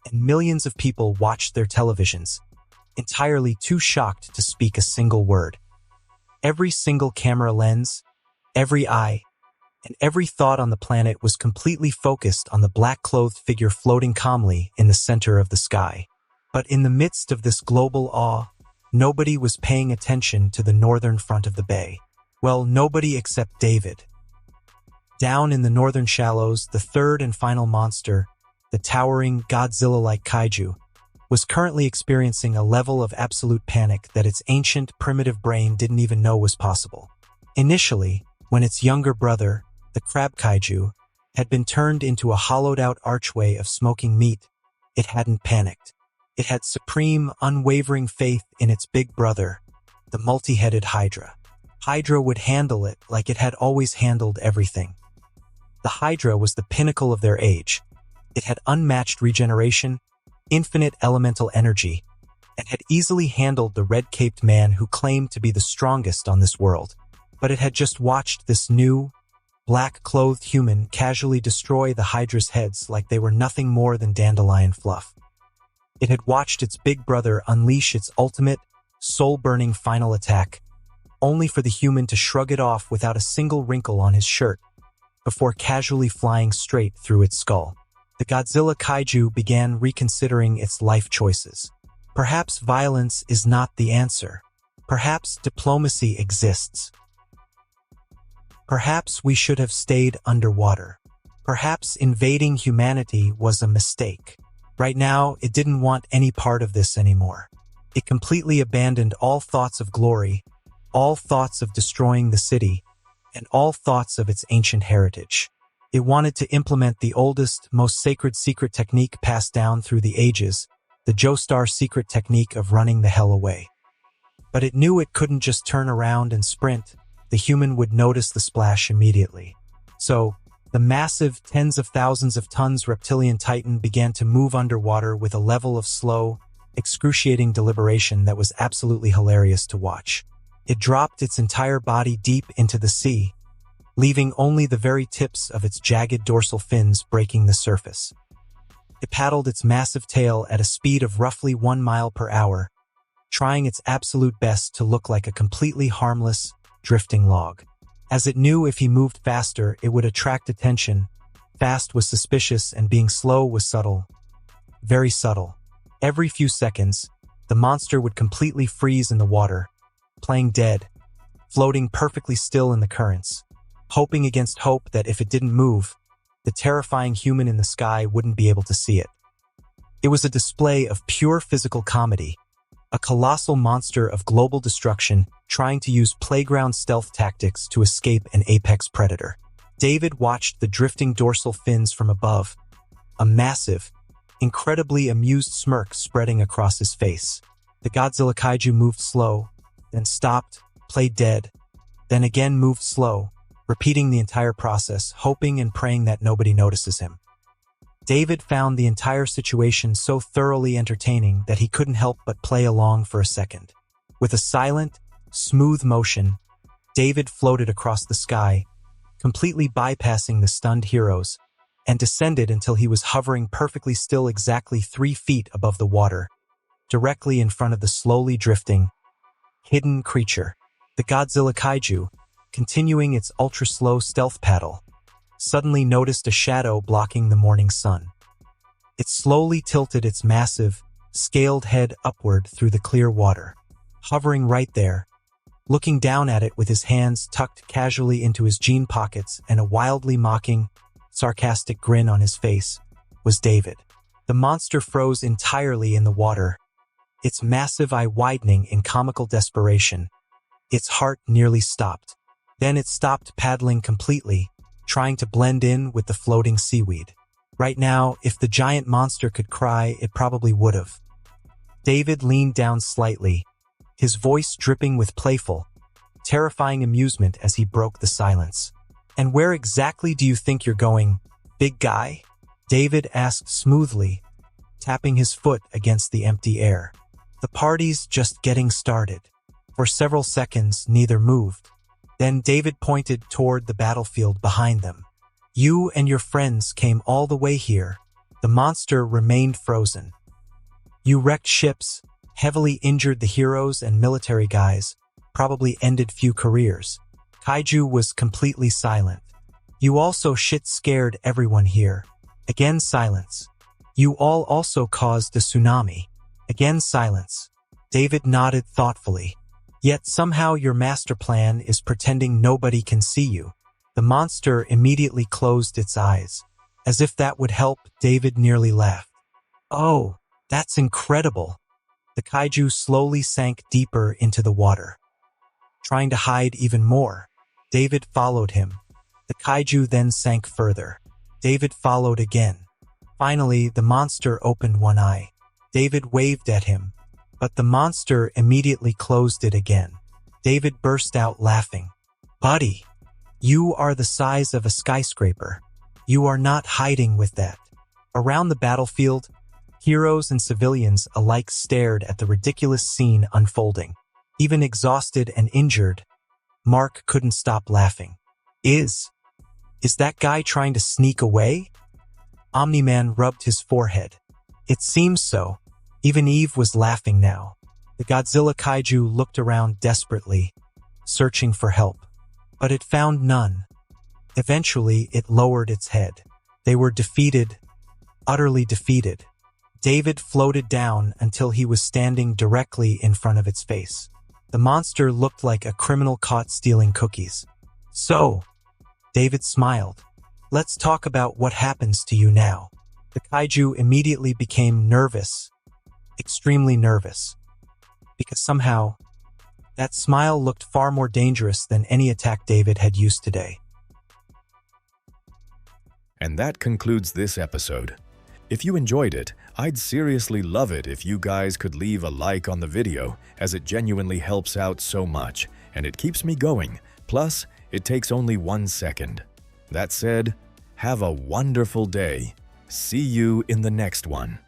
and millions of people watched their televisions, entirely too shocked to speak a single word. Every single camera lens, every eye, and every thought on the planet was completely focused on the black-clothed figure floating calmly in the center of the sky. But in the midst of this global awe, nobody was paying attention to the northern front of the bay. Well, nobody except David. Down in the northern shallows, the third and final monster, the towering Godzilla-like kaiju, was currently experiencing a level of absolute panic that its ancient, primitive brain didn't even know was possible. Initially, when its younger brother, the crab kaiju, had been turned into a hollowed-out archway of smoking meat, it hadn't panicked. It had supreme, unwavering faith in its big brother, the multi-headed Hydra. Hydra would handle it like it had always handled everything. The Hydra was the pinnacle of their age. It had unmatched regeneration, infinite elemental energy, and had easily handled the red-caped man who claimed to be the strongest on this world. But it had just watched this new, black-clothed human casually destroy the Hydra's heads like they were nothing more than dandelion fluff. It had watched its big brother unleash its ultimate, soul-burning final attack, only for the human to shrug it off without a single wrinkle on his shirt, before casually flying straight through its skull. The Godzilla kaiju began reconsidering its life choices. Perhaps violence is not the answer. Perhaps diplomacy exists. Perhaps we should have stayed underwater. Perhaps invading humanity was a mistake. Right now, it didn't want any part of this anymore. It completely abandoned all thoughts of glory, all thoughts of destroying the city, and all thoughts of its ancient heritage. It wanted to implement the oldest, most sacred secret technique passed down through the ages, the Joestar secret technique of running the hell away. But it knew it couldn't just turn around and sprint. The human would notice the splash immediately. So, the massive, tens of thousands of tons reptilian titan began to move underwater with a level of slow, excruciating deliberation that was absolutely hilarious to watch. It dropped its entire body deep into the sea, leaving only the very tips of its jagged dorsal fins breaking the surface. It paddled its massive tail at a speed of roughly 1 mile per hour, trying its absolute best to look like a completely harmless, drifting log. As it knew if he moved faster, it would attract attention. Fast was suspicious and being slow was subtle. Very subtle. Every few seconds, the monster would completely freeze in the water, playing dead, floating perfectly still in the currents, hoping against hope that if it didn't move, the terrifying human in the sky wouldn't be able to see it. It was a display of pure physical comedy, a colossal monster of global destruction trying to use playground stealth tactics to escape an apex predator. David watched the drifting dorsal fins from above, a massive, incredibly amused smirk spreading across his face. The Godzilla kaiju moved slow, then stopped, played dead, then again moved slow, repeating the entire process, hoping and praying that nobody notices him. David found the entire situation so thoroughly entertaining that he couldn't help but play along for a second. With a silent, smooth motion, David floated across the sky, completely bypassing the stunned heroes, and descended until he was hovering perfectly still exactly 3 feet above the water, directly in front of the slowly drifting, hidden creature. The Godzilla kaiju, continuing its ultra-slow stealth paddle, suddenly noticed a shadow blocking the morning sun. It slowly tilted its massive, scaled head upward through the clear water. Hovering right there, looking down at it with his hands tucked casually into his jean pockets and a wildly mocking, sarcastic grin on his face, was David. The monster froze entirely in the water, its massive eye widening in comical desperation. Its heart nearly stopped. Then it stopped paddling completely, trying to blend in with the floating seaweed. Right now, if the giant monster could cry, it probably would have. David leaned down slightly, his voice dripping with playful, terrifying amusement as he broke the silence. "And where exactly do you think you're going, big guy?" David asked smoothly, tapping his foot against the empty air. "The party's just getting started." For several seconds, neither moved. Then David pointed toward the battlefield behind them. "You and your friends came all the way here." The monster remained frozen. "You wrecked ships, heavily injured the heroes and military guys, probably ended few careers." Kaiju was completely silent. "You also shit-scared everyone here." Again silence. "You all also caused a tsunami." Again silence. David nodded thoughtfully. "Yet somehow your master plan is pretending nobody can see you." The monster immediately closed its eyes. As if that would help, David nearly laughed. "Oh, that's incredible." The kaiju slowly sank deeper into the water, trying to hide even more. David followed him. The kaiju then sank further. David followed again. Finally, the monster opened one eye. David waved at him, but the monster immediately closed it again. David burst out laughing. "Buddy, you are the size of a skyscraper. You are not hiding with that." Around the battlefield, heroes and civilians alike stared at the ridiculous scene unfolding. Even exhausted and injured, Mark couldn't stop laughing. Is that guy trying to sneak away?" Omni-Man rubbed his forehead. "It seems so." Even Eve was laughing now. The Godzilla kaiju looked around desperately, searching for help. But it found none. Eventually, it lowered its head. They were defeated, utterly defeated. David floated down until he was standing directly in front of its face. The monster looked like a criminal caught stealing cookies. "So," David smiled, "let's talk about what happens to you now." The kaiju immediately became nervous, extremely nervous, because somehow that smile looked far more dangerous than any attack David had used today. And that concludes this episode. If you enjoyed it, I'd seriously love it if you guys could leave a like on the video, as it genuinely helps out so much, and it keeps me going. Plus, it takes only 1 second. That said, have a wonderful day. See you in the next one.